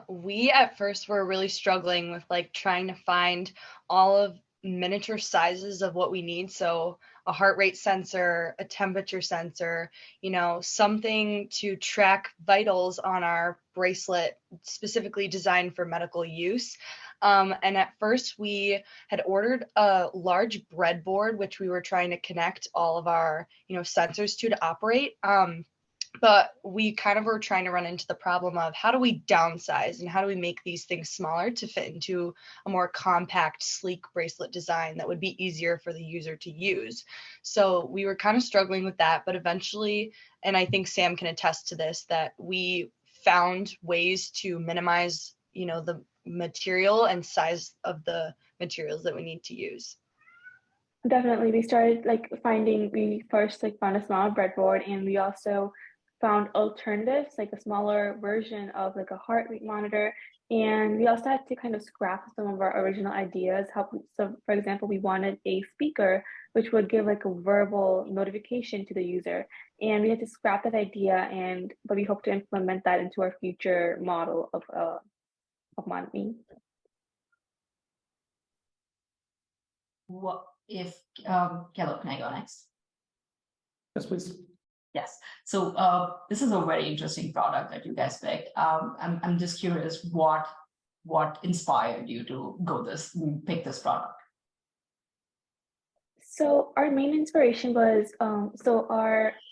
we at first were really struggling with like trying to find all of miniature sizes of what we need. So a heart rate sensor, a temperature sensor, you know, something to track vitals on our bracelet specifically designed for medical use. And at first we had ordered a large breadboard, which we were trying to connect all of our, you know, sensors to operate. But we kind of were trying to run into the problem of how do we downsize and how do we make these things smaller to fit into a more compact, sleek bracelet design that would be easier for the user to use. So we were kind of struggling with that, but eventually, and I think Sam can attest to this, that we found ways to minimize, you know, the material and size of the materials that we need to use. Definitely, we started like we first like found a smaller breadboard, and we also found alternatives, like a smaller version of like a heart rate monitor. And we also had to kind of scrap some of our original ideas. So for example, we wanted a speaker which would give like a verbal notification to the user. And we had to scrap that idea, but we hope to implement that into our future model of Monmouth. What if, Caleb, can I go next? Yes, please. Yes, so this is a very interesting product that you guys picked. I'm just curious what inspired you to pick this product? So our main inspiration was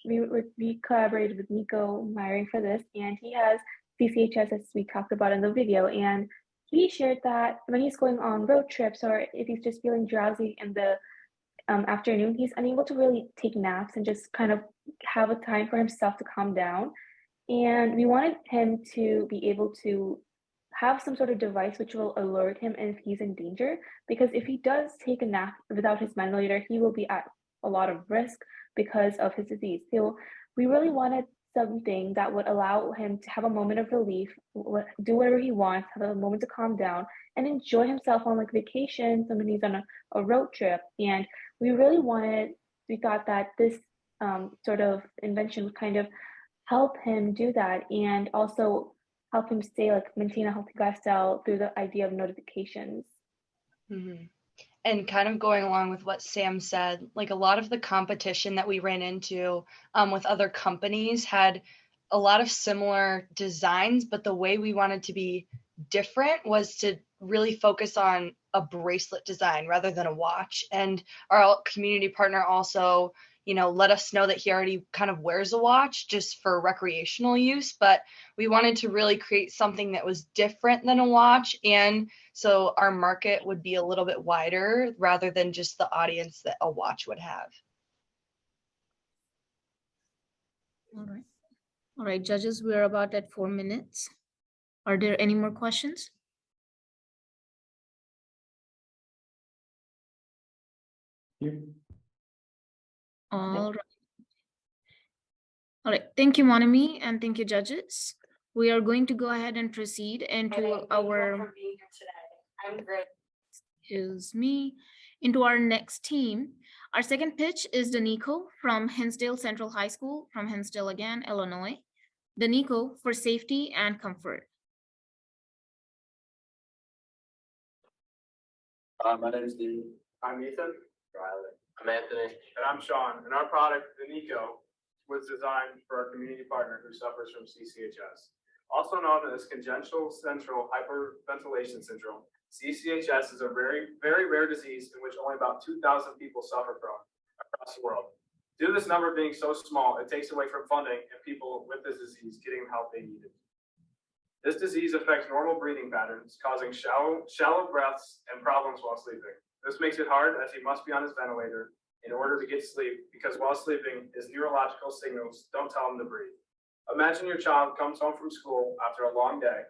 we collaborated with Nico Myring for this, and he has CCHS, as we talked about in the video, and he shared that when he's going on road trips or if he's just feeling drowsy in the afternoon, he's unable to really take naps and just kind of have a time for himself to calm down. And we wanted him to be able to have some sort of device which will alert him if he's in danger, because if he does take a nap without his ventilator, he will be at a lot of risk because of his disease. So we really wanted something that would allow him to have a moment of relief, do whatever he wants, have a moment to calm down and enjoy himself on like vacation, when he's on a road trip. And we thought that this sort of invention would kind of help him do that, and also help him maintain a healthy lifestyle through the idea of notifications. Mm-hmm. And kind of going along with what Sam said, like a lot of the competition that we ran into with other companies had a lot of similar designs, but the way we wanted to be different was to really focus on a bracelet design rather than a watch. And our community partner also, you know, let us know that he already kind of wears a watch just for recreational use, but we wanted to really create something that was different than a watch, and so our market would be a little bit wider rather than just the audience that a watch would have. All right, judges, we're about at 4 minutes. Are there any more questions? All right. All right, thank you, Monami, and thank you, judges. We are going to go ahead and proceed into our, I'm great. excuse me, into our next team. Our second pitch is Danico from Hinsdale Central High School, from Hinsdale again, Illinois. Danico for safety and comfort. My name is Steve. I'm Ethan. Riley. I'm Anthony. And I'm Sean. And our product, the Nico, was designed for our community partner who suffers from CCHS. Also known as congenital central hyperventilation syndrome, CCHS is a very, very rare disease in which only about 2,000 people suffer from across the world. Due to this number being so small, it takes away from funding and people with this disease getting the help they needed. This disease affects normal breathing patterns, causing shallow breaths and problems while sleeping. This makes it hard as he must be on his ventilator in order to get sleep because while sleeping, his neurological signals don't tell him to breathe. Imagine your child comes home from school after a long day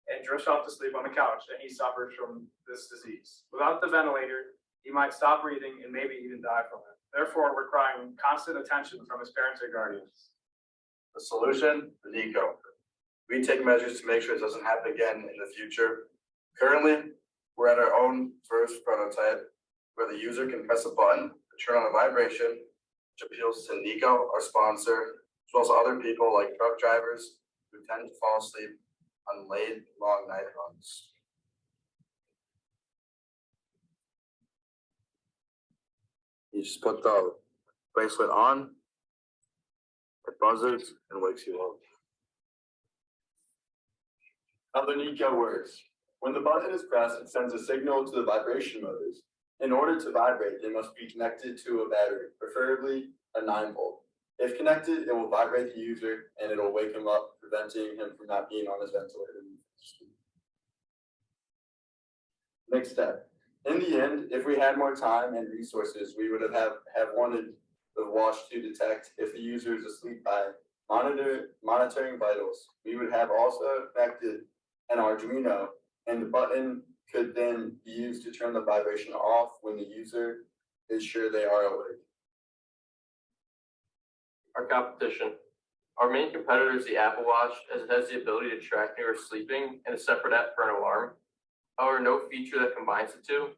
and drifts off to sleep on the couch and he suffers from this disease. Without the ventilator, he might stop breathing and maybe even die from it. Therefore, requiring constant attention from his parents or guardians. The solution, the Nico. We take measures to make sure it doesn't happen again in the future. Currently, we're at our own first prototype where the user can press a button to turn on a vibration, which appeals to Nico, our sponsor, as well as other people like truck drivers who tend to fall asleep on late, long night runs. You just put the bracelet on, it buzzes and wakes you up. How the Nico works. When the button is pressed, it sends a signal to the vibration motors. In order to vibrate, they must be connected to a battery, preferably a 9-volt. If connected, it will vibrate the user and it'll wake him up, preventing him from not being on his ventilator. Next step. In the end, if we had more time and resources, we would have wanted the watch to detect if the user is asleep by monitoring vitals. We would have also connected an Arduino, and the button could then be used to turn the vibration off when the user is sure they are awake. Our competition. Our main competitor is the Apple Watch, as it has the ability to track when you are sleeping and a separate app for an alarm. However, no feature that combines the two.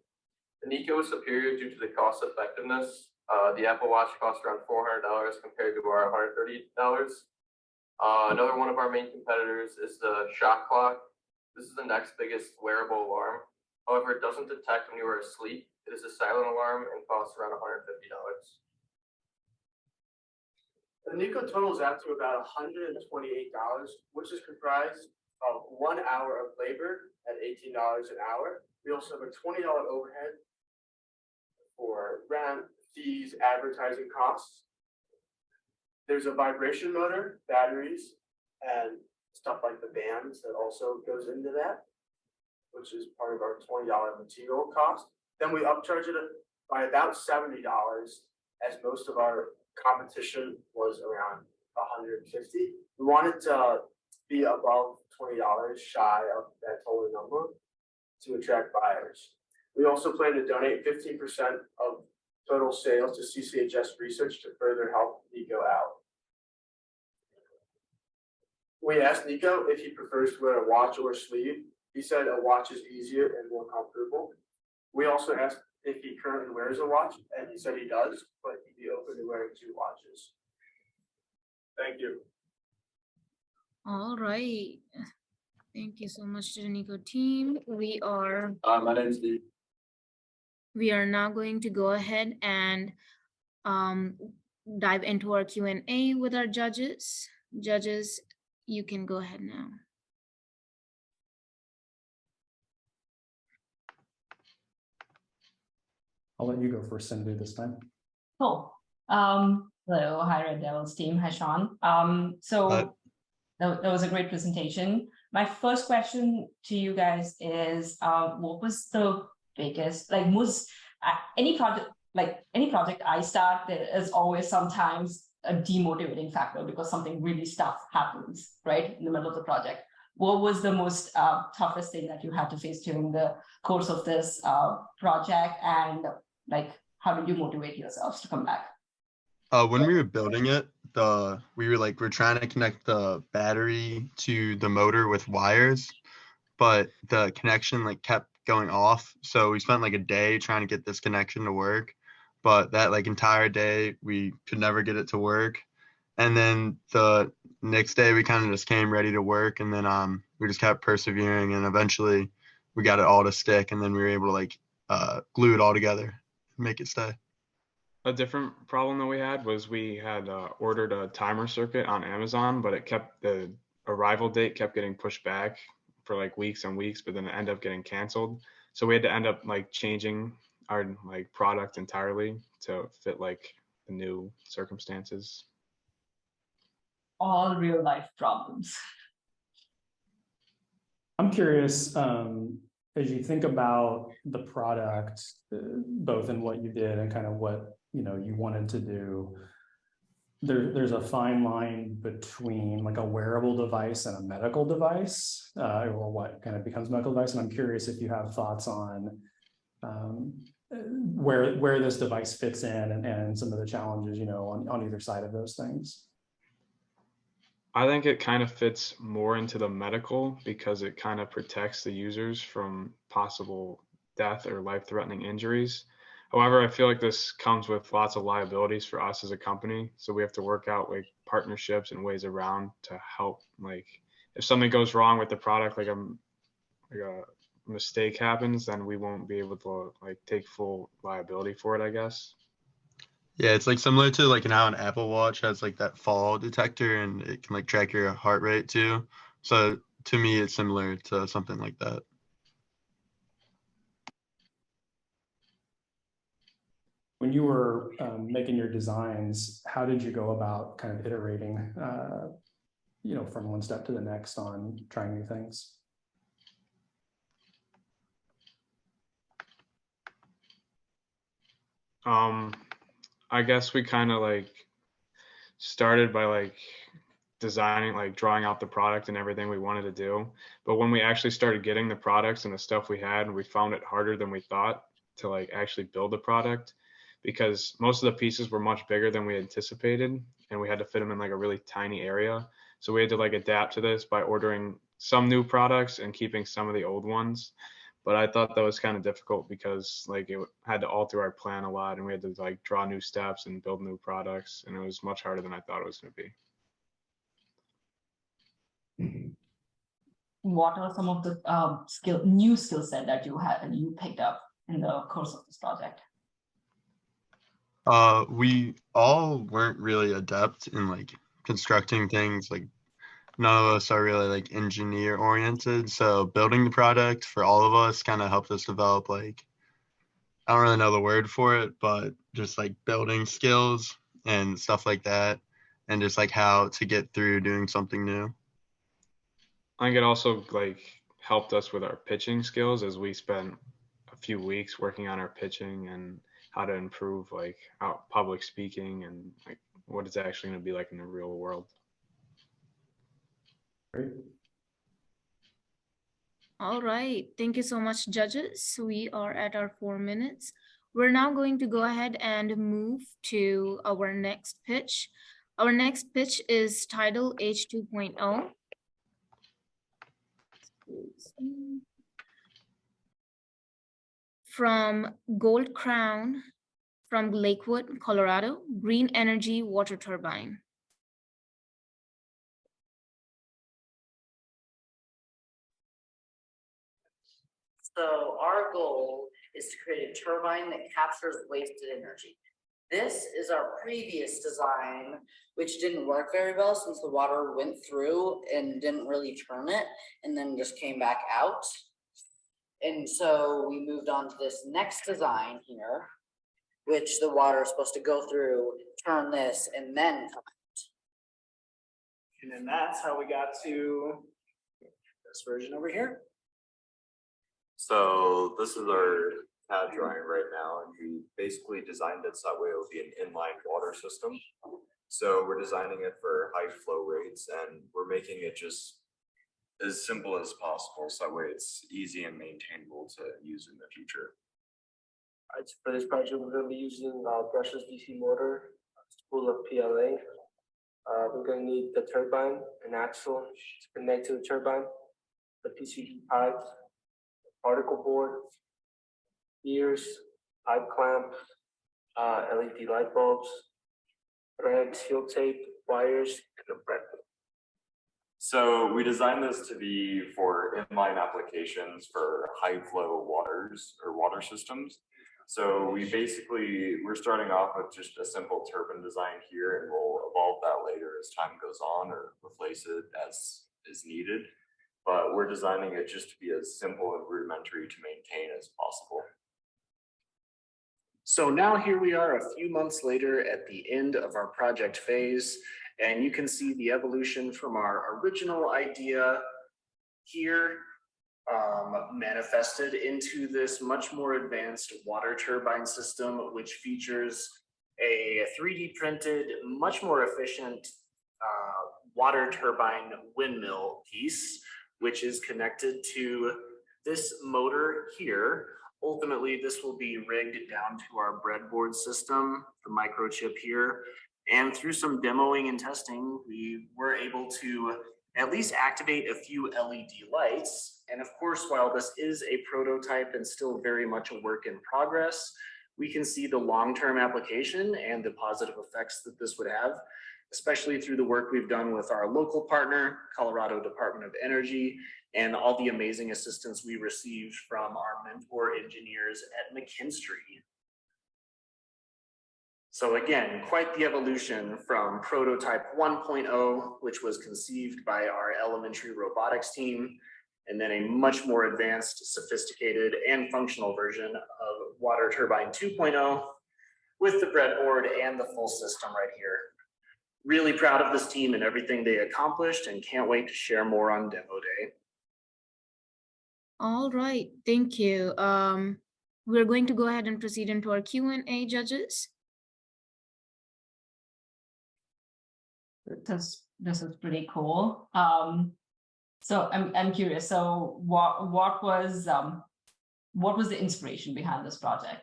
The Nico is superior due to the cost effectiveness. The Apple Watch costs around $400 compared to our $130. Another one of our main competitors is the Shock Clock. This is the next biggest wearable alarm. However, it doesn't detect when you are asleep. It is a silent alarm and costs around $150. The Nico totals out to about $128, which is comprised of 1 hour of labor at $18 an hour. We also have a $20 overhead for rent, fees, advertising costs. There's a vibration motor, batteries, and stuff like the bands that also goes into that, which is part of our $20 material cost. Then we upcharge it by about $70, as most of our competition was around $150. We wanted to be above $20, shy of that total number, to attract buyers. We also plan to donate 15% of total sales to CCHS research to further help Nico out. We asked Nico if he prefers to wear a watch or a sleeve. He said a watch is easier and more comfortable. We also asked if he currently wears a watch, and he said he does, but he'd be open to wearing 2 watches. Thank you. All right. Thank you so much to the Nico team. My name's Steve. We are now going to go ahead and dive into our Q&A with our judges. Judges, you can go ahead now. I'll let you go first, Cindy, this time. Cool. Hello, hi Red Devils team. Hi, Sean. That was a great presentation. My first question to you guys is, what was the biggest, any project I start, there is always sometimes a demotivating factor because something really stuff happens, right, in the middle of the project. What was the most toughest thing that you had to face during the course of this project, and how did you motivate yourselves to come back? When we were building it, we're trying to connect the battery to the motor with wires, but the connection kept going off. So we spent a day trying to get this connection to work, but that entire day we could never get it to work. And then the next day we kind of just came ready to work, and then we just kept persevering, and eventually we got it all to stick, and then we were able to glue it all together and make it stay. A different problem that we had was we had ordered a timer circuit on Amazon, but the arrival date kept getting pushed back for weeks and weeks, but then it ended up getting canceled. So we had to end up changing our product entirely to fit the new circumstances. All real life problems. I'm curious, as you think about the product, both in what you did and kind of what you wanted to do, there's a fine line between like a wearable device and a medical device, or what kind of becomes a medical device. And I'm curious if you have thoughts on where this device fits in and some of the challenges, on either side of those things. I think it kind of fits more into the medical because it kind of protects the users from possible death or life-threatening injuries. However, I feel like this comes with lots of liabilities for us as a company. So we have to work out like partnerships and ways around to help. Like if something goes wrong with the product, like a mistake happens, then we won't be able to like take full liability for it, I guess. Yeah, it's like similar to like how an Apple Watch has like that fall detector and it can like track your heart rate too. So to me, it's similar to something like that. When you were making your designs, how did you go about kind of iterating, from one step to the next on trying new things? I guess we kind of like started by like designing, like drawing out the product and everything we wanted to do. But when we actually started getting the products and the stuff we had, we found it harder than we thought to like actually build the product because most of the pieces were much bigger than we anticipated and we had to fit them in like a really tiny area. So we had to like adapt to this by ordering some new products and keeping some of the old ones. But I thought that was kind of difficult because like it had to alter our plan a lot and we had to like draw new steps and build new products. And it was much harder than I thought it was going to be. What are some of the new skill set that you picked up in the course of this project? We all weren't really adept in like constructing things. Like none of us are really like engineer oriented. So building the product for all of us kind of helped us develop like, I don't really know the word for it, but just like building skills and stuff like that. And just like how to get through doing something new. I think it also like helped us with our pitching skills as we spent a few weeks working on our pitching and how to improve like our public speaking and like what it's actually going to be like in the real world. Great. All right. Thank you so much, judges. We are at our 4 minutes. We're now going to go ahead and move to our next pitch. Our next pitch is titled H 2.0. From Gold Crown, from Lakewood, Colorado, Green Energy Water Turbine. So our goal is to create a turbine that captures wasted energy. This is our previous design, which didn't work very well since the water went through and didn't really turn it and then just came back out. And so we moved on to this next design here, which the water is supposed to go through, turn this, and then come out. And then that's how we got to this version over here. So this is our CAD drawing right now, and we basically designed it so that way it would be an inline water system. So we're designing it for high flow rates, and we're making it just as simple as possible, so that way it's easy and maintainable to use in the future. For this project, we're going to be using a brushless DC motor, spool of PLA. We're going to need the turbine, an axle to connect to the turbine, the PCB pipes, particle board, gears, pipe clamp, LED light bulbs, thread, seal tape, wires, and a breadboard. So we designed this to be for inline applications for high flow waters or water systems. So we're starting off with just a simple turbine design here, and we'll evolve that later as time goes on or replace it as is needed. But we're designing it just to be as simple and rudimentary to maintain as possible. So now here we are a few months later at the end of our project phase, and you can see the evolution from our original idea here manifested into this much more advanced water turbine system, which features a 3D printed, much more efficient water turbine windmill piece, which is connected to this motor here. Ultimately, this will be rigged down to our breadboard system, the microchip here. And through some demoing and testing, we were able to at least activate a few LED lights. And of course, while this is a prototype and still very much a work in progress, we can see the long-term application and the positive effects that this would have, especially through the work we've done with our local partner, Colorado Department of Energy, and all the amazing assistance we received from our mentor engineers at McKinstry. So again, quite the evolution from prototype 1.0, which was conceived by our elementary robotics team, and then a much more advanced, sophisticated, and functional version of water turbine 2.0 with the breadboard and the full system right here. Really proud of this team and everything they accomplished, and can't wait to share more on demo day. All right, thank you. We're going to go ahead and proceed into our Q&A, judges. This is pretty cool. So I'm curious. So what was the inspiration behind this project?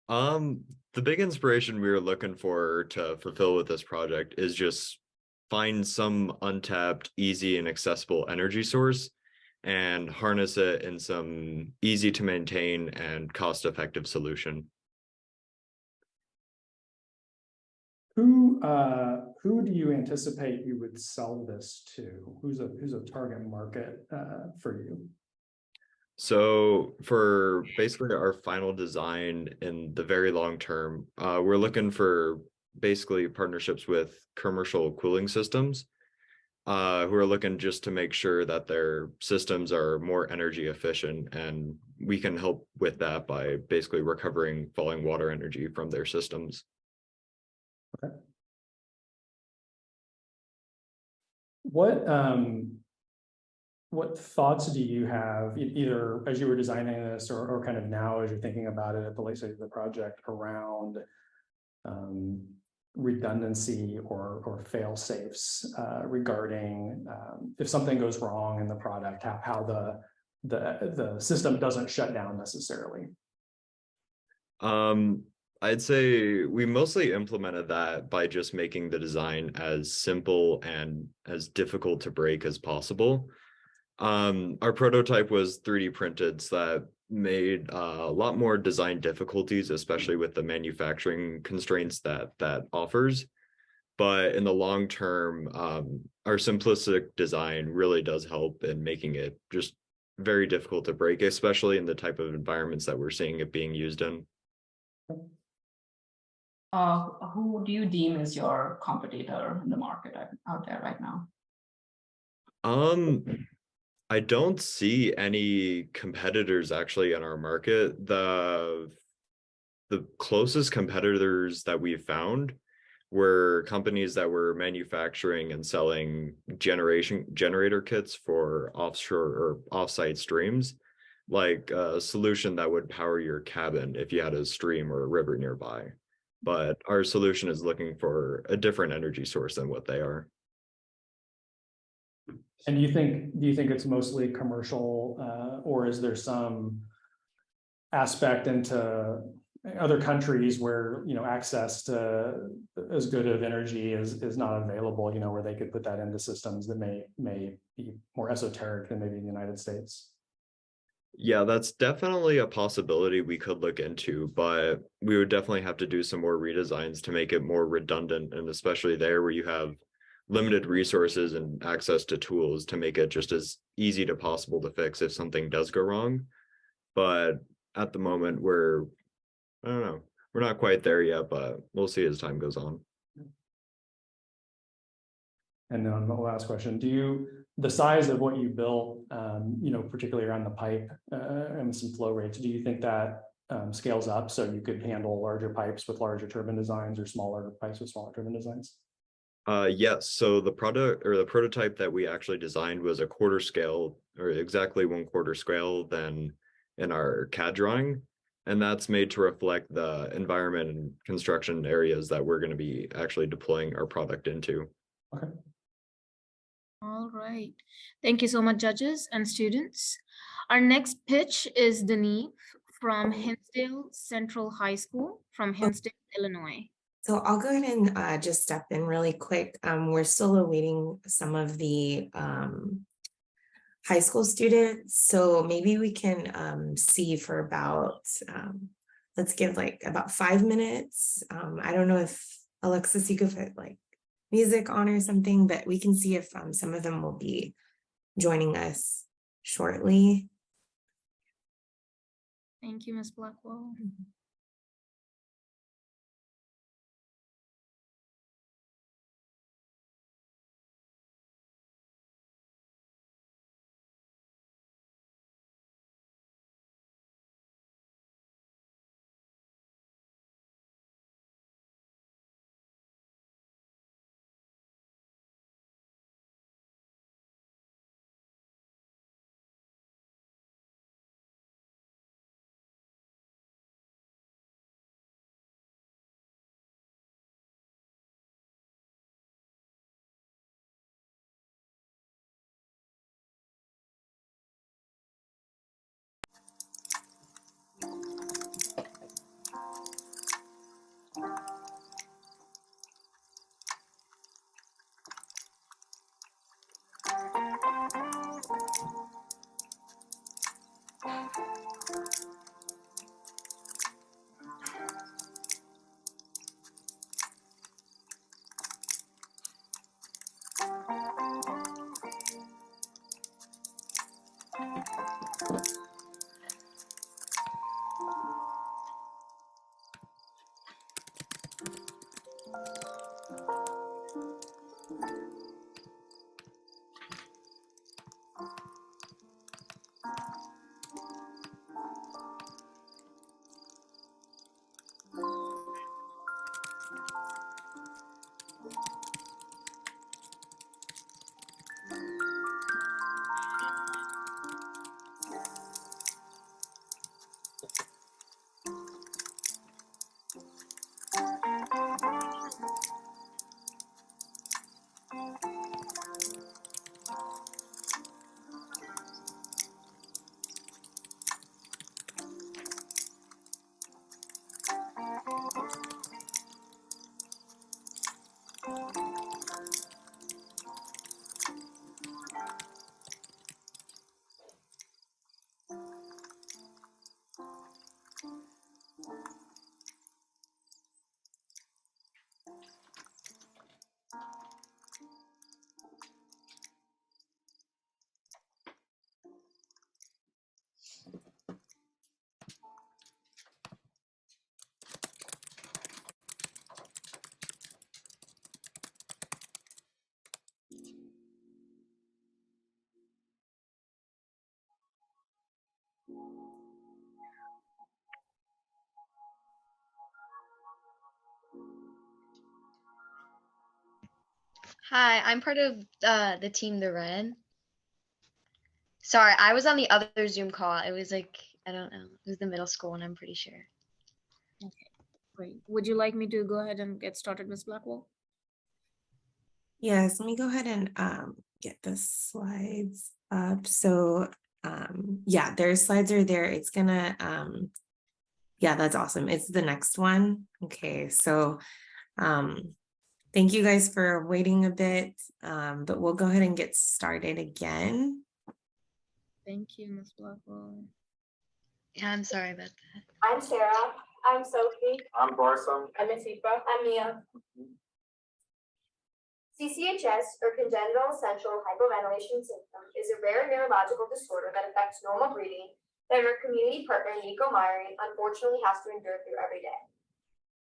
The big inspiration we were looking for to fulfill with this project is just find some untapped, easy and accessible energy source and harness it in some easy to maintain and cost-effective solution. Who do you anticipate you would sell this to? Who's a target market for you? So for basically our final design in the very long term, we're looking for basically partnerships with commercial cooling systems who are looking just to make sure that their systems are more energy efficient, and we can help with that by basically recovering falling water energy from their systems. Okay. What thoughts do you have, either as you were designing this or kind of now as you're thinking about it at the late stage of the project, around redundancy or fail safes regarding if something goes wrong in the product, how the system doesn't shut down necessarily? I'd say we mostly implemented that by just making the design as simple and as difficult to break as possible. Our prototype was 3D printed, so that made a lot more design difficulties, especially with the manufacturing constraints that offers. But in the long term, our simplistic design really does help in making it just very difficult to break, especially in the type of environments that we're seeing it being used in. Who do you deem as your competitor in the market out there right now? I don't see any competitors actually in our market. The closest competitors that we've found were companies that were manufacturing and selling generator kits for offshore or offsite streams, like a solution that would power your cabin if you had a stream or a river nearby. But our solution is looking for a different energy source than what they are. And do you think it's mostly commercial, or is there some aspect into other countries where, you know, access to as good of energy is not available, you know, where they could put that into systems that may be more esoteric than maybe in the United States? Yeah, that's definitely a possibility we could look into, but we would definitely have to do some more redesigns to make it more redundant, and especially there where you have limited resources and access to tools to make it just as easy to possible to fix if something does go wrong. But at the moment, I don't know, we're not quite there yet, but we'll see as time goes on. And then the last question, the size of what you built, you know, particularly around the pipe and some flow rates, do you think that scales up so you could handle larger pipes with larger turbine designs or smaller pipes with smaller turbine designs? Yes, so the prototype that we actually designed was a quarter scale, or exactly 1/4 scale than in our CAD drawing. And that's made to reflect the environment and construction areas that we're going to be actually deploying our product into. All right. Thank you so much, judges and students. Our next pitch is Denise from Hinsdale Central High School from Hinsdale, Illinois. So I'll go ahead and just step in really quick. We're still awaiting some of the high school students. So maybe we can see for about, let's give like about 5 minutes. I don't know if Alexis, you could put like music on or something, but we can see if some of them will be joining us shortly. Thank you, Ms. Blackwell. Hi, I'm part of the team The Red. Sorry, I was on the other Zoom call. It was like, I don't know, it was the middle school one, I'm pretty sure. Okay, great. Would you like me to go ahead and get started, Ms. Blackwell? Yes, let me go ahead and get the slides up. So yeah, their slides are there. It's gonna yeah, that's awesome. It's the next one. Okay, so thank you guys for waiting a bit, but we'll go ahead and get started again. Thank you, Ms. Blackwell. Yeah, I'm sorry about that. I'm Sarah. I'm Sophie. I'm Barsam. I'm Asifa. I'm Mia. CCHS, or congenital central hypoventilation syndrome, is a rare neurological disorder that affects normal breathing that our community partner Nico Myrie unfortunately has to endure through every day.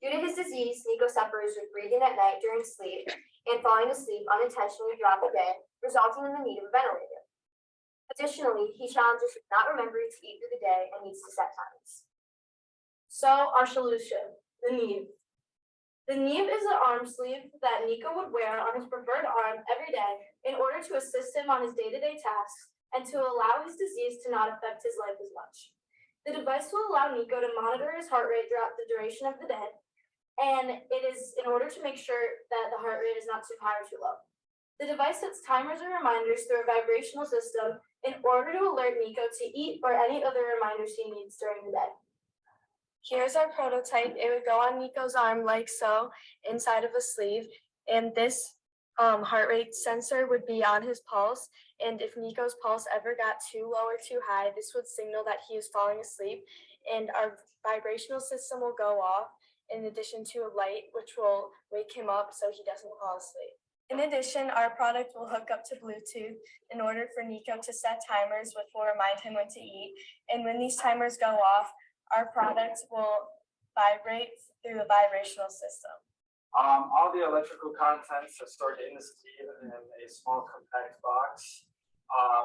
Due to his disease, Nico suffers with breathing at night during sleep and falling asleep unintentionally throughout the day, resulting in the need of a ventilator. Additionally, he challenges with not remembering to eat through the day and needs to set times. So our solution, the Neve. The Neve is an arm sleeve that Nico would wear on his preferred arm every day in order to assist him on his day-to-day tasks and to allow his disease to not affect his life as much. The device will allow Nico to monitor his heart rate throughout the duration of the day, and it is in order to make sure that the heart rate is not too high or too low. The device sets timers and reminders through a vibrational system in order to alert Nico to eat or any other reminders he needs during the day. Here's our prototype. It would go on Nico's arm like so, inside of a sleeve, and this heart rate sensor would be on his pulse, and if Nico's pulse ever got too low or too high, this would signal that he is falling asleep, and our vibrational system will go off in addition to a light which will wake him up so he doesn't fall asleep. In addition, our product will hook up to Bluetooth in order for Nico to set timers which will remind him when to eat, and when these timers go off, our product will vibrate through the vibrational system. All the electrical contents are stored in the sleeve in a small compact box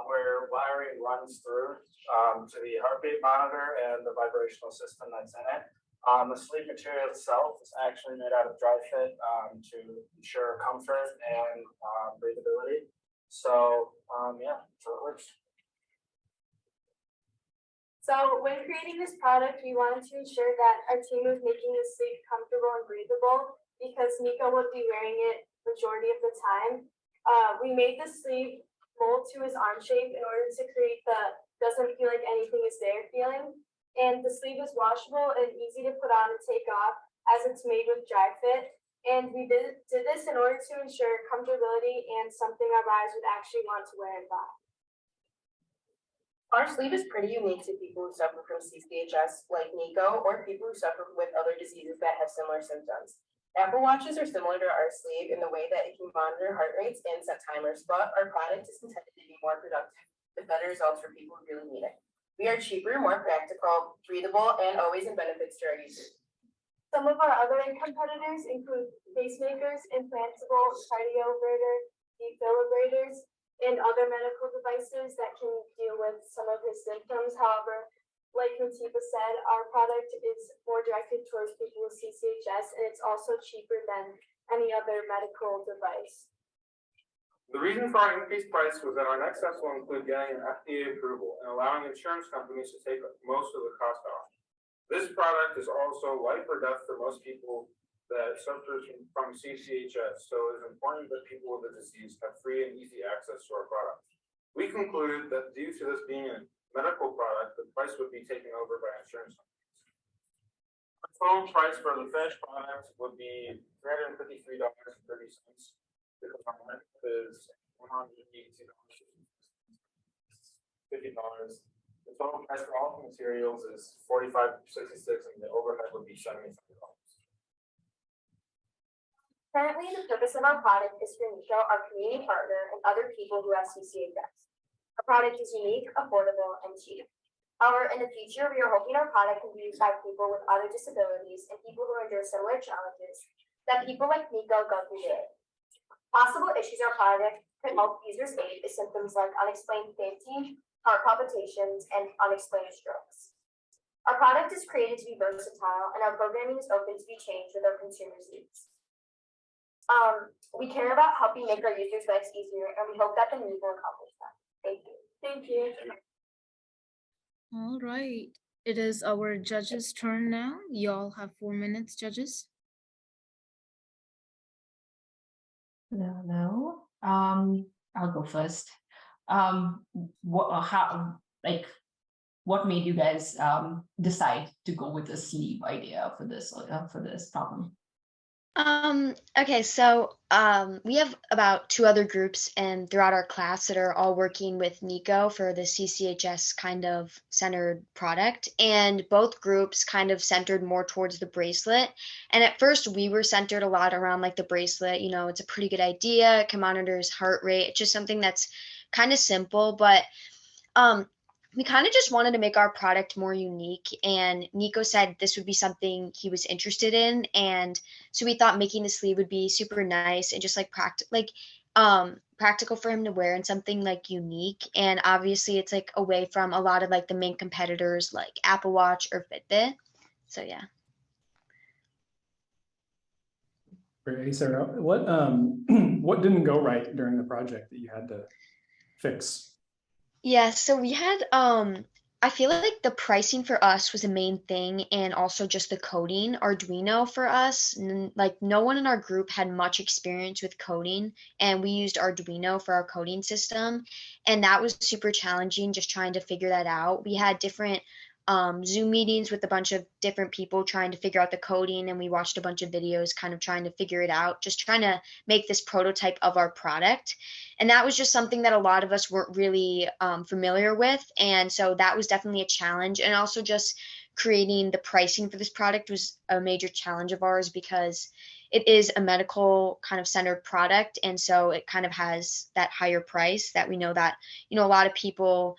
where wiring runs through to the heartbeat monitor and the vibrational system that's in it. The sleeve material itself is actually made out of dry fit to ensure comfort and breathability. So yeah, so it works. So when creating this product, we wanted to ensure that our team was making the sleeve comfortable and breathable because Nico would be wearing it majority of the time. We made the sleeve mold to his arm shape in order to create the doesn't feel like anything is there feeling. And the sleeve is washable and easy to put on and take off as it's made with dry fit. And we did this in order to ensure comfortability and something our buyers would actually want to wear and buy. Our sleeve is pretty unique to people who suffer from CCHS like Nico or people who suffer with other diseases that have similar symptoms. Apple Watches are similar to our sleeve in the way that it can monitor heart rates and set timers, but our product is intended to be more productive with better results for people who really need it. We are cheaper, more practical, breathable, and always in benefits to our users. Some of our other competitors include pacemakers, implantable cardioverter, defibrillators, and other medical devices that can deal with some of his symptoms. However, like Matiba said, our product is more directed towards people with CCHS, and it's also cheaper than any other medical device. The reason for our increased price was that our next steps will include getting an FDA approval and allowing insurance companies to take most of the cost off. This product is also life or death for most people that suffer from CCHS, so it is important that people with the disease have free and easy access to our product. We concluded that due to this being a medical product, the price would be taken over by insurance companies. The total price for the finished product would be $353.30. Because our rent is $182.50. The total price for all the materials is $45.66, and the overhead would be $75. Currently, the purpose of our product is for Nico, our community partner, and other people who have CCHS. Our product is unique, affordable, and cheap. However, in the future, we are hoping our product can be used by people with other disabilities and people who endure similar challenges that people like Nico go through daily. Possible issues our product could help users aid is symptoms like unexplained fainting, heart palpitations, and unexplained strokes. Our product is created to be versatile, and our programming is open to be changed with our consumers' needs. We care about helping make our users' lives easier, and we hope that the need will accomplish that. Thank you. Thank you. All right. It is our judges' turn now. Y'all have 4 minutes, judges. No. I'll go first. What made you guys decide to go with the sleeve idea for this problem? Okay, so we have about 2 other groups and throughout our class that are all working with Nico for the CCHS kind of centered product, and both groups kind of centered more towards the bracelet. And at first we were centered a lot around like the bracelet, you know, it's a pretty good idea, it can monitor his heart rate, it's just something that's kind of simple, but we kind of just wanted to make our product more unique, and Nico said this would be something he was interested in, and so we thought making the sleeve would be super nice and just like practical for him to wear and something like unique. And obviously it's like away from a lot of like the main competitors like Apple Watch or Fitbit. So yeah. Great. Sarah, what didn't go right during the project that you had to fix? Yeah, so we had I feel like the pricing for us was the main thing, and also just the coding. Arduino for us, like no one in our group had much experience with coding, and we used Arduino for our coding system, and that was super challenging just trying to figure that out. We had different Zoom meetings with a bunch of different people trying to figure out the coding, and we watched a bunch of videos kind of trying to figure it out, just trying to make this prototype of our product. And that was just something that a lot of us weren't really familiar with. And so that was definitely a challenge. And also just creating the pricing for this product was a major challenge of ours, because it is a medical kind of centered product. And so it kind of has that higher price that we know that, a lot of people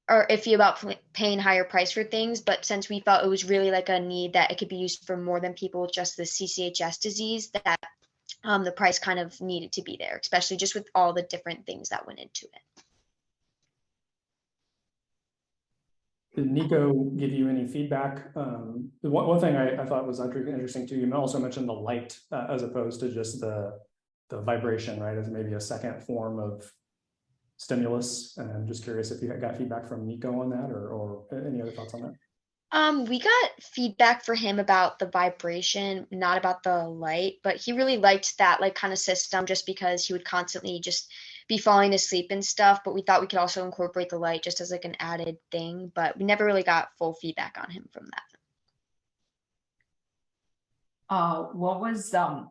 are iffy about paying higher price for things. But since we felt it was really like a need that it could be used for more than people with just the CCHS disease, that the price kind of needed to be there, especially just with all the different things that went into it. Did Nico give you any feedback? One thing I thought was interesting too, you also mentioned the light as opposed to just the vibration, right, as maybe a second form of stimulus. And I'm just curious if you got feedback from Nico on that, or any other thoughts on that? We got feedback for him about the vibration, not about the light, but he really liked that like kind of system just because he would constantly just be falling asleep and stuff. But we thought we could also incorporate the light just as like an added thing, but we never really got full feedback on him from that. What was some,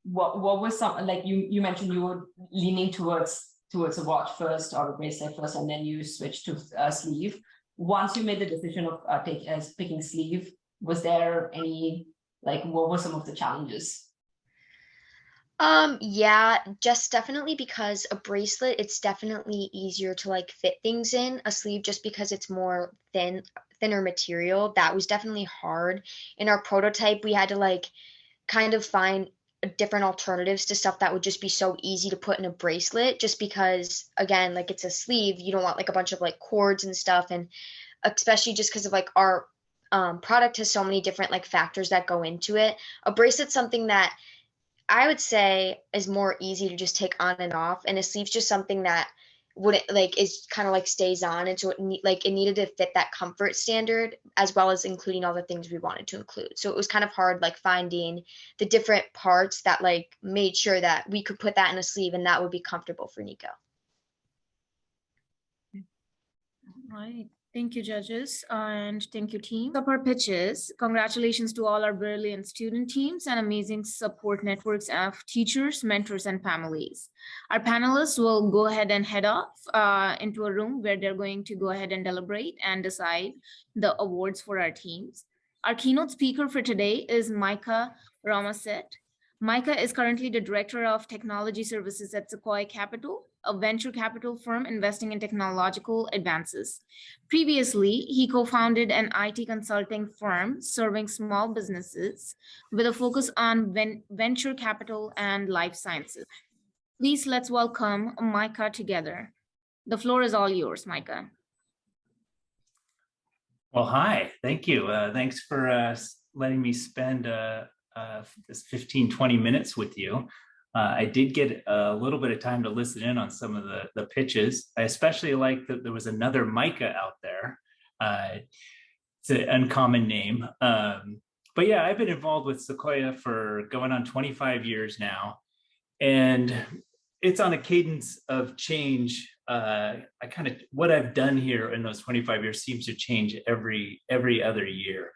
like you mentioned you were leaning towards a watch first or a bracelet first, and then you switched to a sleeve. Once you made the decision of picking sleeve, was there any, like, what were some of the challenges? Yeah, just definitely because a bracelet, it's definitely easier to like fit things in. A sleeve, just because it's more thinner material, that was definitely hard. In our prototype, we had to like kind of find different alternatives to stuff that would just be so easy to put in a bracelet, just because again, like it's a sleeve, you don't want like a bunch of like cords and stuff, and especially just because of like our product has so many different like factors that go into it. A bracelet's something that I would say is more easy to just take on and off, and a sleeve's just something that wouldn't like is kind of like stays on, and so it needed to fit that comfort standard as well as including all the things we wanted to include. So it was kind of hard like finding the different parts that like made sure that we could put that in a sleeve and that would be comfortable for Nico. All right. Thank you, judges, and thank you, team. Up our pitches. Congratulations to all our brilliant student teams and amazing support networks of teachers, mentors, and families. Our panelists will go ahead and head off into a room where they're going to go ahead and deliberate and decide the awards for our teams. Our keynote speaker for today is Micah Ramaset. Micah is currently the Director of Technology Services at Sequoia Capital, a venture capital firm investing in technological advances. Previously, he co-founded an IT consulting firm serving small businesses with a focus on venture capital and life sciences. Please let's welcome Micah together. The floor is all yours, Micah. Well, hi, thank you. Thanks for letting me spend this 15-20 minutes with you. I did get a little bit of time to listen in on some of the pitches. I especially like that there was another Micah out there. It's an uncommon name. But yeah, I've been involved with Sequoia for going on 25 years now. And it's on a cadence of change. What I've done here in those 25 years seems to change every other year.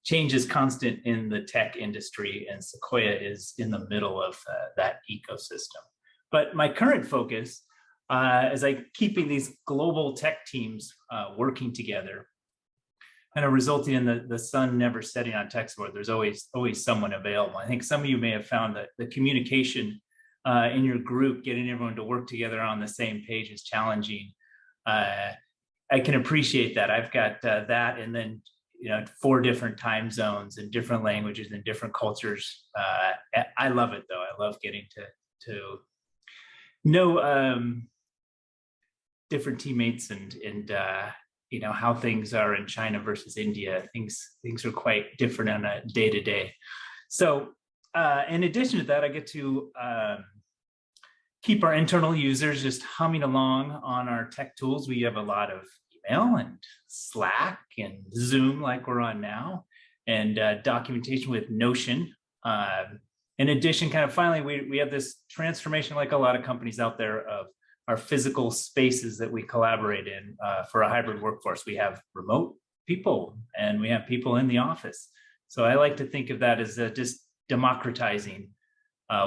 Change is constant in the tech industry, and Sequoia is in the middle of that ecosystem. But my current focus is keeping these global tech teams working together, kind of resulting in the sun never setting on tech support. There's always someone available. I think some of you may have found that the communication in your group, getting everyone to work together on the same page is challenging. I can appreciate that. I've got that, and then 4 different time zones and different languages and different cultures. I love it though. I love getting to know different teammates and how things are in China versus India. Things are quite different on a day-to-day. So in addition to that, I get to keep our internal users just humming along on our tech tools. We have a lot of email and Slack and Zoom like we're on now, and documentation with Notion. In addition, kind of finally, we have this transformation like a lot of companies out there of our physical spaces that we collaborate in for a hybrid workforce. We have remote people and we have people in the office. So I like to think of that as just democratizing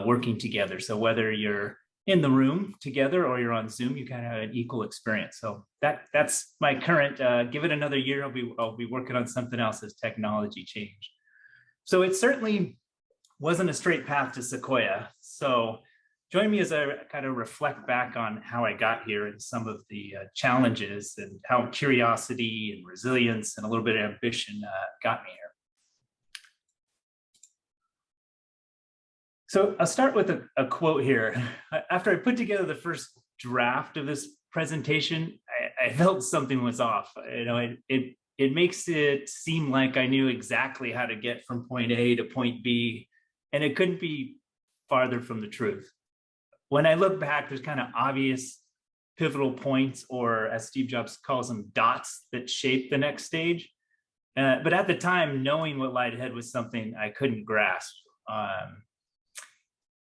working together. So whether you're in the room together or you're on Zoom, you kind of have an equal experience. So that's my current, give it another year, I'll be working on something else as technology change. So it certainly wasn't a straight path to Sequoia. So join me as I kind of reflect back on how I got here and some of the challenges and how curiosity and resilience and a little bit of ambition got me here. So I'll start with a quote here. After I put together the first draft of this presentation, I felt something was off. You know, it makes it seem like I knew exactly how to get from point A to point B, and it couldn't be farther from the truth. When I look back, there's kind of obvious pivotal points, or as Steve Jobs calls them, dots that shape the next stage. But at the time, knowing what lied ahead was something I couldn't grasp.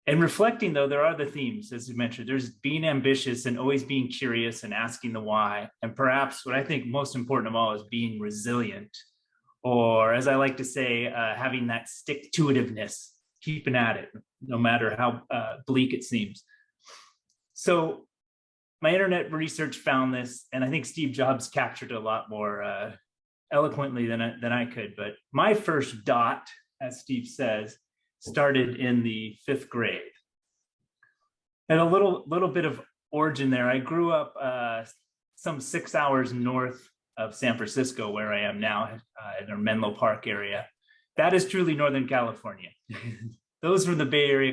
And reflecting, though, there are the themes, as you mentioned. There's being ambitious and always being curious and asking the why. And perhaps what I think most important of all is being resilient, or as I like to say, having that stick-to-itiveness, keeping at it, no matter how bleak it seems. So my internet research found this, and I think Steve Jobs captured it a lot more eloquently than I could. But my first dot, as Steve says, started in the 5th grade. And a little bit of origin there. I grew up some 6 hours north of San Francisco, where I am now, in our Menlo Park area. That is truly Northern California. Those from the Bay Area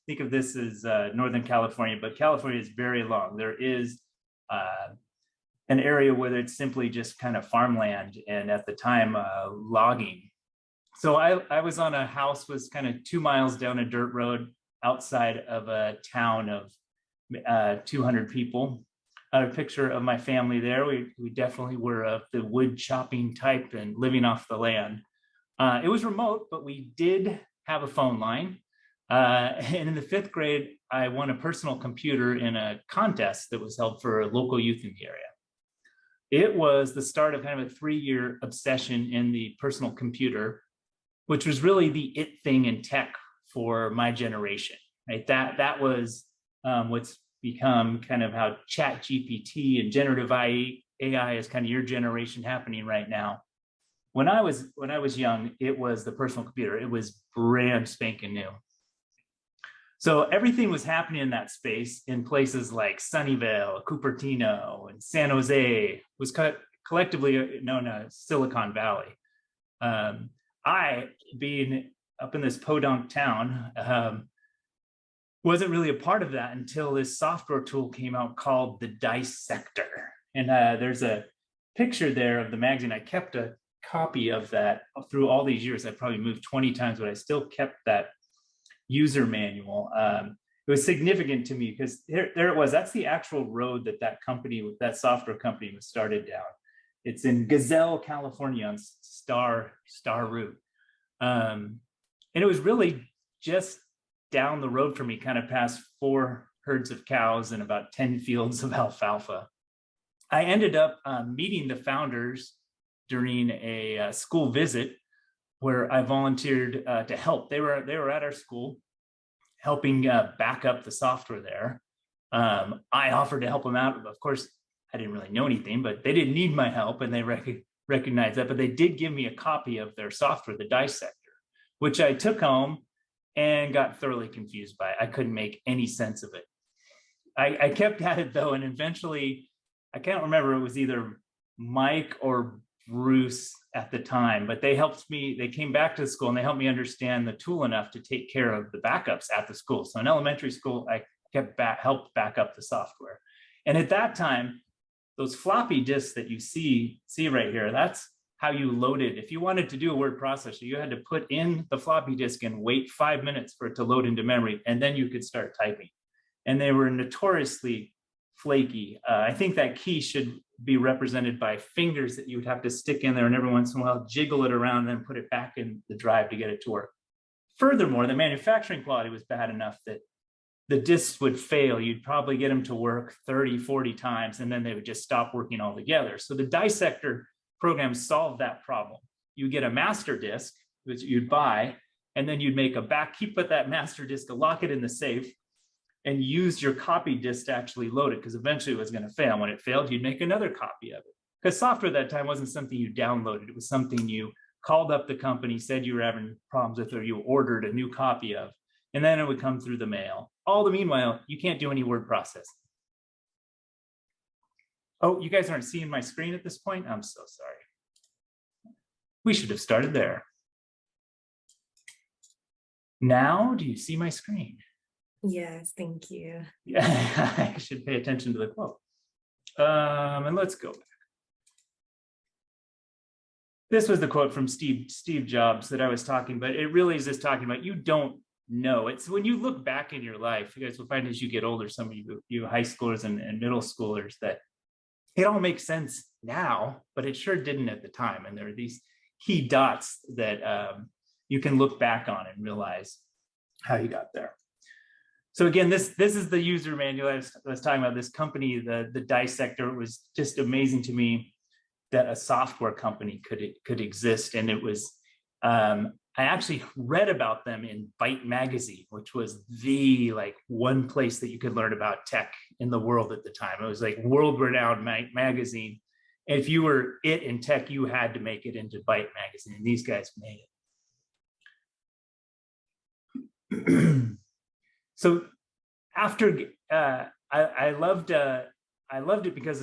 think of this as Northern California, but California is very long. There is an area where it's simply just kind of farmland, and at the time, logging. So I was on a house, was kind of 2 miles down a dirt road outside of a town of 200 people. A picture of my family there. We definitely were of the wood chopping type and living off the land. It was remote, but we did have a phone line. And in the 5th grade, I won a personal computer in a contest that was held for local youth in the area. It was the start of kind of a 3-year obsession in the personal computer, which was really the it thing in tech for my generation, right? That was what's become kind of how ChatGPT and generative AI is kind of your generation happening right now. When I was young, it was the personal computer. It was brand spanking new. So everything was happening in that space in places like Sunnyvale, Cupertino, and San Jose, was collectively known as Silicon Valley. I, being up in this podunk town, wasn't really a part of that until this software tool came out called the Dissector. And there's a picture there of the magazine. I kept a copy of that through all these years. I probably moved 20 times, but I still kept that user manual. It was significant to me because there it was. That's the actual road that software company was started down. It's in Gazelle, California, on Star Route. And it was really just down the road for me, kind of past 4 herds of cows and about 10 fields of alfalfa. I ended up meeting the founders during a school visit where I volunteered to help. They were at our school helping back up the software there. I offered to help them out. Of course, I didn't really know anything, but they didn't need my help, and they recognized that. But they did give me a copy of their software, the Dissector, which I took home and got thoroughly confused by. I couldn't make any sense of it. I kept at it though, and eventually, I can't remember, it was either Mike or Bruce at the time, but they helped me. They came back to the school and they helped me understand the tool enough to take care of the backups at the school. So in elementary school, I helped back up the software. And at that time, those floppy disks that you see right here, that's how you loaded. If you wanted to do a word processor, you had to put in the floppy disk and wait 5 minutes for it to load into memory, and then you could start typing. And they were notoriously flaky. I think that key should be represented by fingers that you would have to stick in there and every once in a while jiggle it around and then put it back in the drive to get it to work. Furthermore, the manufacturing quality was bad enough that the discs would fail. You'd probably get them to work 30, 40 times, and then they would just stop working altogether. So the dissector program solved that problem. You get a master disc, which you'd buy, and then you'd make a back, put that master disc, lock it in the safe, and use your copy disc to actually load it, because eventually it was going to fail. When it failed, you'd make another copy of it. Because software at that time wasn't something you downloaded. It was something you called up the company, said you were having problems with, or you ordered a new copy of, and then it would come through the mail. All the meanwhile, you can't do any word processing. Oh, you guys aren't seeing my screen at this point? I'm so sorry. We should have started there. Now, do you see my screen? Yes, thank you. Yeah, I should pay attention to the quote. And let's go back. This was the quote from Steve Jobs that I was talking about. It really is just talking about, you don't know. It's when you look back in your life, you guys will find as you get older, some of you high schoolers and middle schoolers, that it all makes sense now, but it sure didn't at the time. And there are these key dots that you can look back on and realize how you got there. So again, this is the user manual I was talking about. This company, the Dissector, it was just amazing to me that a software company could exist. And it was, I actually read about them in Byte magazine, which was the one place that you could learn about tech in the world at the time. It was like world-renowned magazine. And if you were it in tech, you had to make it into Byte magazine, and these guys made it. So after I loved it because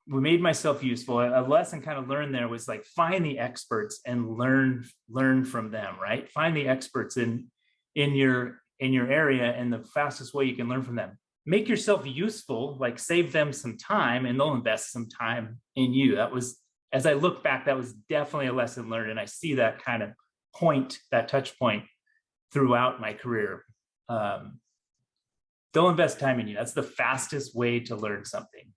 we made myself useful. A lesson kind of learned there was like, find the experts and learn from them, right? Find the experts in your area, and the fastest way you can learn from them. Make yourself useful, like save them some time, and they'll invest some time in you. That was, as I look back, that was definitely a lesson learned, and I see that kind of point, that touch point throughout my career. They'll invest time in you. That's the fastest way to learn something.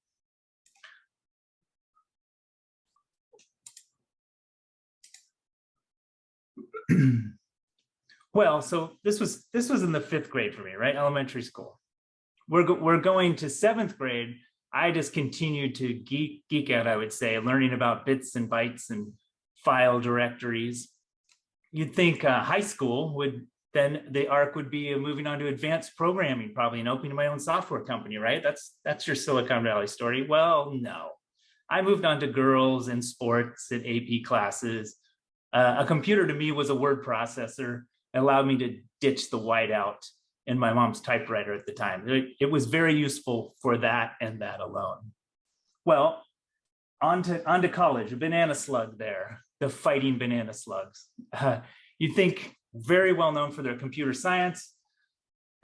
Well, so this was in the 5th grade for me, right? Elementary school. We're going to 7th grade. I just continued to geek out, I would say, learning about bits and bytes and file directories. You'd think high school would, then the arc would be moving on to advanced programming, probably, and opening my own software company, right? That's your Silicon Valley story. Well, no. I moved on to girls and sports and AP classes. A computer to me was a word processor. It allowed me to ditch the whiteout in my mom's typewriter at the time. It was very useful for that and that alone. Well, on to college, a banana slug there, the fighting banana slugs. You'd think very well known for their computer science.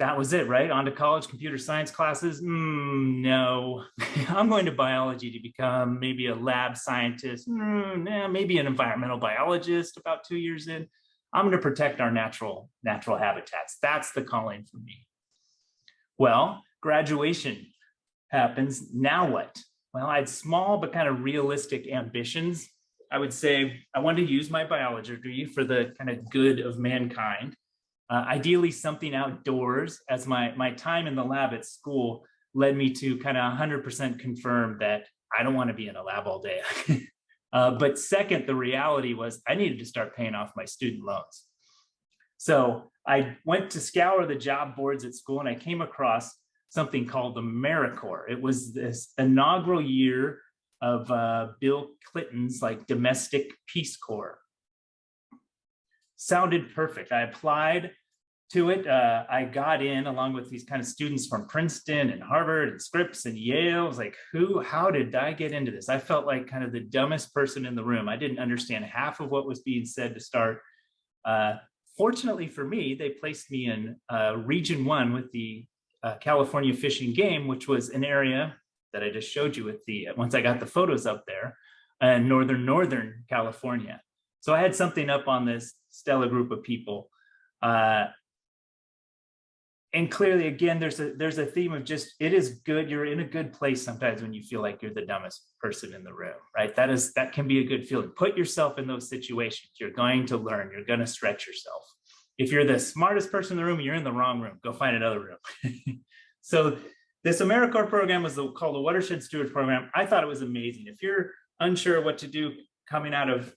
That was it, right? On to college, computer science classes. No, I'm going to biology to become maybe a lab scientist, maybe an environmental biologist about 2 years in. I'm going to protect our natural habitats. That's the calling for me. Well, graduation happens. Now what? Well, I had small but kind of realistic ambitions. I would say I wanted to use my biology degree for the kind of good of mankind. Ideally something outdoors, as my time in the lab at school led me to kind of 100% confirm that I don't want to be in a lab all day. But second, the reality was I needed to start paying off my student loans. So I went to scour the job boards at school, and I came across something called the AmeriCorps. It was this inaugural year of Bill Clinton's domestic Peace Corps. Sounded perfect. I applied to it. I got in along with these kind of students from Princeton and Harvard and Scripps and Yale. I was like, how did I get into this? I felt like kind of the dumbest person in the room. I didn't understand half of what was being said to start. Fortunately for me, they placed me in Region 1 with the California Fish and Game, which was an area that I just showed you with once I got the photos up there, in Northern California. So I had something up on this stellar group of people. and clearly, again, there's a theme of just, it is good. You're in a good place sometimes when you feel like you're the dumbest person in the room, right? That can be a good feeling. Put yourself in those situations. You're going to learn. You're going to stretch yourself. If you're the smartest person in the room, you're in the wrong room. Go find another room. So this AmeriCorps program was called the Watershed Stewards Program. I thought it was amazing. If you're unsure what to do coming out of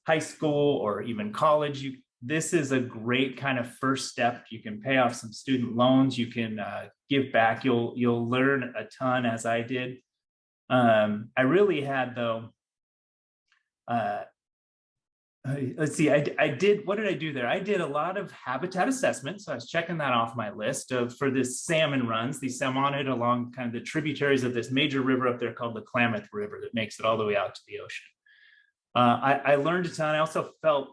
high school or even college, this is a great kind of first step. You can pay off some student loans. You can give back. You'll learn a ton, as I did. I really had, though, let's see, what did I do there? I did a lot of habitat assessments. So I was checking that off my list for this salmon runs, these salmonid along kind of the tributaries of this major river up there called the Klamath River that makes it all the way out to the ocean. I learned a ton. I also felt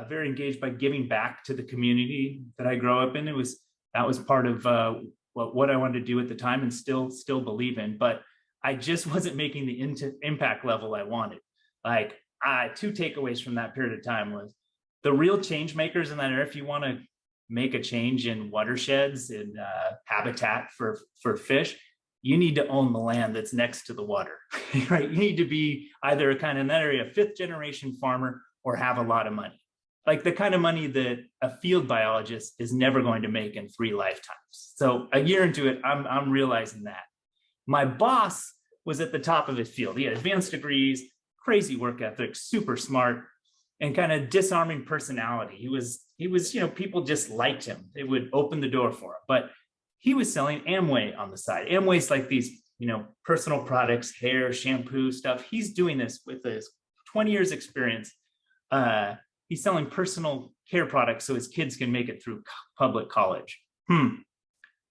very engaged by giving back to the community that I grew up in. That was part of what I wanted to do at the time and still believe in, but I just wasn't making the impact level I wanted. Like, two takeaways from that period of time was the real change makers in that area. If you want to make a change in watersheds and habitat for fish, you need to own the land that's next to the water, right? You need to be either kind of in that area, 5th generation farmer, or have a lot of money. Like the kind of money that a field biologist is never going to make in 3 lifetimes. So a year into it, I'm realizing that. My boss was at the top of his field. He had advanced degrees, crazy work ethic, super smart, and kind of disarming personality. He was, people just liked him. They would open the door for him. But he was selling Amway on the side. Amway's like these, personal products, hair, shampoo stuff. He's doing this with his 20 years experience. He's selling personal care products so his kids can make it through public college.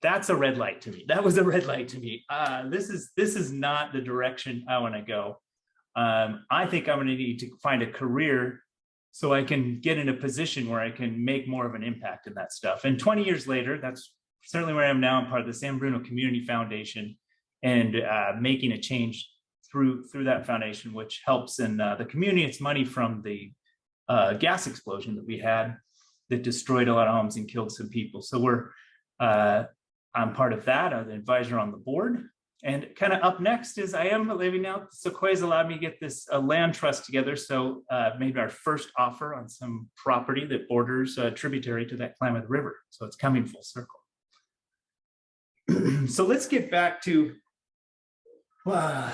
That's a red light to me. That was a red light to me. This is not the direction I want to go. I think I'm going to need to find a career so I can get in a position where I can make more of an impact in that stuff. And 20 years later, that's certainly where I am now. I'm part of the San Bruno Community Foundation and making a change through that foundation, which helps in the community. It's money from the gas explosion that we had that destroyed a lot of homes and killed some people. So I'm part of that. I'm the advisor on the board. And kind of up next is I am living out. Sequoia's allowed me to get this land trust together. So made our first offer on some property that borders tributary to that Klamath River. So it's coming full circle. So let's get back to how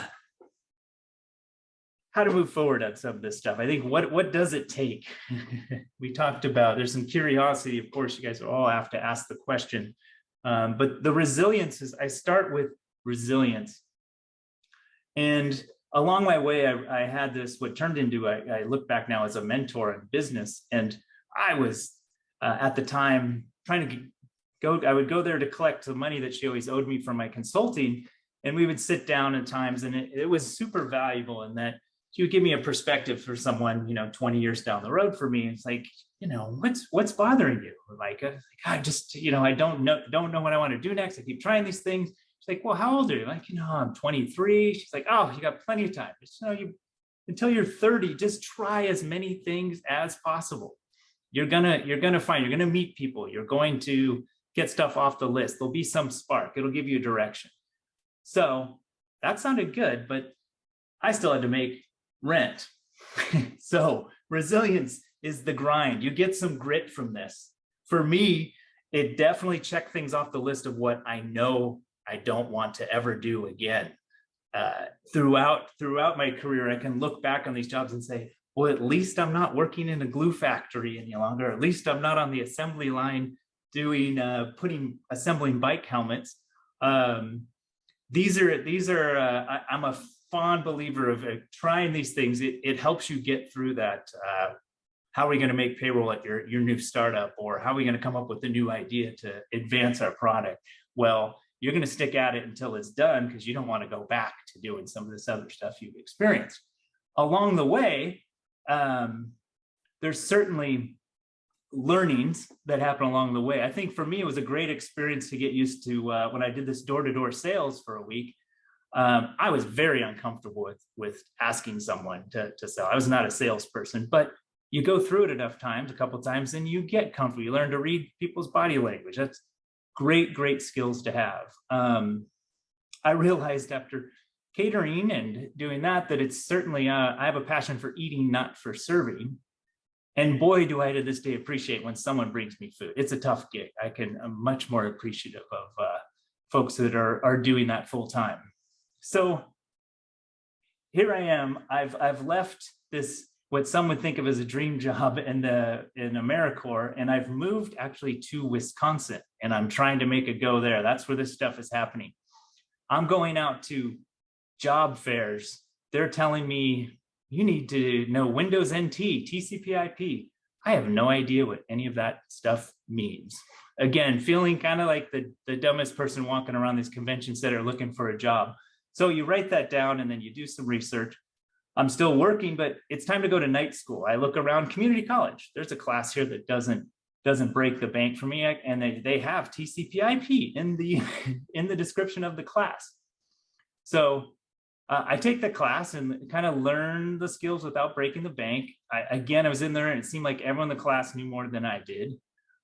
to move forward on some of this stuff. I think what does it take? We talked about, there's some curiosity. Of course, you guys all have to ask the question. But the resilience is, I start with resilience. And along my way, I had this, what turned into, I look back now as a mentor in business. And I was at the time trying to I would go there to collect the money that she always owed me for my consulting. And we would sit down at times, and it was super valuable in that she would give me a perspective for someone, 20 years down the road for me. It's like, what's bothering you? Like, I just, I don't know what I want to do next. I keep trying these things. She's like, well, how old are you? Like, I'm 23. She's like, oh, you got plenty of time. Just, until you're 30, just try as many things as possible. You're gonna meet people. You're going to get stuff off the list. There'll be some spark. It'll give you direction. So that sounded good, but I still had to make rent. So resilience is the grind. You get some grit from this. For me, it definitely checked things off the list of what I know I don't want to ever do again. Throughout my career, I can look back on these jobs and say, well, at least I'm not working in a glue factory any longer. At least I'm not on the assembly line doing assembling bike helmets. I'm a fond believer of trying these things. It helps you get through that. How are we going to make payroll at your new startup? Or how are we going to come up with a new idea to advance our product? Well, you're going to stick at it until it's done because you don't want to go back to doing some of this other stuff you've experienced. Along the way, there's certainly learnings that happen along the way. I think for me, it was a great experience to get used to when I did this door-to-door sales for a week. I was very uncomfortable with asking someone to sell. I was not a salesperson, but you go through it enough times, a couple times, and you get comfortable. You learn to read people's body language. That's great skills to have. I realized after catering and doing that it's certainly, I have a passion for eating, not for serving. And boy, do I to this day appreciate when someone brings me food. It's a tough gig. I'm much more appreciative of folks that are doing that full time. So here I am. I've left this, what some would think of as a dream job in AmeriCorps, and I've moved actually to Wisconsin, and I'm trying to make a go there. That's where this stuff is happening. I'm going out to job fairs. They're telling me, you need to know Windows NT, TCP/IP. I have no idea what any of that stuff means. Again, feeling kind of like the dumbest person walking around this convention center looking for a job. So you write that down and then you do some research. I'm still working, but it's time to go to night school. I look around community college. There's a class here that doesn't break the bank for me, and they have TCP/IP in the description of the class. So I take the class and kind of learn the skills without breaking the bank. I was in there and it seemed like everyone in the class knew more than I did.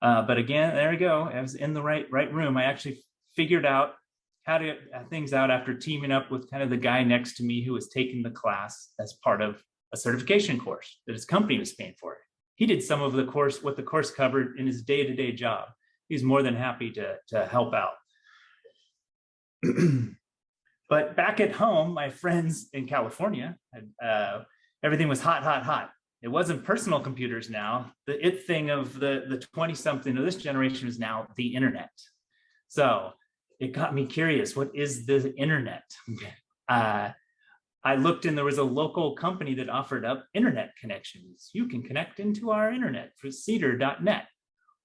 But again, there we go. I was in the right room. I actually figured out how to get things out after teaming up with kind of the guy next to me who was taking the class as part of a certification course that his company was paying for. He did some of the course, what the course covered in his day-to-day job. He's more than happy to help out. But back at home, my friends in California, everything was hot. It wasn't personal computers now. The it thing of the 20-something of this generation is now the internet. So it got me curious. What is the internet? I looked and there was a local company that offered up internet connections. You can connect into our internet for cedar.net.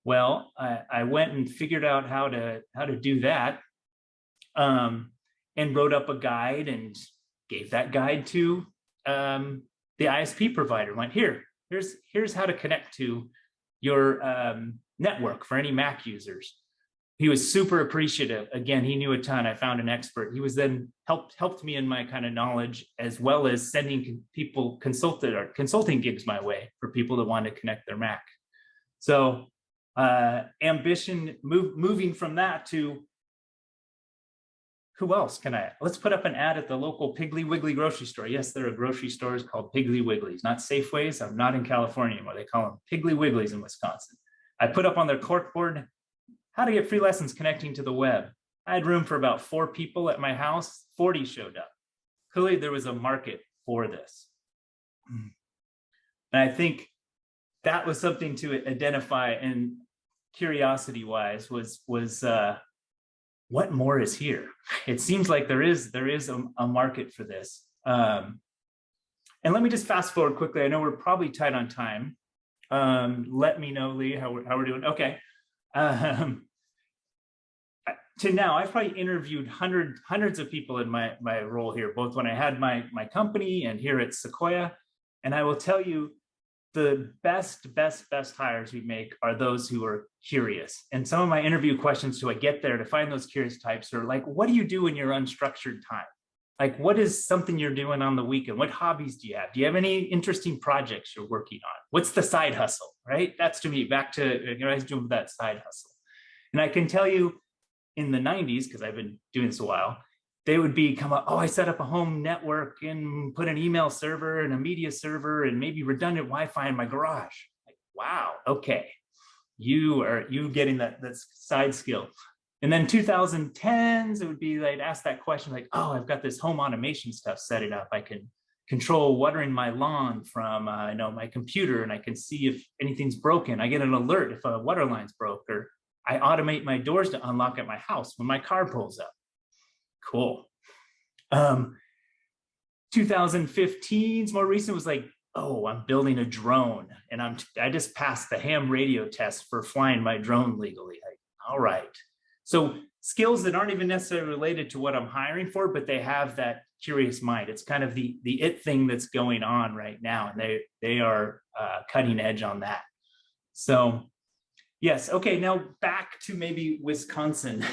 Well, I went and figured out how to do that. And wrote up a guide and gave that guide to the ISP provider. Went, here's how to connect to your network for any Mac users. He was super appreciative. Again, he knew a ton. I found an expert. He was then helped me in my kind of knowledge, as well as sending people consulting gigs my way for people that want to connect their Mac. So ambition, moving from that to, who else can let's put up an ad at the local Piggly Wiggly grocery store. Yes, there are grocery stores called Piggly Wigglies, not Safeways. I'm not in California anymore. They call them Piggly Wigglies in Wisconsin. I put up on their corkboard, how to get free lessons connecting to the web. I had room for about 4 people at my house. 40 showed up. Clearly there was a market for this. And I think that was something to identify, and curiosity wise was what more is here? It seems like there is a market for this. And let me just fast forward quickly. I know we're probably tight on time. Let me know, Lee, how we're doing. Okay. To now, I've probably interviewed hundreds of people in my role here, both when I had my company and here at Sequoia. And I will tell you, the best hires we make are those who are curious. And some of my interview questions to get there to find those curious types are like, what do you do in your unstructured time? Like, what is something you're doing on the weekend? What hobbies do you have? Do you have any interesting projects you're working on? What's the side hustle, right? That's to me, back to, I was doing that side hustle. And I can tell you in the 90s, because I've been doing this a while, they would come up, I set up a home network and put an email server and a media server and maybe redundant Wi-Fi in my garage. Like, wow, okay. You getting that side skill. And then 2010s, it would be like, ask that question like, I've got this home automation stuff set it up. I can control watering my lawn from my computer, and I can see if anything's broken. I get an alert if a water line's broke, or I automate my doors to unlock at my house when my car pulls up. Cool. 2015's more recent was like, I'm building a drone, and I just passed the ham radio test for flying my drone legally. Like, all right. So skills that aren't even necessarily related to what I'm hiring for, but they have that curious mind. It's kind of the it thing that's going on right now, and they are cutting edge on that. So yes, okay, now back to maybe Wisconsin,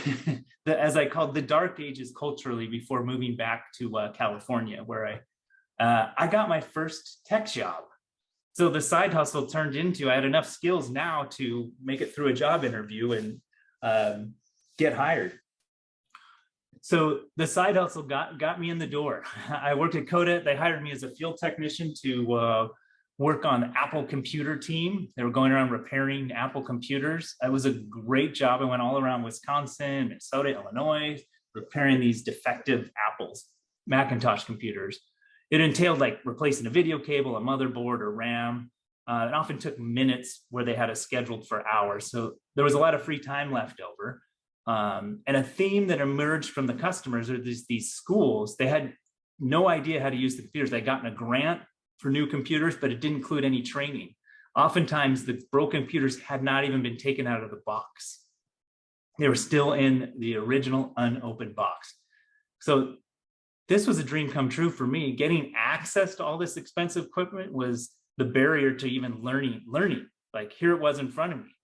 as I called the dark ages culturally before moving back to California, where I got my first tech job. So the side hustle turned into, I had enough skills now to make it through a job interview and get hired. So the side hustle got me in the door. I worked at Coda. They hired me as a field technician to work on the Apple computer team. They were going around repairing Apple computers. It was a great job. I went all around Wisconsin, Minnesota, Illinois, repairing these defective Apples, Macintosh computers. It entailed like replacing a video cable, a motherboard, or RAM. It often took minutes where they had it scheduled for hours. So there was a lot of free time left over. And a theme that emerged from the customers are these schools. They had no idea how to use the computers. They'd gotten a grant for new computers, but it didn't include any training. Oftentimes the broken computers had not even been taken out of the box. They were still in the original unopened box. So this was a dream come true for me. Getting access to all this expensive equipment was the barrier to even learning. Like here it was in front of me.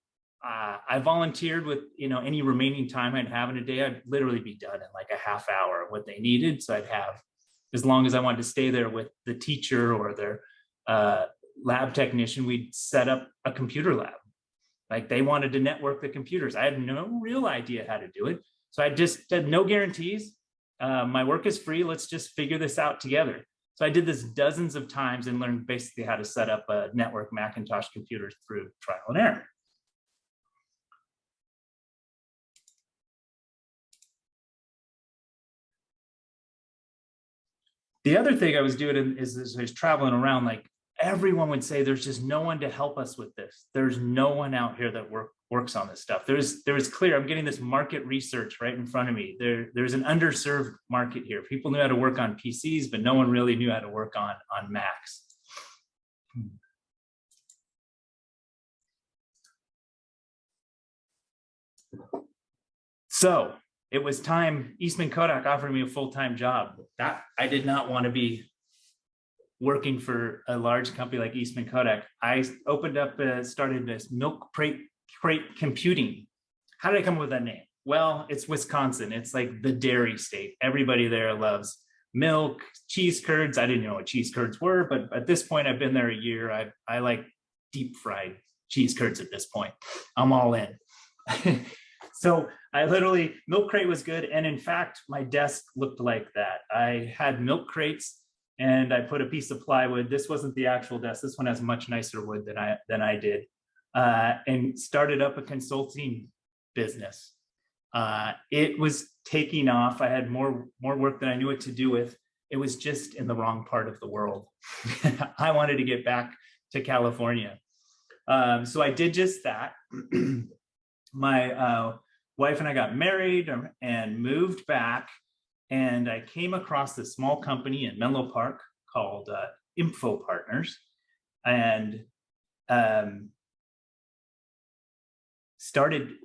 I volunteered with any remaining time I'd have in a day. I'd literally be done in like a half hour of what they needed. So I'd have as long as I wanted to stay there with the teacher or their lab technician. We'd set up a computer lab. Like they wanted to network the computers. I had no real idea how to do it. So I just had no guarantees. My work is free. Let's just figure this out together. So I did this dozens of times and learned basically how to set up a network Macintosh computer through trial and error. The other thing I was doing is I was traveling around, like everyone would say, there's just no one to help us with this. There's no one out here that works on this stuff. There's clear, I'm getting this market research right in front of me. There's an underserved market here. People knew how to work on PCs, but no one really knew how to work on Macs. So it was time. Eastman Kodak offered me a full-time job. That I did not want to be working for a large company like Eastman Kodak. I opened up, started this milk crate computing. How did I come up with that name? Well, it's Wisconsin. It's like the dairy state. Everybody there loves milk, cheese curds. I didn't know what cheese curds were, but at this point, I've been there a year. I like deep fried cheese curds at this point. I'm all in. So I literally, milk crate was good. And in fact, my desk looked like that. I had milk crates and I put a piece of plywood. This wasn't the actual desk. This one has much nicer wood than I did. And started up a consulting business. It was taking off. I had more work than I knew what to do with. It was just in the wrong part of the world. I wanted to get back to California. So I did just that. My wife and I got married and moved back, and I came across this small company in Menlo Park called Info Partners, and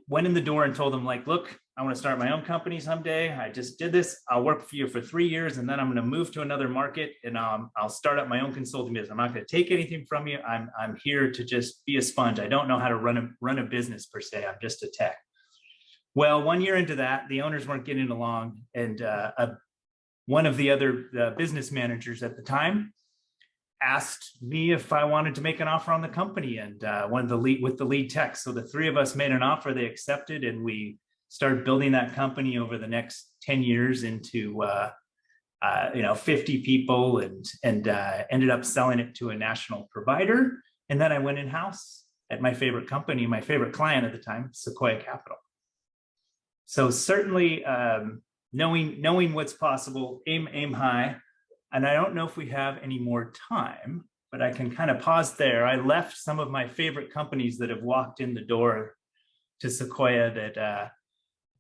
went in the door and told them, like, look, I want to start my own company someday. I just did this. I'll work for you for 3 years, and then I'm going to move to another market, and I'll start up my own consulting business. I'm not going to take anything from you. I'm here to just be a sponge. I don't know how to run a business per se. I'm just a tech. Well, 1 year into that, the owners weren't getting along, and one of the other business managers at the time asked me if I wanted to make an offer on the company, and with the lead tech. So the three of us made an offer. They accepted, and we started building that company over the next 10 years into 50 people, and ended up selling it to a national provider. And then I went in-house at my favorite company, my favorite client at the time, Sequoia Capital. So certainly knowing what's possible, aim high. And I don't know if we have any more time, but I can kind of pause there. I left some of my favorite companies that have walked in the door to Sequoia that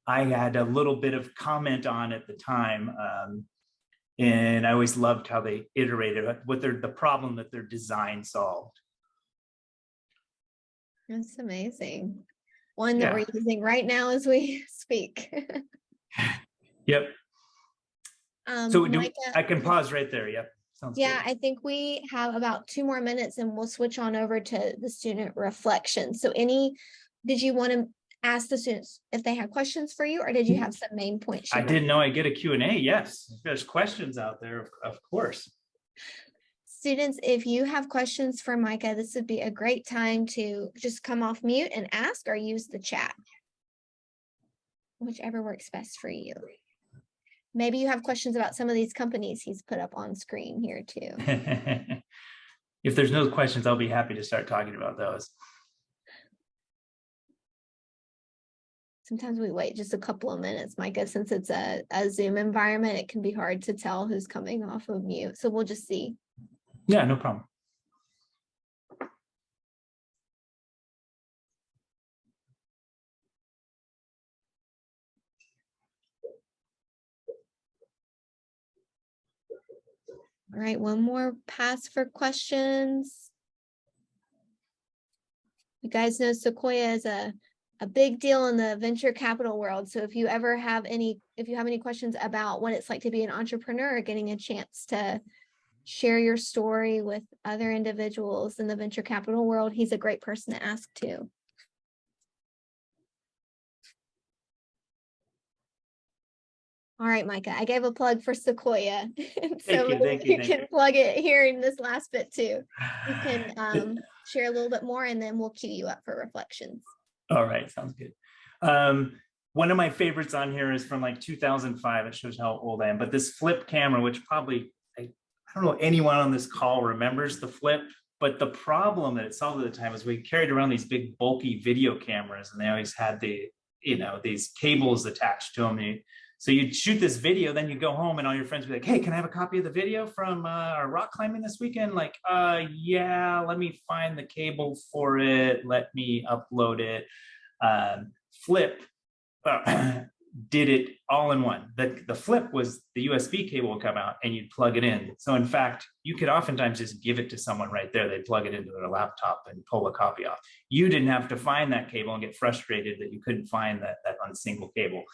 I had a little bit of comment on at the time. And I always loved how they iterated the problem that their design solved. That's amazing. One that we're using right now as we speak. Yep. So I can pause right there. Yep. Sounds good. I think we have about 2 more minutes and we'll switch on over to the student reflection. So did you want to ask the students if they have questions for you, or did you have some main points? I didn't know I get a Q&A. Yes. If there's questions out there, of course. Students, if you have questions for Micah, this would be a great time to just come off mute and ask or use the chat. Whichever works best for you. Maybe you have questions about some of these companies he's put up on screen here too. If there's no questions, I'll be happy to start talking about those. Sometimes we wait just a couple of minutes, Micah, since it's a Zoom environment, it can be hard to tell who's coming off of mute. So we'll just see. Yeah, no problem. All right, one more pass for questions. You guys know Sequoia is a big deal in the venture capital world. So if you ever have any, if you have any questions about what it's like to be an entrepreneur, or getting a chance to share your story with other individuals in the venture capital world, he's a great person to ask too. All right, Micah, I gave a plug for Sequoia. So Thank you. you can plug it here in this last bit too. You can share a little bit more and then we'll cue you up for reflections. All right, sounds good. One of my favorites on here is from like 2005. It shows how old I am, but this flip camera, which probably, I don't know anyone on this call remembers the flip, but the problem that it solved at the time was we carried around these big bulky video cameras and they always had the, you know, these cables attached to them. So you'd shoot this video, then you go home and all your friends would be like, hey, can I have a copy of the video from our rock climbing this weekend? Like, yeah, let me find the cable for it. Let me upload it. Flip did it all in one. The flip was the USB cable would come out and you'd plug it in. So in fact, you could oftentimes just give it to someone right there. They'd plug it into their laptop and pull a copy off. You didn't have to find that cable and get frustrated that you couldn't find that on single cable.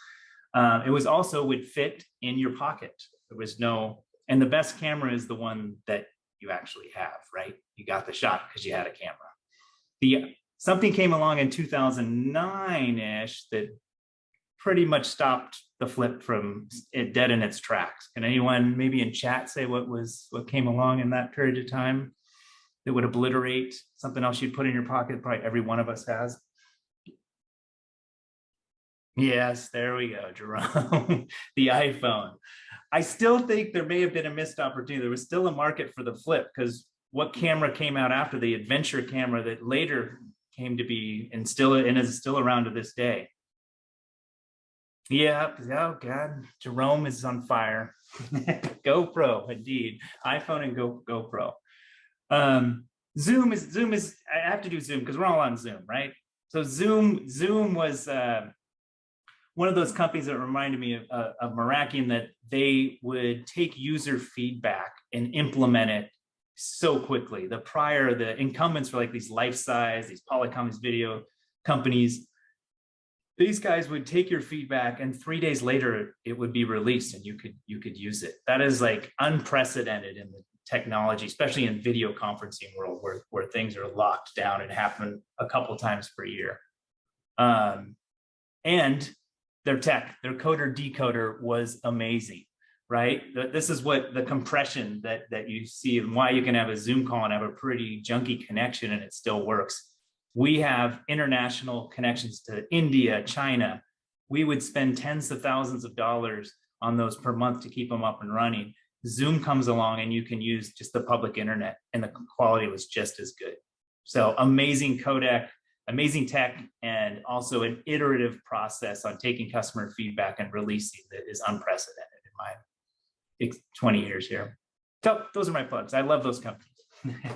It was also would fit in your pocket. There was no, and the best camera is the one that you actually have, right? You got the shot because you had a camera. Something came along in 2009-ish that pretty much stopped the flip from it dead in its tracks. Can anyone maybe in chat say what came along in that period of time that would obliterate something else you'd put in your pocket? Probably every one of us has. Yes, there we go, Jerome. The iPhone. I still think there may have been a missed opportunity. There was still a market for the flip because what camera came out after the adventure camera that later came to be and is still around to this day? Yeah, oh God, Jerome is on fire. GoPro, indeed. iPhone and GoPro. Zoom is, I have to do Zoom because we're all on Zoom, right? So Zoom was one of those companies that reminded me of Meraki in that they would take user feedback and implement it so quickly. The incumbents were like these Life-Size, these Polycom, these video companies. These guys would take your feedback and 3 days later it would be released and you could use it. That is like unprecedented in the technology, especially in video conferencing world where things are locked down and happen a couple times per year. And their tech, their coder decoder was amazing, right? This is what the compression that you see and why you can have a Zoom call and have a pretty junky connection and it still works. We have international connections to India, China. We would spend tens of thousands of dollars on those per month to keep them up and running. Zoom comes along and you can use just the public internet and the quality was just as good. So amazing codec, amazing tech, and also an iterative process on taking customer feedback and releasing that is unprecedented in my 20 years here. So those are my plugs. I love those companies.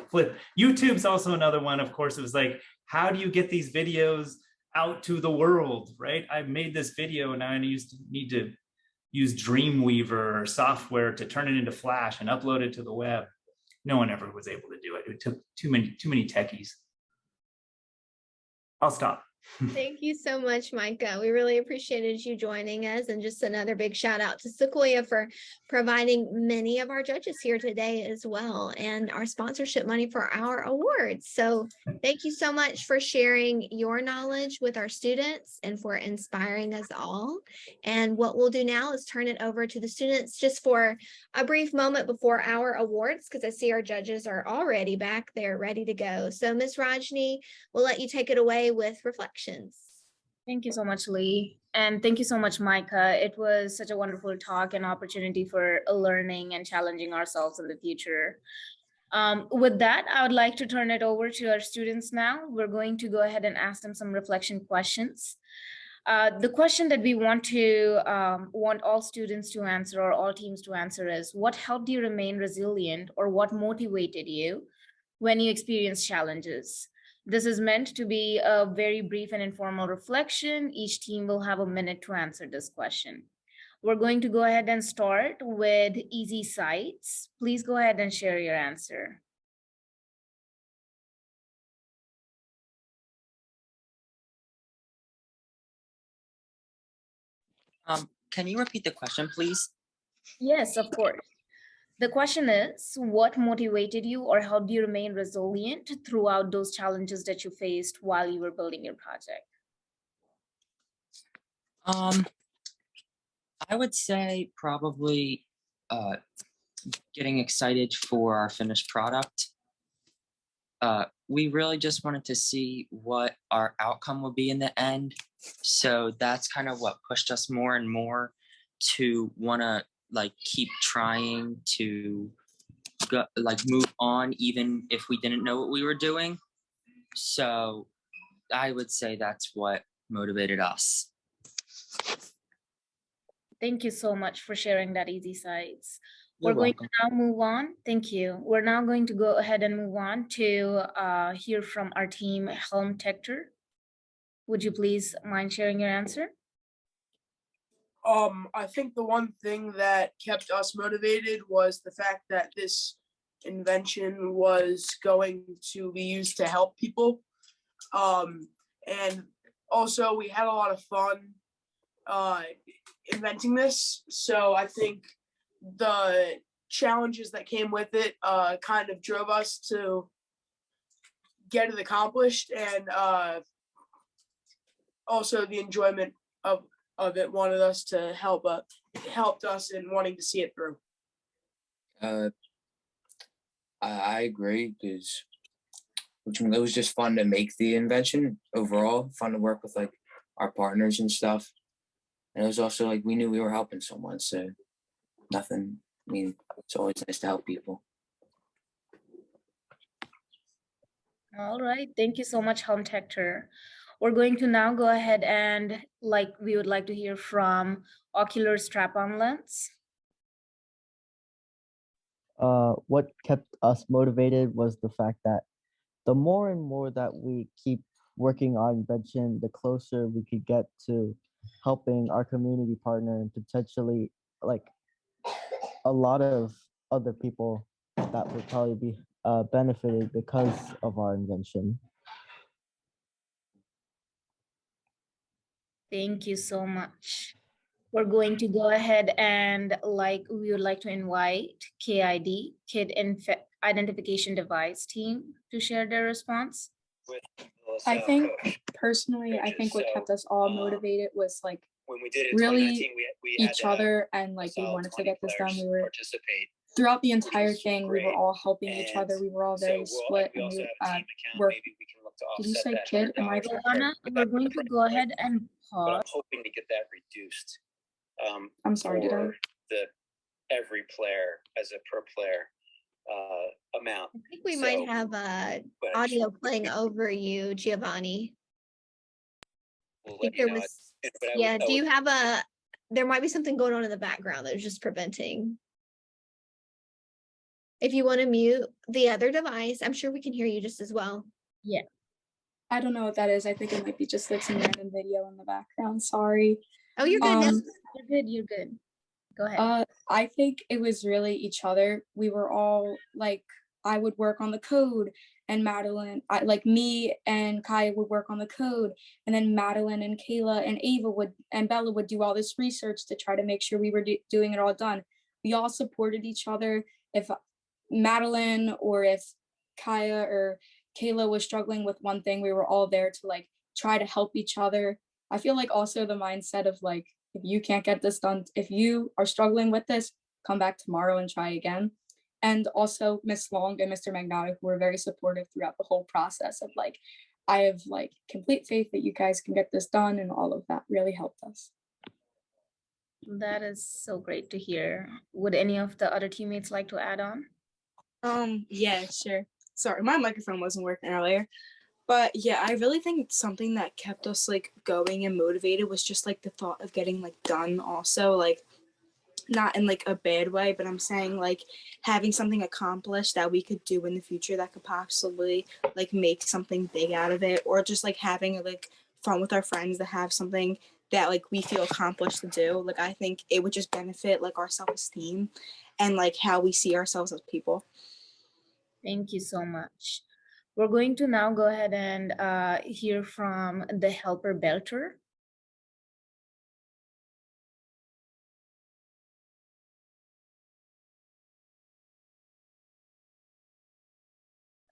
Flip. YouTube's also another one. Of course, it was like, how do you get these videos out to the world, right? I've made this video and now I need to use Dreamweaver or software to turn it into Flash and upload it to the web. No one ever was able to do it. It took too many techies. I'll stop. Thank you so much, Micah. We really appreciated you joining us, and just another big shout out to Sequoia for providing many of our judges here today as well, and our sponsorship money for our awards. So thank you so much for sharing your knowledge with our students and for inspiring us all. And what we'll do now is turn it over to the students just for a brief moment before our awards, because I see our judges are already back there ready to go. So Ms. Rajni, we'll let you take it away with reflections. Thank you so much, Lee. And thank you so much, Micah. It was such a wonderful talk and opportunity for learning and challenging ourselves in the future. With that, I would like to turn it over to our students now. We're going to go ahead and ask them some reflection questions. The question that we want all students to answer, or all teams to answer, is what helped you remain resilient, or what motivated you when you experienced challenges? This is meant to be a very brief and informal reflection. Each team will have a minute to answer this question. We're going to go ahead and start with Easy Sights. Please go ahead and share your answer. Can you repeat the question, please? Yes, of course. The question is, what motivated you or helped you remain resilient throughout those challenges that you faced while you were building your project? I would say probably getting excited for our finished product. We really just wanted to see what our outcome would be in the end. So that's kind of what pushed us more and more to want to keep trying to go, move on, even if we didn't know what we were doing. So I would say that's what motivated us. Thank you so much for sharing that, Easy Sights. You're We're going welcome. to now move on. Thank you. We're now going to go ahead and move on to hear from our team, Helm Tector. Would you please mind sharing your answer? I think the one thing that kept us motivated was the fact that this invention was going to be used to help people. And also we had a lot of fun inventing this. So I think the challenges that came with it kind of drove us to get it accomplished, and also the enjoyment of it wanted us to helped us in wanting to see it through. I agree, because it was just fun to make the invention overall, fun to work with our partners and stuff. And it was also we knew we were helping someone, so it's always nice to help people. All right, thank you so much, Helm Tector. We're going to now go ahead and we would like to hear from Ocular Strap-on Lens. What kept us motivated was the fact that the more and more that we keep working on invention, the closer we could get to helping our community partner and potentially a lot of other people that would probably be benefited because of our invention. Thank you so much. We're going to go ahead and we would like to invite KID, Kid Identification Device team, to share their response. I think personally, what kept us all motivated was really each other, and we wanted to get this done. We were throughout the entire thing, we were all helping each other. We were all very split, and we were. Did you say kid? Am I? We're going to go ahead and pause. But I'm hoping to get that reduced. I'm sorry, did I? The every player as a per player amount. I think we might have audio playing over you, Giovanni. I think there was, yeah, do you have there might be something going on in the background that's just preventing. If you want to mute the other device, I'm sure we can hear you just as well. Yeah. I don't know what that is. I think it might be just some random video in the background. Sorry. Oh, you're good. You're good. You're good. Go ahead. I think it was really each other. We were all I would work on the code and Madeline, like me and Kaya would work on the code, and then Madeline and Kayla and Ava and Bella would do all this research to try to make sure we were doing it all done. We all supported each other. If Madeline or if Kaya or Kayla was struggling with one thing, we were all there to like try to help each other. I feel like also the mindset of like, if you can't get this done, if you are struggling with this, come back tomorrow and try again. And also Miss Long and Mr. Magnato, who were very supportive throughout the whole process of like, I have like complete faith that you guys can get this done, and all of that really helped us. That is so great to hear. Would any of the other teammates like to add on? Yeah, sure. Sorry, my microphone wasn't working earlier. But yeah, I really think something that kept us like going and motivated was just like the thought of getting like done also, like not in like a bad way, but I'm saying like having something accomplished that we could do in the future that could possibly like make something big out of it, or just like having like fun with our friends to have something that like we feel accomplished to do. Like I think it would just benefit like our self-esteem and like how we see ourselves as people. Thank you so much. We're going to now go ahead and hear from the helper belter.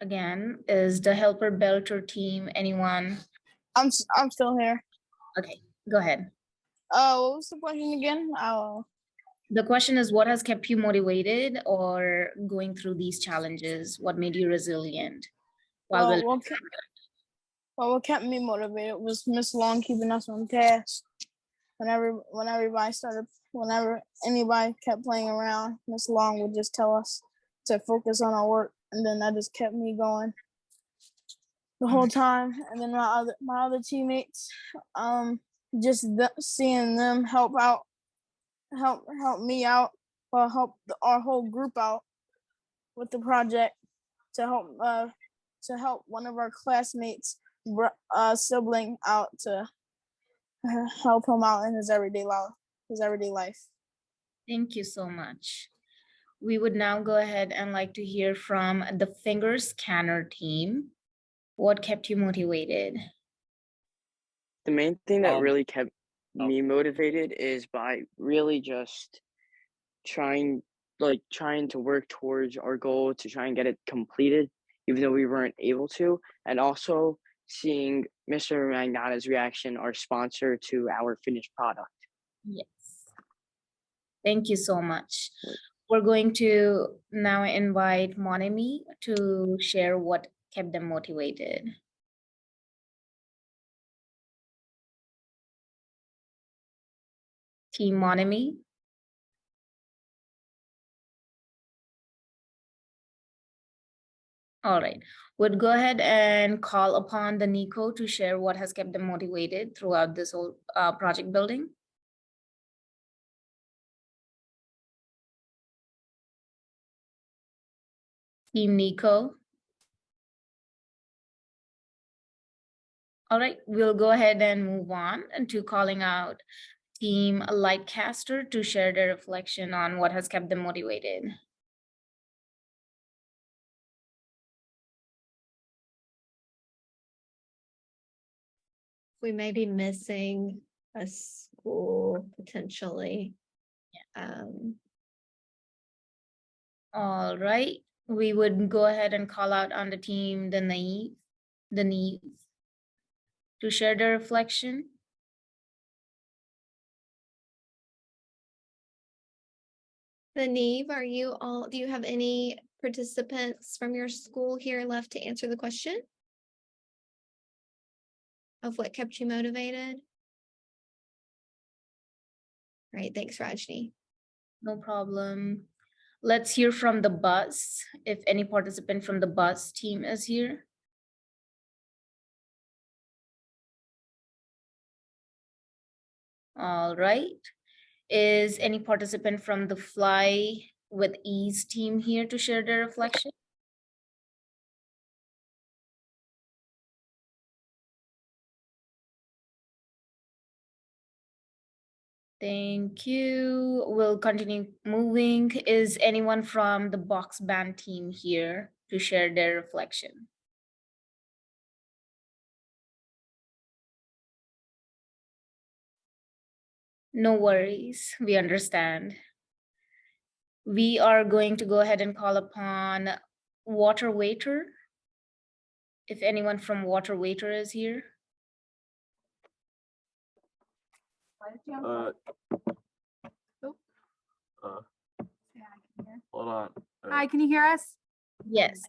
Again, is the helper belter team anyone? I'm still here. Okay, go ahead. What was the question again? The question is, what has kept you motivated or going through these challenges? What made you resilient? What kept me motivated was Miss Long keeping us on task. Whenever anybody kept playing around, Miss Long would just tell us to focus on our work, and then that just kept me going the whole time. And then my other teammates, seeing them help me out, or help our whole group out with the project to help one of our classmates sibling out, to help him out in his everyday life. Thank you so much. We would now go ahead and like to hear from the finger scanner team. What kept you motivated? The main thing that really kept me motivated is by really just trying to work towards our goal to try and get it completed, even though we weren't able to, and also seeing Mr. Magnato's reaction, our sponsor, to our finished product. Yes. Thank you so much. We're going to now invite Monami to share what kept them motivated. Team Monami. All right, would go ahead and call upon the Nico to share what has kept them motivated throughout this whole project building. Team Nico. All right, we'll go ahead and move on to calling out Team Lightcaster to share their reflection on what has kept them motivated. We may be missing a school potentially. All right, we would go ahead and call out on the team the Naive to share their reflection. The Neve, do you have any participants from your school here left to answer the question of what kept you motivated? Right, thanks, Rajni. No problem. Let's hear from the bus, if any participant from the bus team is here. All right. Is any participant from the Fly with Ease team here to share their reflection? Thank you. We'll continue moving. Is anyone from the Box Band team here to share their reflection? No worries, we understand. We are going to go ahead and call upon Water Waiter. If anyone from Water Waiter is here. Hold on. Hi, can you hear us? Yes.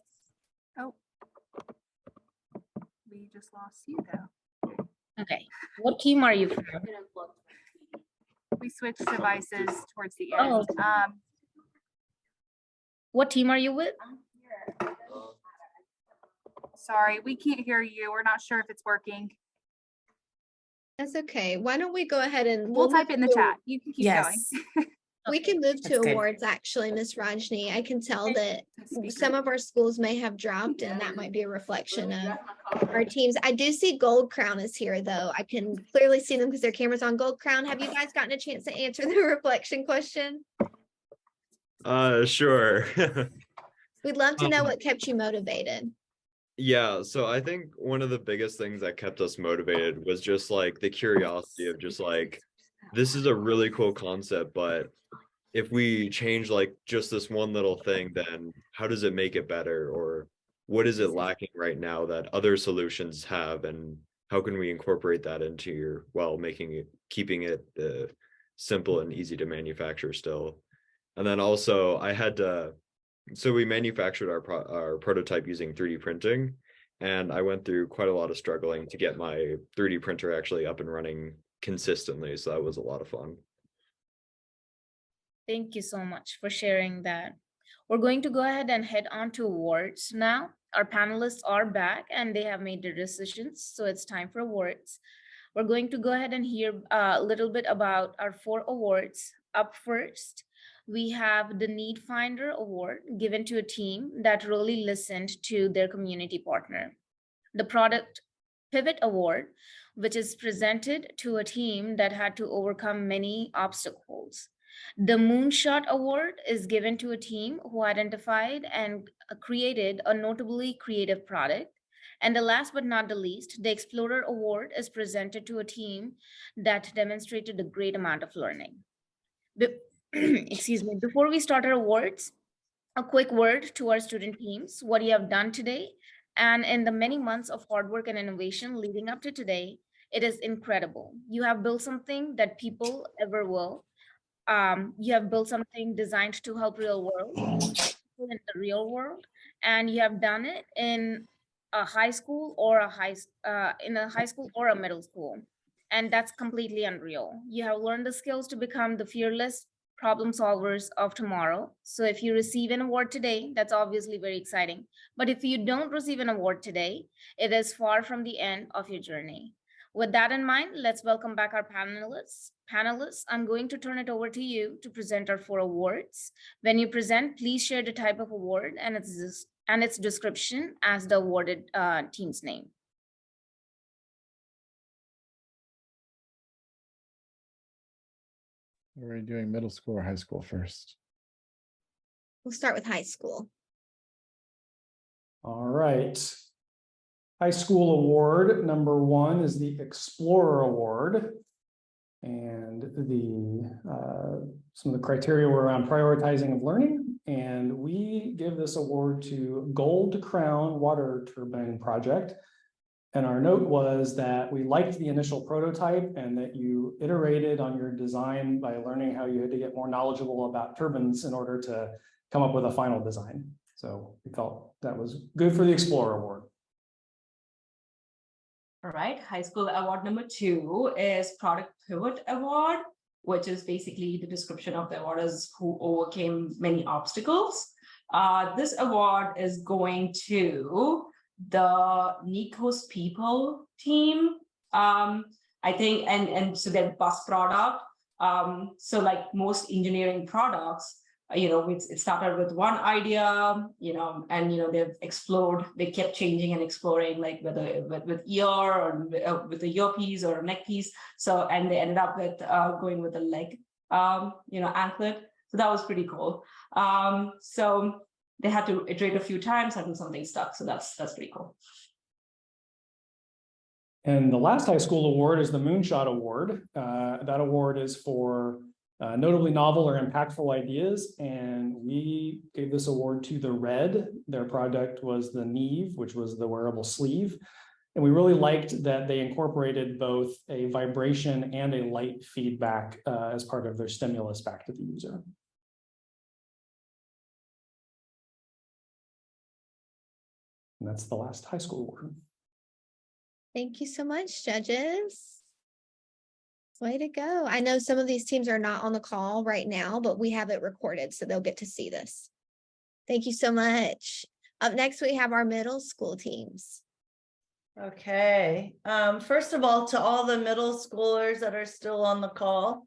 Oh. We just lost you though. Okay. What team are you from? We switched devices towards the Oh. end. What team are you with? Sorry, we can't hear you. We're not sure if it's working. That's okay. Why don't we go ahead and We'll type it in the move to- chat. You can keep going. We can move to That's good. awards, actually, Miss Rajni. I can tell that some of our schools may have dropped, and that might be a reflection of our teams. I do see Gold Crown is here, though. I can clearly see them because their camera's on. Gold Crown, have you guys gotten a chance to answer the reflection question? Sure. We'd love to know what kept you motivated. Yeah, so I think one of the biggest things that kept us motivated was just like the curiosity of just like, this is a really cool concept, but if we change like just this one little thing, then how does it make it better? Or what is it lacking right now that other solutions have? And how can we incorporate that into your, well, keeping it simple and easy to manufacture still. And then also so we manufactured our prototype using 3D printing, and I went through quite a lot of struggling to get my 3D printer actually up and running consistently. So that was a lot of fun. Thank you so much for sharing that. We're going to go ahead and head on to awards now. Our panelists are back and they have made their decisions, so it's time for awards. We're going to go ahead and hear a little bit about our 4 awards. Up first, we have the Need Finder Award given to a team that really listened to their community partner. The Product Pivot Award, which is presented to a team that had to overcome many obstacles. The Moonshot Award is given to a team who identified and created a notably creative product. And the last but not the least, the Explorer Award is presented to a team that demonstrated a great amount of learning. Excuse me, before we start our awards, a quick word to our student teams, what you have done today, and in the many months of hard work and innovation leading up to today, it is incredible. You have built something that people ever will. You have built something designed to help real world, in the real world, and you have done it in a high school or a middle school, and that's completely unreal. You have learned the skills to become the fearless problem solvers of tomorrow. So if you receive an award today, that's obviously very exciting. But if you don't receive an award today, it is far from the end of your journey. With that in mind, let's welcome back our panelists. Panelists, I'm going to turn it over to you to present our 4 awards. When you present, please share the type of award and its description as the awarded team's name. Are we doing middle school or high school first? We'll start with high school. All right. High school award number 1 is the Explorer Award. And some of the criteria were around prioritizing of learning. And we give this award to Gold Crown Water Turbine Project. And our note was that we liked the initial prototype and that you iterated on your design by learning how you had to get more knowledgeable about turbines in order to come up with a final design. So we felt that was good for the Explorer Award. All right, high school award number 2 is Product Pivot Award, which is basically the description of the awarders who overcame many obstacles. This award is going to the Nikos People team, I think, and so their bus product. So like most engineering products, it started with one idea, and they've explored, they kept changing and exploring, like whether with ear or with a earpiece or a neck piece. So, and they ended up with going with a leg, anklet. So that was pretty cool. So they had to iterate a few times until something stuck. So that's pretty cool. And the last high school award is the Moonshot Award. That award is for notably novel or impactful ideas. And we gave this award to the Red. Their product was the Neve, which was the wearable sleeve. And we really liked that they incorporated both a vibration and a light feedback as part of their stimulus back to the user. And that's the last high school award. Thank you so much, judges. Way to go. I know some of these teams are not on the call right now, but we have it recorded, so they'll get to see this. Thank you so much. Up next, we have our middle school teams. Okay. First of all, to all the middle schoolers that are still on the call,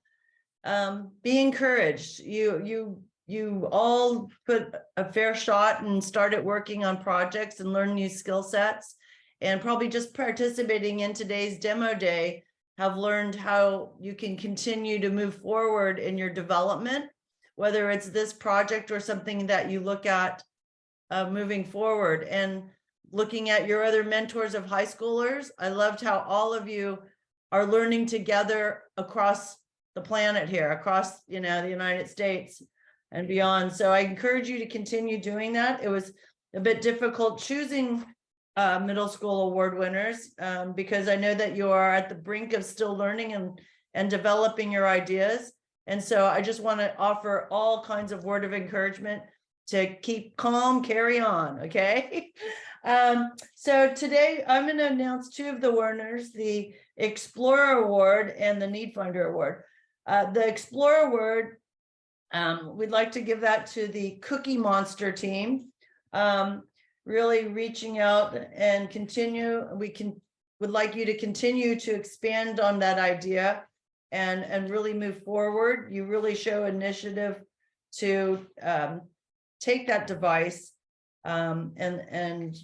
be encouraged. You all put a fair shot and started working on projects and learn new skill sets, and probably just participating in today's demo day have learned how you can continue to move forward in your development, whether it's this project or something that you look at moving forward. And looking at your other mentors of high schoolers, I loved how all of you are learning together across the planet here, across the United States and beyond. So I encourage you to continue doing that. It was a bit difficult choosing middle school award winners because I know that you are at the brink of still learning and developing your ideas. And so I just want to offer all kinds of word of encouragement to keep calm, carry on, okay? So today I'm going to announce two of the winners, the Explorer Award and the Need Finder Award. The Explorer Award, we'd like to give that to the Cookie Monster team. Really reaching out and continue. Would like you to continue to expand on that idea and really move forward. You really show initiative to take that device and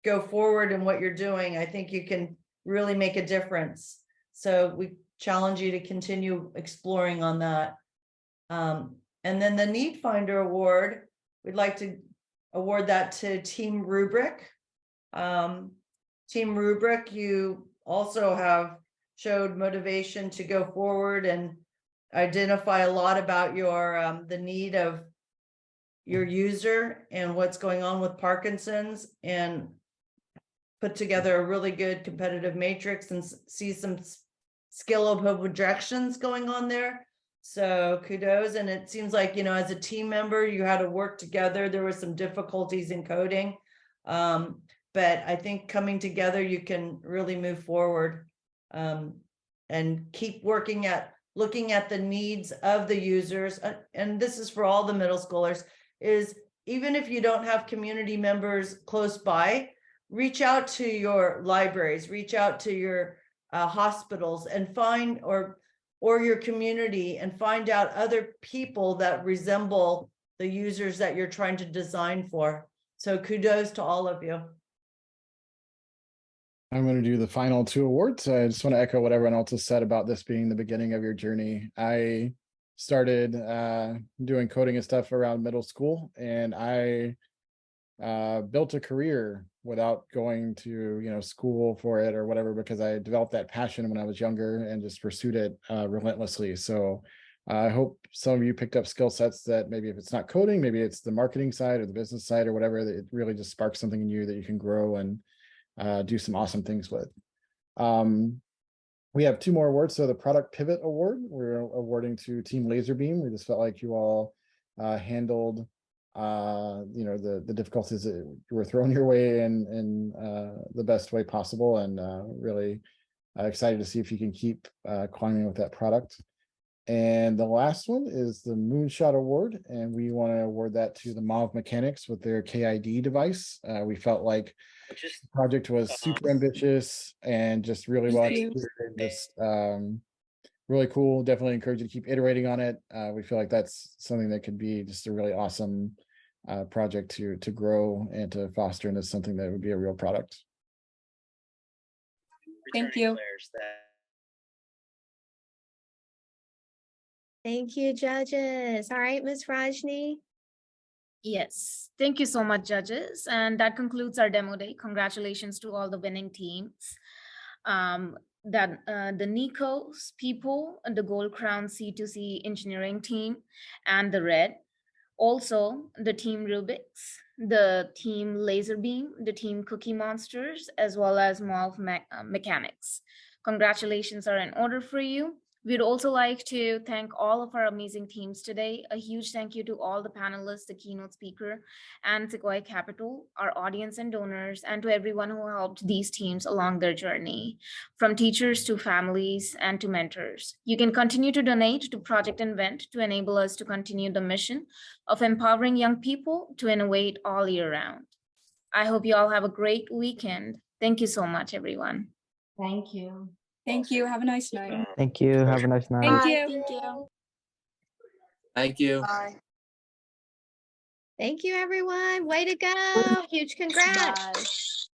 go forward in what you're doing. I think you can really make a difference. So we challenge you to continue exploring on that. And then the Need Finder Award, we'd like to award that to Team Rubric. Team Rubric, you also have showed motivation to go forward and identify a lot about your the need of your user and what's going on with Parkinson's, and put together a really good competitive matrix and see some skill of projections going on there. So kudos. And it seems like, as a team member, you had to work together. There were some difficulties in coding. But I think coming together, you can really move forward and keep working at looking at the needs of the users. And this is for all the middle schoolers, is even if you don't have community members close by, reach out to your libraries, reach out to your hospitals and find, or your community, and find out other people that resemble the users that you're trying to design for. So kudos to all of you. I'm going to do the final two awards. I just want to echo what everyone else has said about this being the beginning of your journey. I started doing coding and stuff around middle school, and I built a career without going to school for it or whatever, because I developed that passion when I was younger and just pursued it relentlessly. So I hope some of you picked up skill sets that maybe if it's not coding, maybe it's the marketing side or the business side or whatever, that it really just sparks something in you that you can grow and do some awesome things with. We have two more awards. So the Product Pivot Award, we're awarding to Team Laserbeam. We just felt like you all handled the difficulties that were thrown your way in the best way possible, and really excited to see if you can keep climbing with that product. And the last one is the Moonshot Award, and we want to award that to the Mauve Mechanics with their KID device. We felt like the project was super ambitious and just really well executed, just really cool. Definitely encourage you to keep iterating on it. We feel like that's something that could be just a really awesome project to grow and to foster into something that would be a real product. Thank you. Thank you, judges. All right, Ms. Rajni. Yes, thank you so much, judges. And that concludes our demo day. Congratulations to all the winning teams. The Nikos people, the Gold Crown C2C engineering team, and the Red. Also, the team Rubik's, the team Laserbeam, the team Cookie Monsters, as well as Molv Mechanics. Congratulations are in order for you. We'd also like to thank all of our amazing teams today. A huge thank you to all the panelists, the keynote speaker, and Sequoia Capital, our audience and donors, and to everyone who helped these teams along their journey, from teachers to families and to mentors. You can continue to donate to Project Invent to enable us to continue the mission of empowering young people to innovate all year round. I hope you all have a great weekend. Thank you so much, everyone. Thank you. Thank you. Have a nice night. Thank you. Have a nice night. Thank you. Thank you. Thank you. Bye. Thank you, everyone. Way to go. Huge congrats. Bye.